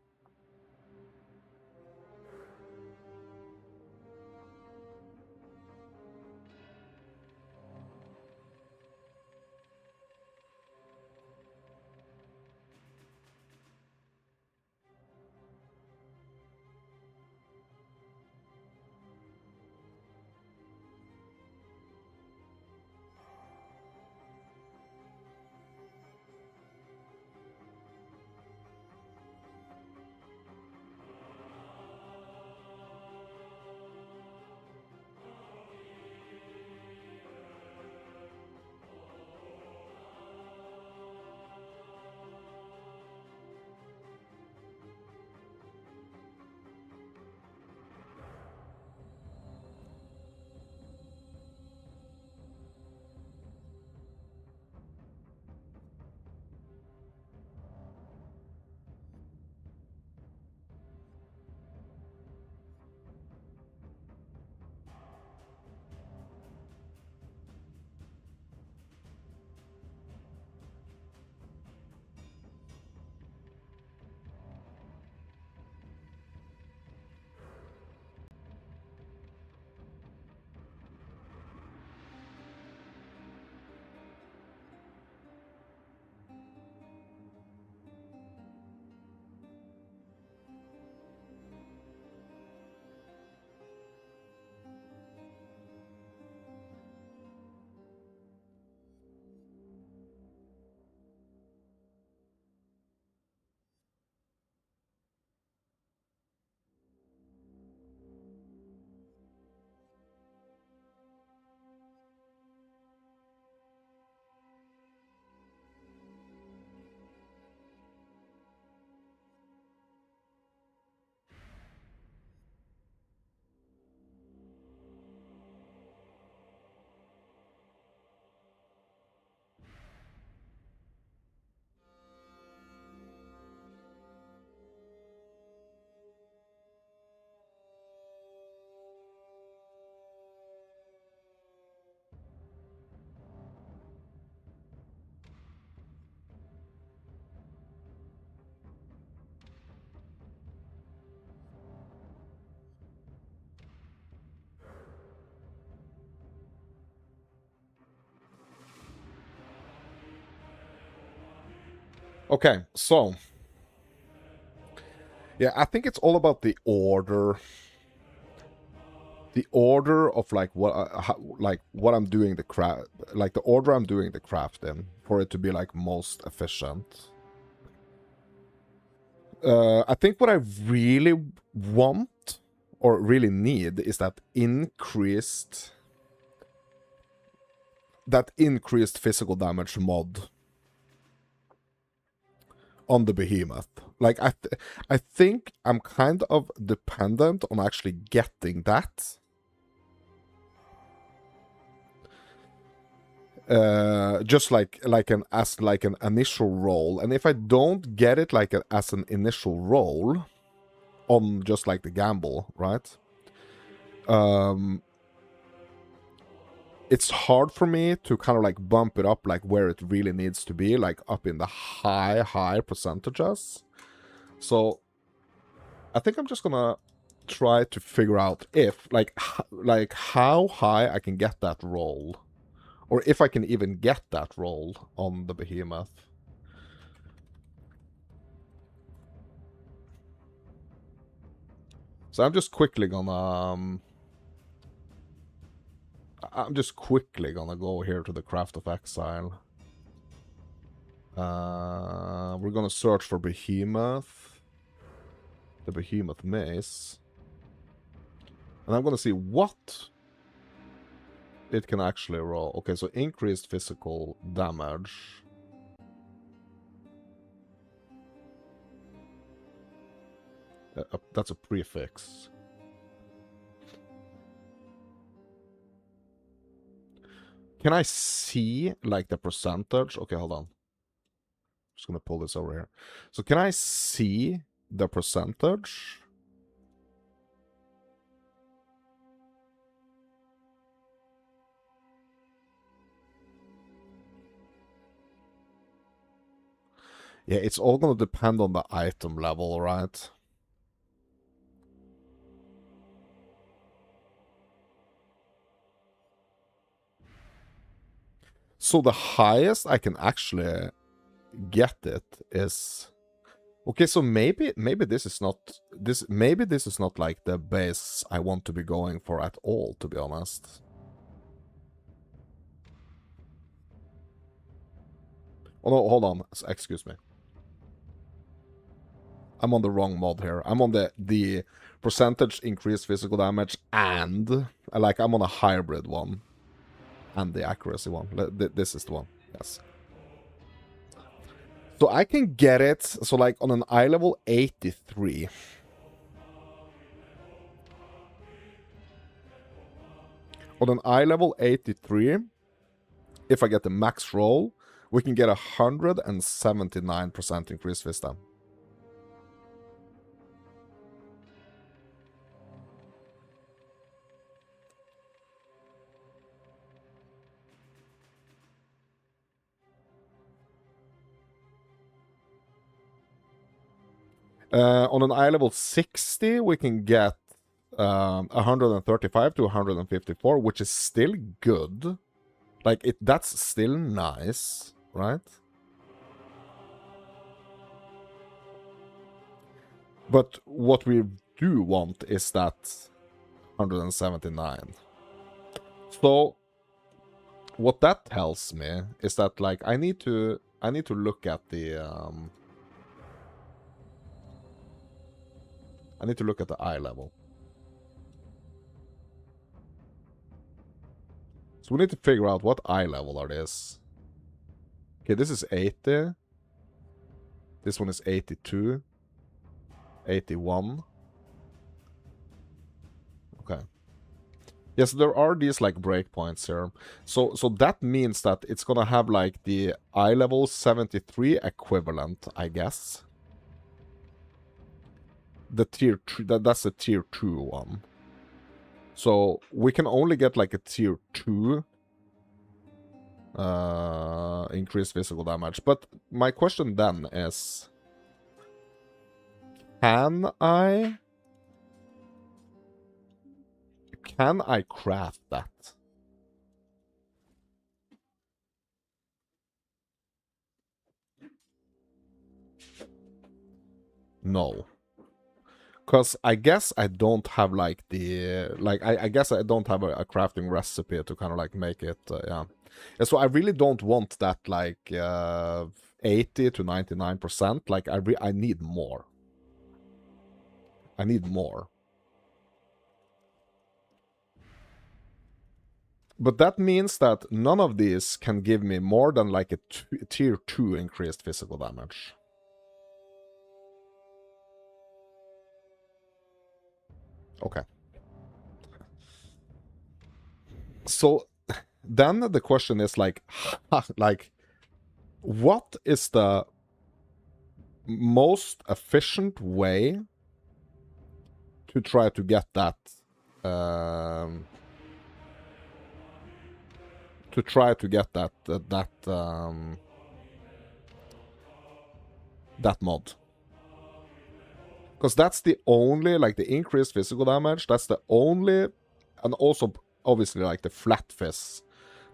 Okay, so... Yeah, I think it's all about the order. The order of, like, what I'm doing the craft... Like, the order I'm doing the craft in, for it to be, like, most efficient. I think what I really want, or really need, is that increased physical damage mod on the behemoth. Like, I think I'm kind of dependent on actually getting that. Just like an initial roll, and if I don't get it as an initial roll on just like the gamble, right? It's hard for me to kind of like bump it up like where it really needs to be, like up in the high percentages. So I think I'm just gonna try to figure out if like how high I can get that roll. Or if I can even get that roll on the behemoth. So I'm just quickly gonna go here to the Craft of Exile. We're gonna search for Behemoth. The Behemoth Mace. And I'm gonna see what it can actually roll. Okay, so increased physical damage. That's a prefix. Can I see, like, the percentage? Okay, hold on. Just gonna pull this over here. So can I see the percentage? Yeah, it's all gonna depend on the item level, right? So the highest I can actually get it is... Okay, so maybe this is not like the base I want to be going for at all, to be honest. Oh no, hold on. Excuse me. I'm on the wrong mod here. I'm on the percentage increased physical damage and I'm on a hybrid one. And the accuracy one. This is the one. Yes. So I can get it, so like on an eye level 83. On an eye level 83, if I get the max roll, we can get 179% increased Vista. On an eye level 60, we can get 135 to 154, which is still good. Like, that's still nice, right? But what we do want is that 179. So, what that tells me is that, like, I need to look at the I need to look at the eye level. So we need to figure out what eye level are this. Okay, this is 80. This one is 82. 81. Okay. Yes, there are these like breakpoints here. So that means that it's gonna have like the eye level 73 equivalent, I guess. The tier 2, that's the tier 2 one. So we can only get like a tier 2 increased physical damage. But my question then is, can I craft that? No. Because I guess I don't have like the... Like, I guess I don't have a crafting recipe to kind of like make it, yeah. And so I really don't want that like 80 to 99%. Like, I need more. I need more. But that means that none of these can give me more than like a tier 2 increased physical damage. Okay. So then the question is like, like, what is the most efficient way to try to get that that mod? Because that's the only, like, the increased physical damage, that's the only, and also obviously like the flat fizz.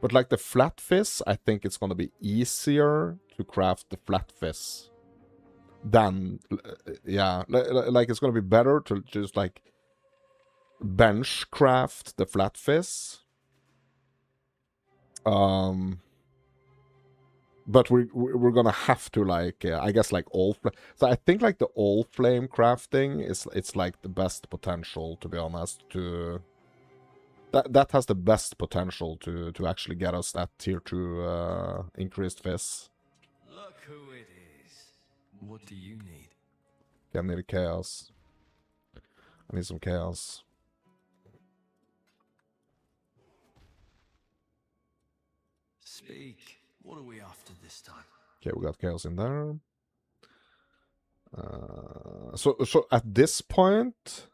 But like the flat fizz, I think it's gonna be easier to craft the flat fizz than, yeah, like it's gonna be better to just like benchcraft the flat fizz. But we're gonna have to like I guess like so I think like the Allflame crafting it's like the best potential, to be honest, to that has the best potential to actually get us that tier 2 increased fizz. Look who it is. What do you need? I need chaos. I need some chaos. Speak. What are we after this time? Okay, we got chaos in there. So at this point,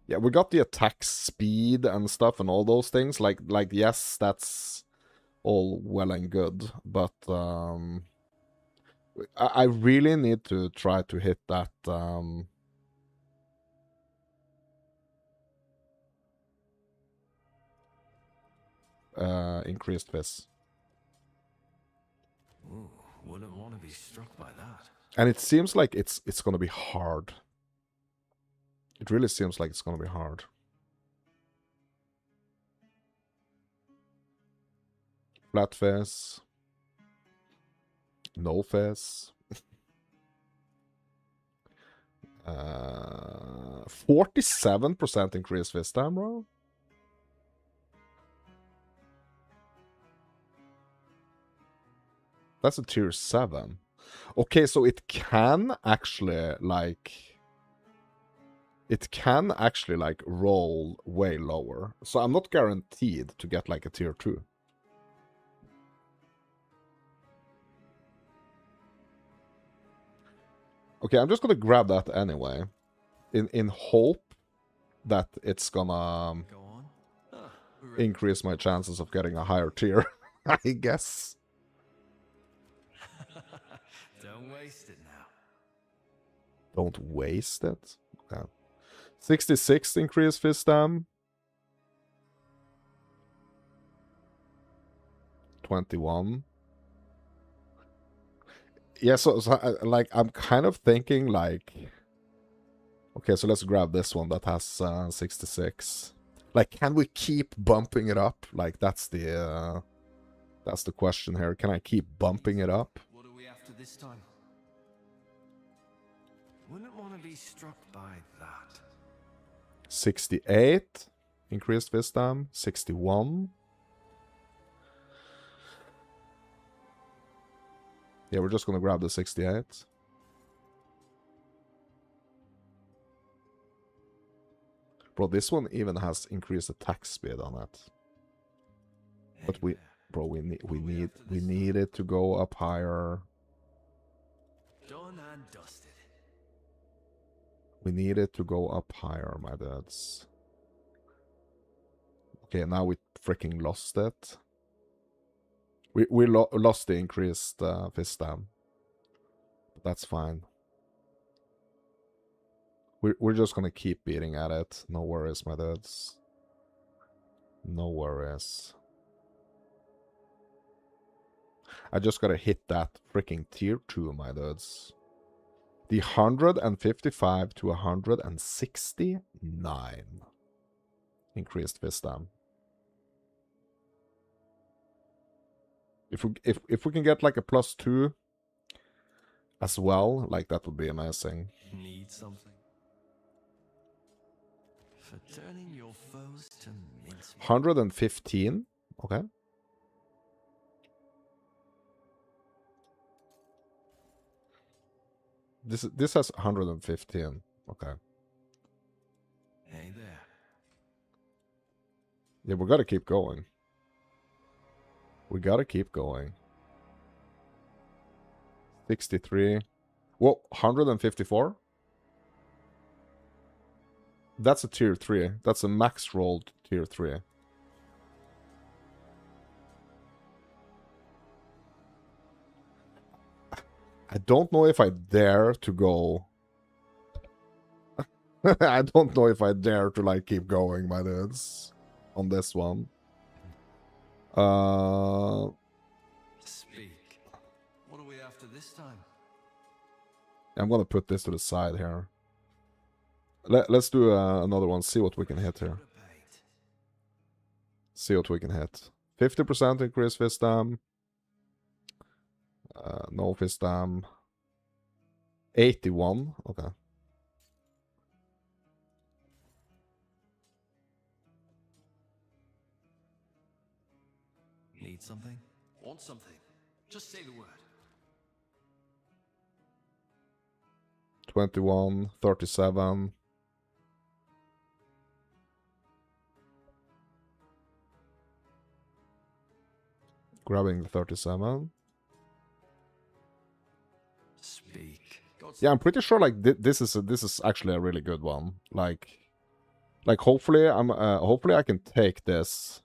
yeah, we got the attack speed and stuff and all those things. Like yes, that's all well and good, but I really need to try to hit that increased fizz. Ooh, wouldn't want to be struck by that. And it seems like it's gonna be hard. It really seems like it's gonna be hard. Flat fizz. No fizz. 47% increase fizz time, bro. That's a tier 7. Okay, so it can actually like roll way lower. So I'm not guaranteed to get like a tier 2. Okay, I'm just gonna grab that anyway. In hope that it's gonna Go on. increase my chances of getting a higher tier, I guess. Don't waste it now. Don't waste it. Okay. 66 increase fizz dam. 21. Yeah, so like I'm kind of thinking like, okay, so let's grab this one that has 66. Like, can we keep bumping it up? Like, that's the question here. Can I keep bumping it up? What are we after this time? Wouldn't want to be struck by that. 68 increased fizz dam. 61. Yeah, we're just gonna grab the 68. Bro, this one even has increased attack speed on it. But we need it to go up higher. Done and dusted. We need it to go up higher, my dudes. Okay, now we freaking lost it. We lost the increased fizz dam. But that's fine. We're just gonna keep beating at it. No worries, my dudes. No worries. I just gotta hit that freaking tier 2, my dudes. The 155 to 169 increased fizz dam. If we can get like a +2 as well, like that would be amazing. Need something? For turning your foes to mincemeat. 115. Okay. This has 115. Okay. Hey there. Yeah, we gotta keep going. We gotta keep going. 63. Whoa, 154? That's a tier 3. That's a max rolled tier 3. I don't know if I dare to go. I don't know if I dare to like keep going, my dudes, on this one. Speak. What are we after this time? I'm gonna put this to the side here. Let's do another one. See what we can hit here. See what we can hit. 50% increase fist dam. No fist dam. 81. Okay. Need something? Want something? Just say the word. 21, 37. Grabbing the 37. Speak. Yeah, I'm pretty sure like this is actually a really good one. Like hopefully hopefully I can take this.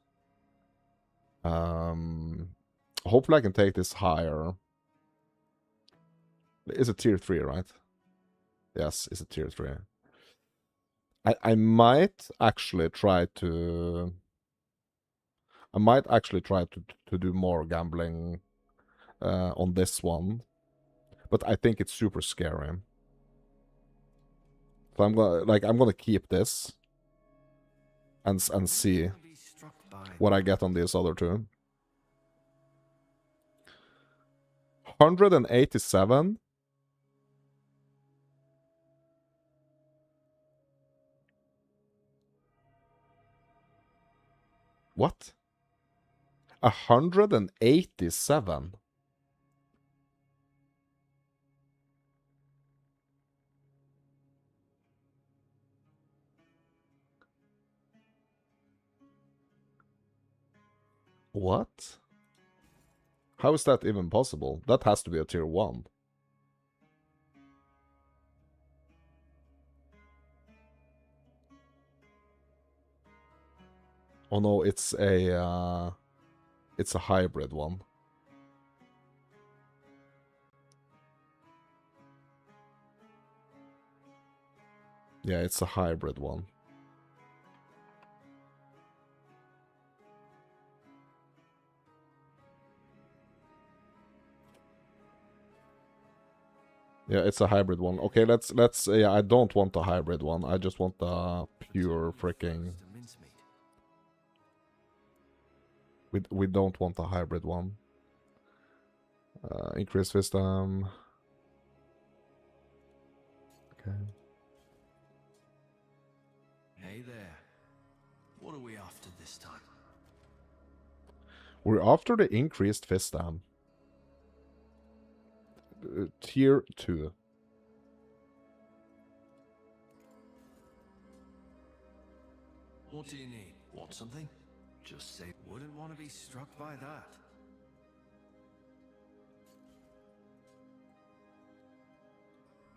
Hopefully I can take this higher. It's a tier 3, right? Yes, it's a tier 3. I might actually try to do more gambling on this one. But I think it's super scary. So I'm gonna keep this and see what I get on these other two. 187. What? 187. What? How is that even possible? That has to be a tier 1. Oh no, it's a hybrid one. Yeah, it's a hybrid one. Yeah, it's a hybrid one. Okay, let's yeah, I don't want a hybrid one. I just want the pure freaking. We don't want a hybrid one. Increase wisdom. Okay. Hey there. What are we after this time? We're after the increased fist dam. Tier 2. What do you need? Want something? Just say. Wouldn't want to be struck by that.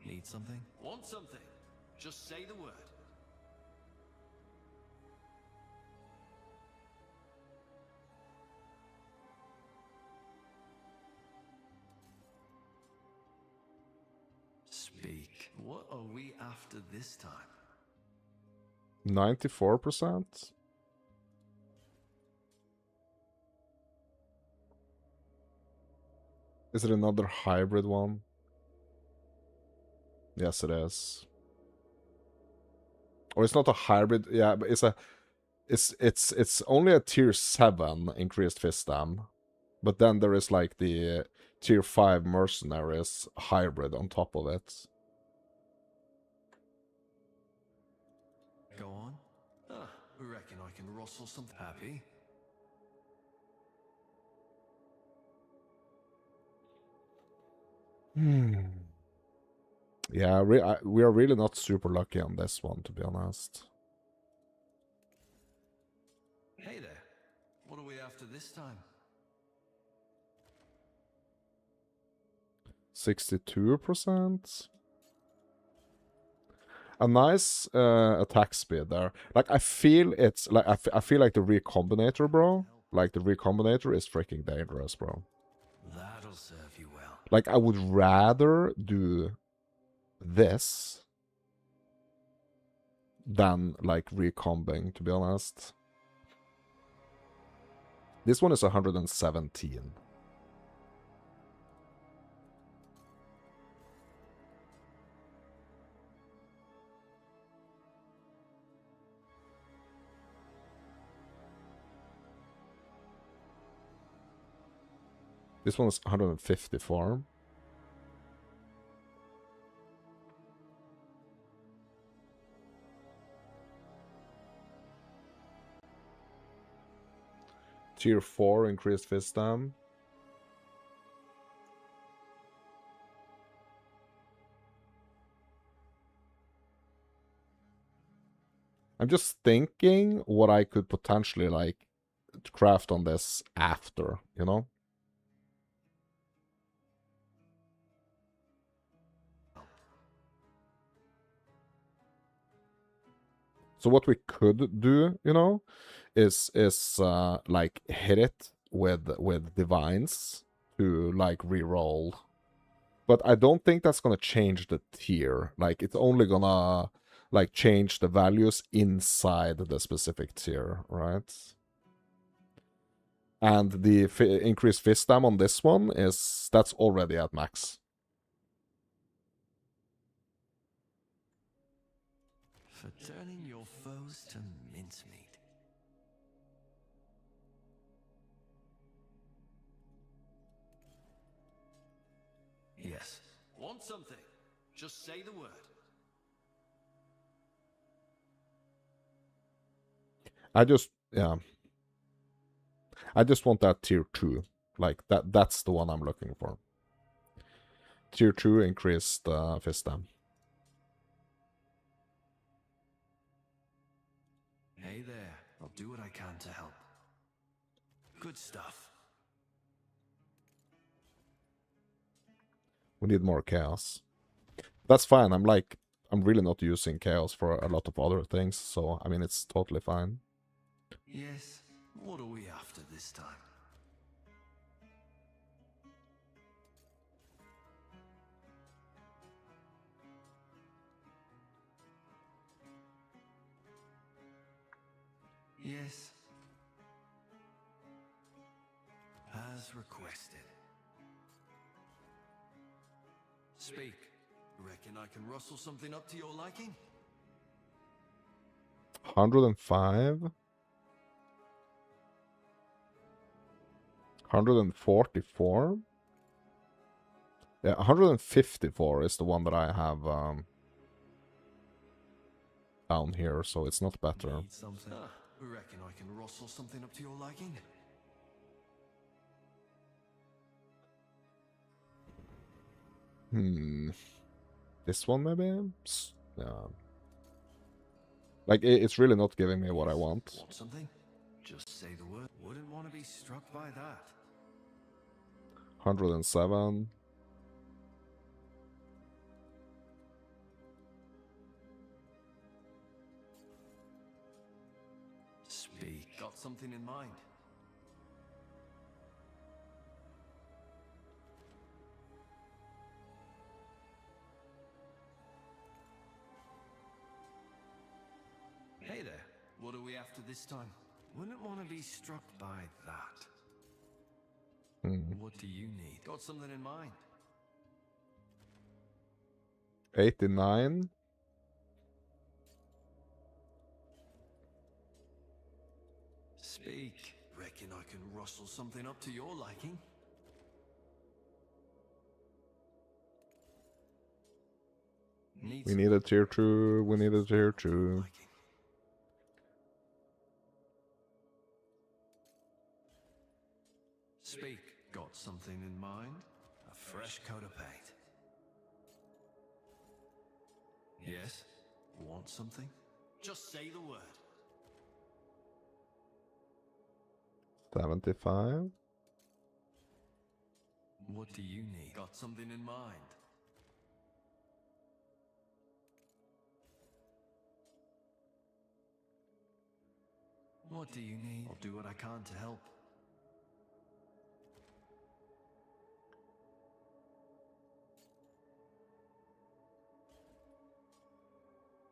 Need something? Want something? Just say the word. Speak. What are we after this time? 94%? Is it another hybrid one? Yes, it is. Or it's not a hybrid. Yeah, but it's only a tier 7 increased fist dam. But then there is like the tier 5 mercenaries hybrid on top of it. Go on. Reckon I can rustle something. Happy? Yeah, we are really not super lucky on this one, to be honest. Hey there. What are we after this time? 62%. A nice attack speed there. Like, I feel it's like I feel like the recombinator, bro. Like the recombinator is freaking dangerous, bro. That'll serve you well. Like, I would rather do this than like recombing, to be honest. This one is 117. This one is 154. Tier 4 increased fist dam. I'm just thinking what I could potentially like craft on this after, you know? So what we could do, you know, is like hit it with divines to like reroll. But I don't think that's gonna change the tier. Like it's only gonna like change the values inside the specific tier, right? And the increased fist dam on this one that's already at max. For turning your foes to mincemeat. Yes. Want something? Just say the word. I just want that tier 2. Like that's the one I'm looking for. Tier 2 increased fist dam. Hey there. I'll do what I can to help. Good stuff. We need more chaos. That's fine. I'm really not using chaos for a lot of other things, so I mean it's totally fine. Yes. What are we after this time? Yes. As requested. Speak. Reckon I can rustle something up to your liking? 105. 144. Yeah, 154 is the one that I have down here, so it's not better. Need something? Reckon I can rustle something up to your liking? This one maybe? Yeah. Like, it's really not giving me what I want. Want something? Just say the word. Wouldn't want to be struck by that. 107. Speak. Got something in mind? Hey there. What are we after this time? Wouldn't want to be struck by that. What do you need? Got something in mind? 89. Speak. Reckon I can rustle something up to your liking? We need a tier 2. We need a tier 2. Speak. Got something in mind? A fresh coat of paint. Yes? Want something? Just say the word. 75. What do you need? Got something in mind? What do you need? I'll do what I can to help.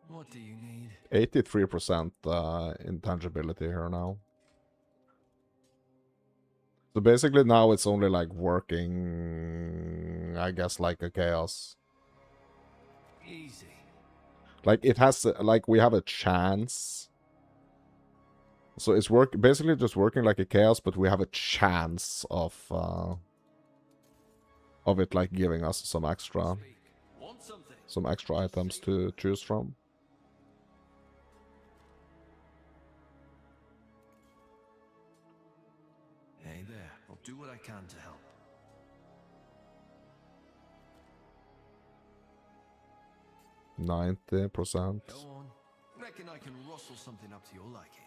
What do you need? 83% intangibility here now. So basically now it's only like working, I guess, like a chaos. Easy. Like it has, like we have a chance. So it's basically just working like a chaos, but we have a chance of of it like giving us Speak. Want something? some extra items to choose from. Hey there. I'll do what I can to help. 90%. Go on. Reckon I can rustle something up to your liking.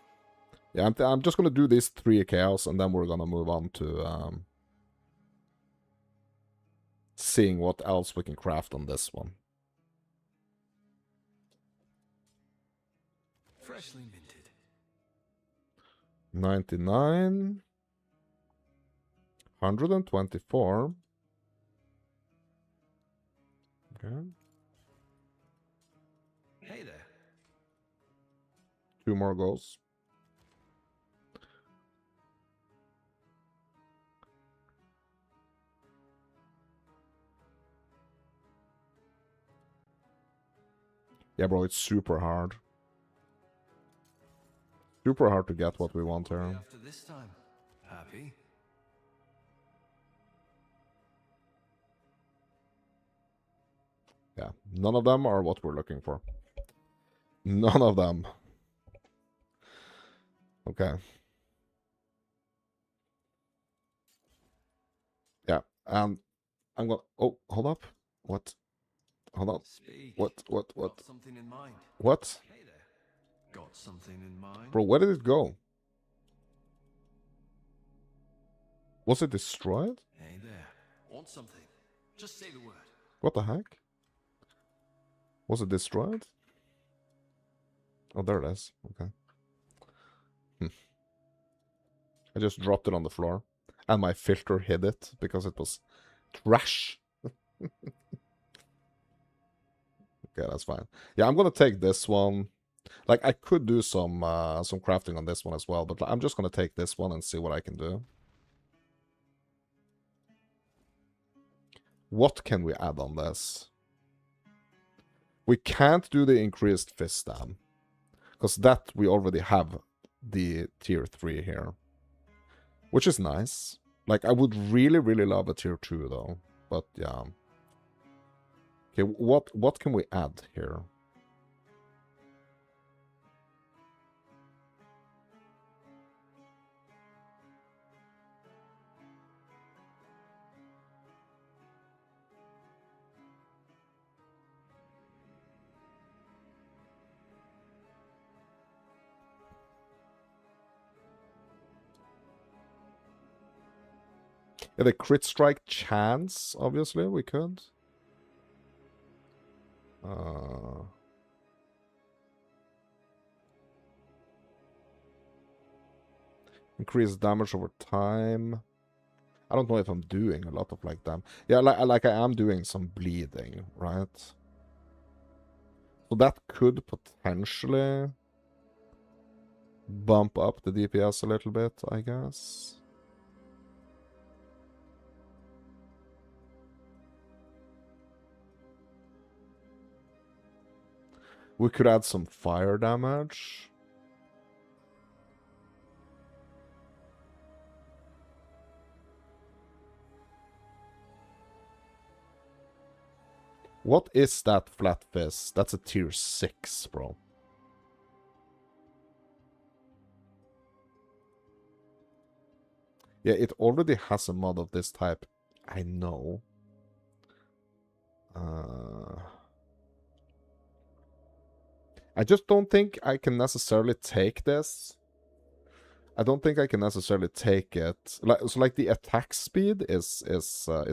Yeah, I'm just gonna do these 3 chaos, and then we're gonna move on to seeing what else we can craft on this one. Freshly minted. 99. 124. Okay. Hey there. 2 more goals. Yeah, bro, it's super hard. Super hard to get what we want here. After this time. Happy? Yeah, none of them are what we're looking for. None of them. Okay. Yeah, and I'm gonna... Oh, hold up. What? Hold on. Speak. What? Got something in mind. What? Hey there. Got something in mind? Bro, where did it go? Was it destroyed? Hey there. Want something? Just say the word. What the heck? Was it destroyed? Oh, there it is. Okay. I just dropped it on the floor. And my filter hid it because it was trash. Okay, that's fine. Yeah, I'm gonna take this one. Like, I could do some crafting on this one as well, but I'm just gonna take this one and see what I can do. What can we add on this? We can't do the increased fist dam, because that we already have the tier 3 here. Which is nice. Like, I would really, really love a tier 2 though. But yeah. Okay, what can we add here? Yeah, the crit strike chance, obviously, we could. Increase damage over time. I don't know if I'm doing a lot of like damn. Yeah, like I am doing some bleeding, right? So that could potentially bump up the DPS a little bit, I guess. We could add some fire damage. What is that flat fist? That's a tier 6, bro. Yeah, it already has a mod of this type. I know. I just don't think I can necessarily take this. I don't think I can necessarily take it. Like the attack speed is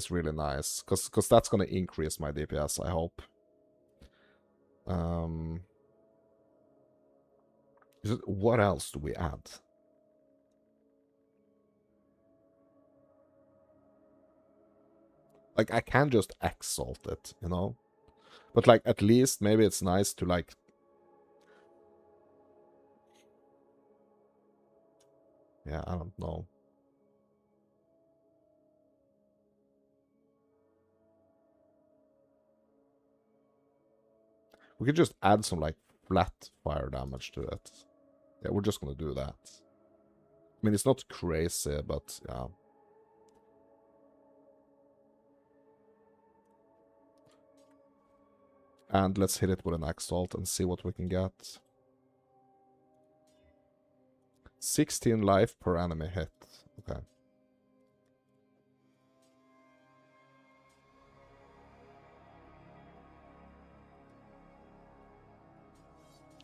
really nice, cause that's gonna increase my DPS. I hope. What else do we add? Like, I can just exalt it, you know? But, like, at least maybe it's nice to, like... Yeah, I don't know. We could just add some, like, flat fire damage to it. Yeah, we're just gonna do that. I mean, it's not crazy, but, yeah. And let's hit it with an Exalt and see what we can get. 16 life per enemy hit. Okay.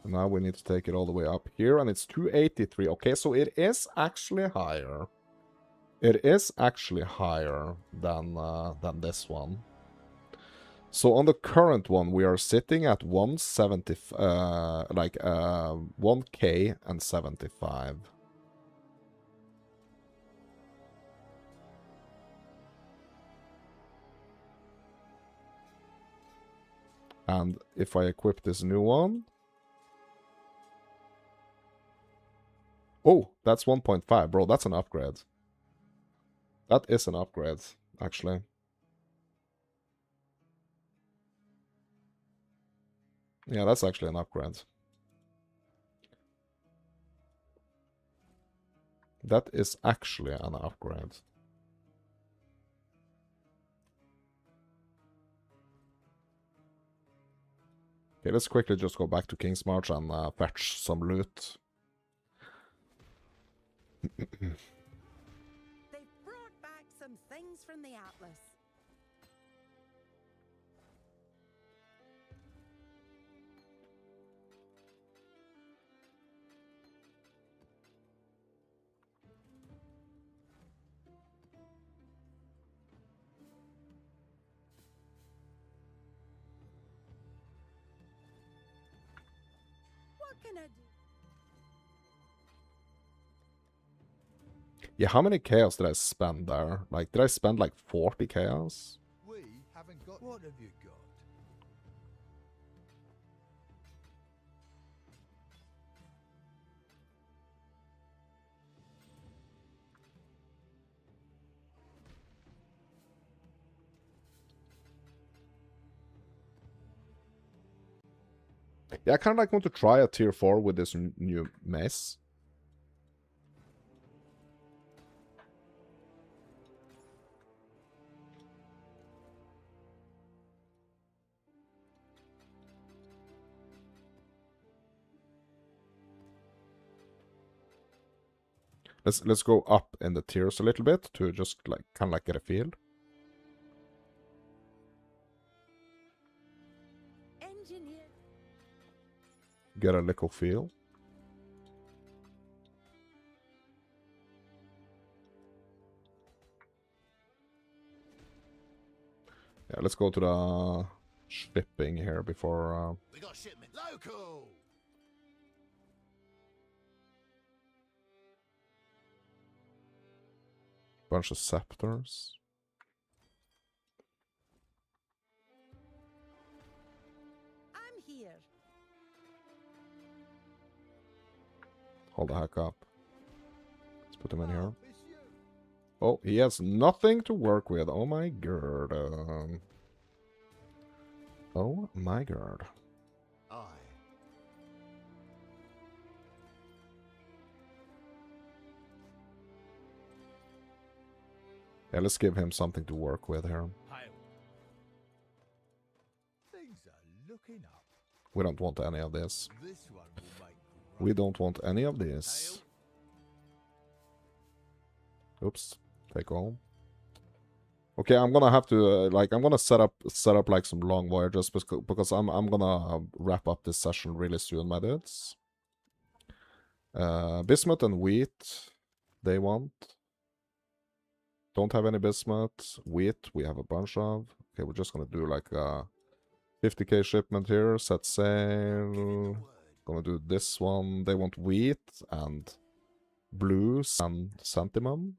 Now we need to take it all the way up here, and it's 283. Okay, so it is actually higher. It is actually higher than this one. So on the current one, we are sitting at 170, 1k and 75. And if I equip this new one... Oh, that's 1.5. Bro, that's an upgrade. That is an upgrade, actually. Yeah, that's actually an upgrade. That is actually an upgrade. Okay, let's quickly just go back to King's March and fetch some loot. They've brought back some things from the Atlas. What can I do? Yeah, how many chaos did I spend there? Like, did I spend like 40 chaos? We haven't got. What have you got? Yeah, I kind of like want to try a tier 4 with this new mace. Let's go up in the tiers a little bit to just like kind of like get a feel. Engineer. Get a little feel. Yeah, let's go to the shipping here before. We got shipment. Local. Bunch of scepters. I'm here. Hold the heck up. Let's put him in here. It's you. Oh, he has nothing to work with. Oh my god. Oh my god. Aye. Yeah, let's give him something to work with here. Hail. Things are looking up. We don't want any of this. This one will make. We don't want any of this. Oops. Take all. Okay, I'm gonna have to I'm gonna set up like some long voyages because I'm gonna wrap up this session really soon, my dudes. Bismuth and wheat, they want. Don't have any bismuth. Wheat, we have a bunch of. Okay, we're just gonna do like a 50k shipment here. Set sail. Gonna do this one. They want wheat and blues and santimum.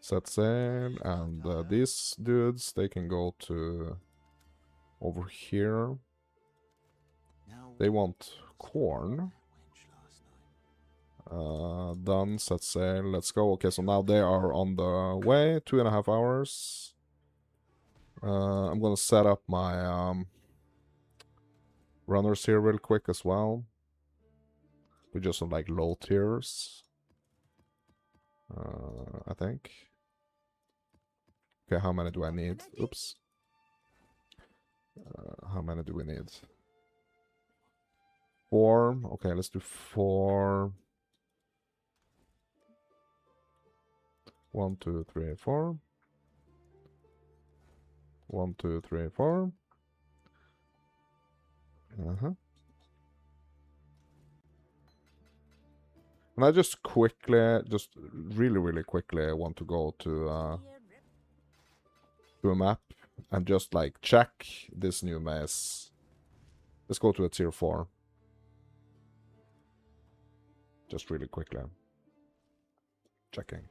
Set sail, and these dudes, they can go to over here. They want corn. Done, set sail, let's go. Okay, so now they are on the way, 2.5 hours. I'm gonna set up my runners here real quick as well. We just have like low tiers. I think. Okay, how many do I need? Oops. How many do we need? 4. Okay, let's do 4. 1, 2, 3, 4. 1, 2, 3, 4. And I just quickly, just really quickly want to go to a map and just like check this new maze. Let's go to a tier 4. Just really quickly. Checking.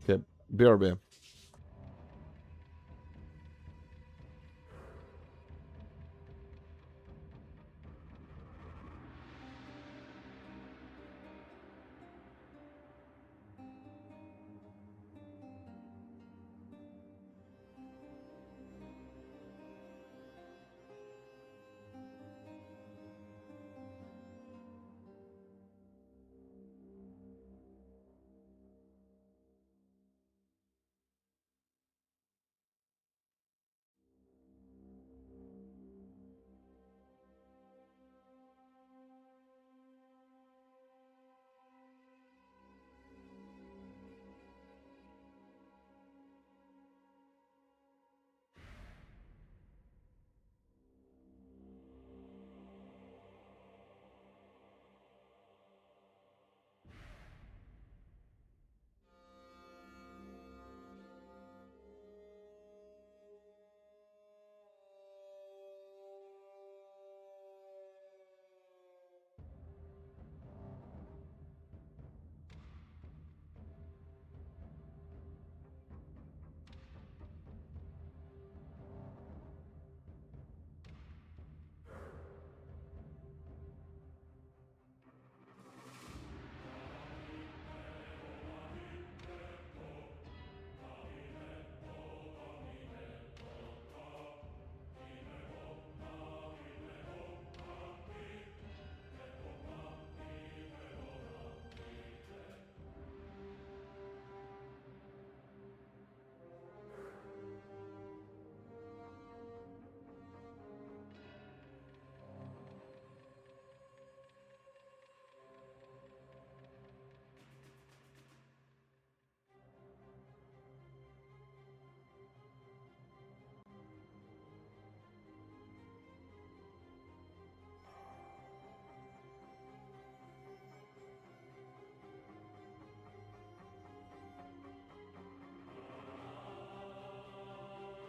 Okay, BRB.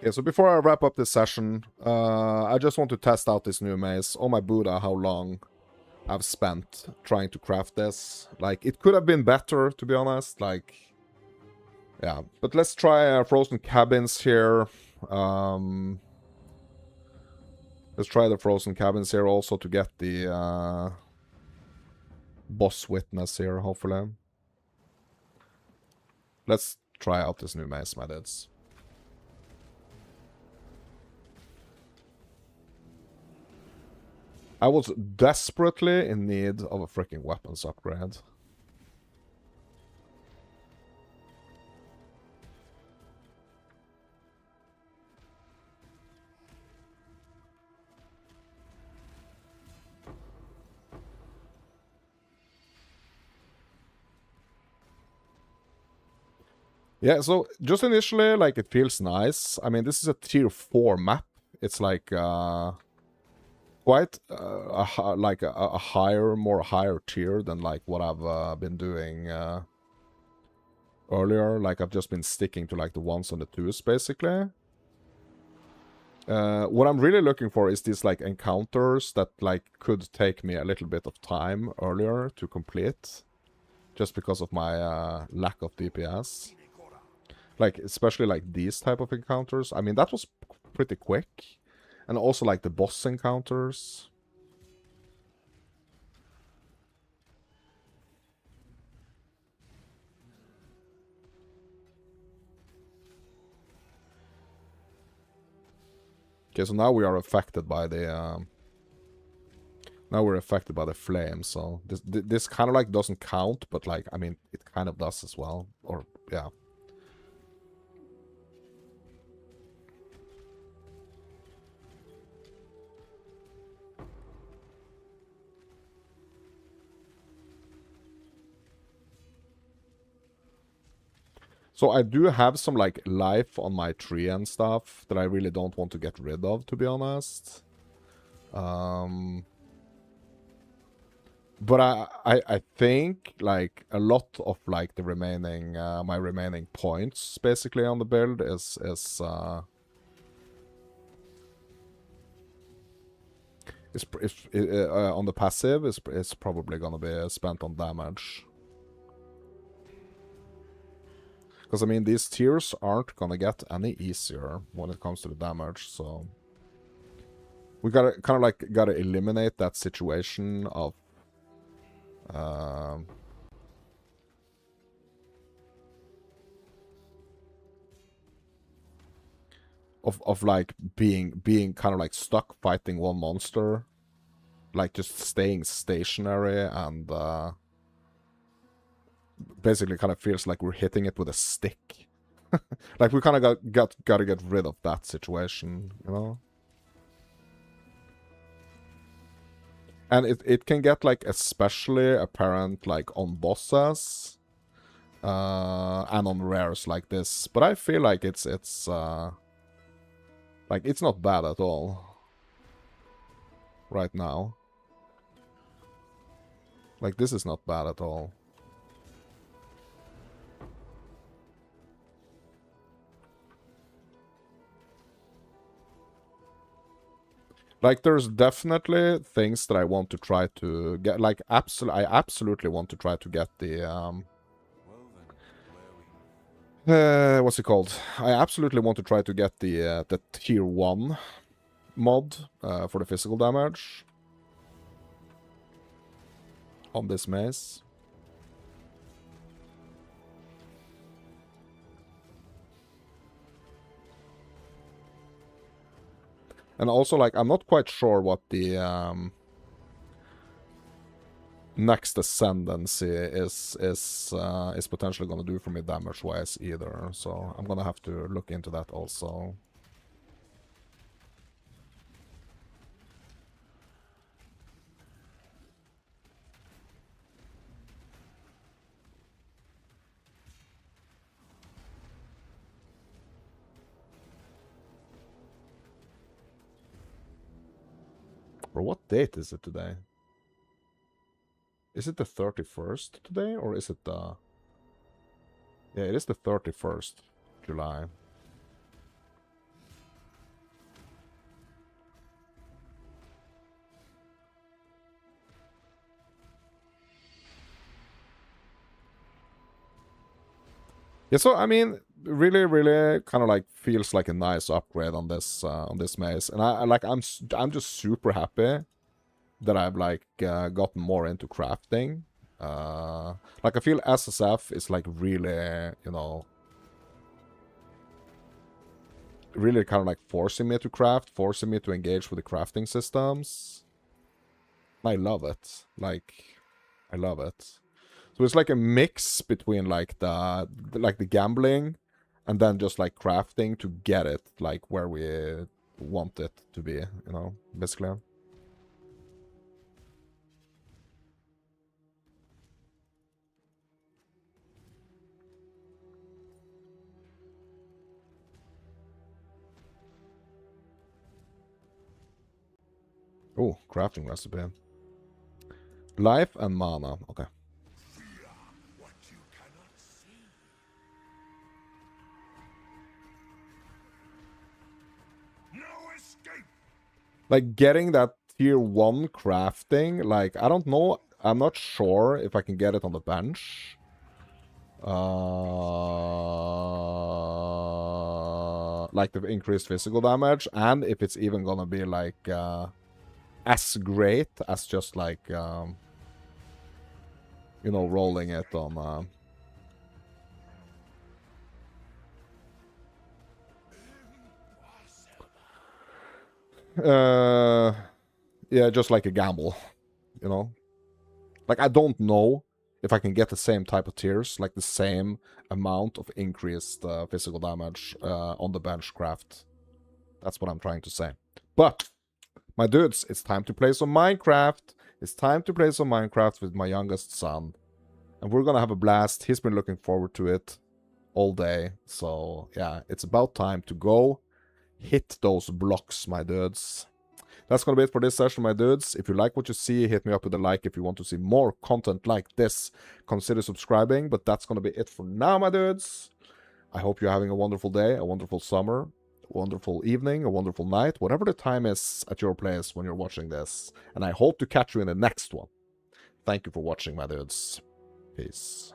Yeah, so before I wrap up this session, I just want to test out this new maze. Oh my Buddha, how long I've spent trying to craft this. Like, it could have been better, to be honest. Like, yeah. But let's try frozen cabins here. Let's try the frozen cabins here also to get the boss witness here, hopefully. Let's try out this new maze, my dudes. I was desperately in need of a freaking weapons upgrade. Yeah, so just initially, like, it feels nice. I mean, this is a tier 4 map. It's like, quite like a higher, more higher tier than like what I've been doing earlier. Like, I've just been sticking to, like, the 1s and the 2s, basically. What I'm really looking for is these, like, encounters that, like, could take me a little bit of time earlier to complete. Just because of my lack of DPS. Like, especially, like, these type of encounters. I mean, that was pretty quick. And also, like, the boss encounters. Okay, so now we are affected by the... now we're affected by the flame, so this kind of, like, doesn't count, but, like, I mean, it kind of does as well. Or, yeah. So I do have some, like, life on my tree and stuff that I really don't want to get rid of, to be honest. But I think, like, a lot of, like, the remaining, my remaining points, basically, on the build is on the passive is probably gonna be spent on damage. Because, I mean, these tiers aren't gonna get any easier when it comes to the damage, so... We gotta, kind of, like, gotta eliminate that situation of... Of like, being kind of, like, stuck fighting one monster. Like, just staying stationary and, basically kind of feels like we're hitting it with a stick. Like, we kind of gotta get rid of that situation, you know? And it can get, like, especially apparent, like, on bosses. And on rares like this. But I feel like it's like, it's not bad at all. Right now. Like, this is not bad at all. Like, there's definitely things that I want to try to get. Like, I absolutely want to try to get the, what's it called? I absolutely want to try to get the tier 1 mod for the physical damage on this mace. And also, like, I'm not quite sure what the next ascendancy is potentially gonna do for me damage-wise either. So I'm gonna have to look into that also. Bro, what date is it today? Is it the 31st today, or is it the... Yeah, it is the 31st July. Yeah, so, I mean, really, really kind of, like, feels like a nice upgrade on this maze. And I'm just super happy that I've, like, gotten more into crafting. Like, I feel SSF is, like, really, you know, really kind of, like, forcing me to craft, forcing me to engage with the crafting systems. I love it. Like, I love it. So it's like a mix between, like, the gambling and then just, like, crafting to get it, like, where we want it to be, you know, basically. Oh, crafting recipe. Life and mana. Okay. Like, getting that tier 1 crafting, like, I don't know. I'm not sure if I can get it on the bench. Like the increased physical damage, and if it's even gonna be like as great as just like you know, rolling it on yeah, just like a gamble, you know. Like, I don't know if I can get the same type of tiers, like the same amount of increased physical damage on the bench craft. That's what I'm trying to say. But, my dudes, it's time to play some Minecraft. It's time to play some Minecraft with my youngest son. And we're gonna have a blast. He's been looking forward to it all day. So, yeah, it's about time to go hit those blocks, my dudes. That's going to be it for this session, my dudes. If you like what you see, hit me up with a like. If you want to see more content like this, consider subscribing. But that's going to be it for now, my dudes. I hope you're having a wonderful day, a wonderful summer, a wonderful evening, a wonderful night, whatever the time is at your place when you're watching this. And I hope to catch you in the next one. Thank you for watching, my dudes. Peace.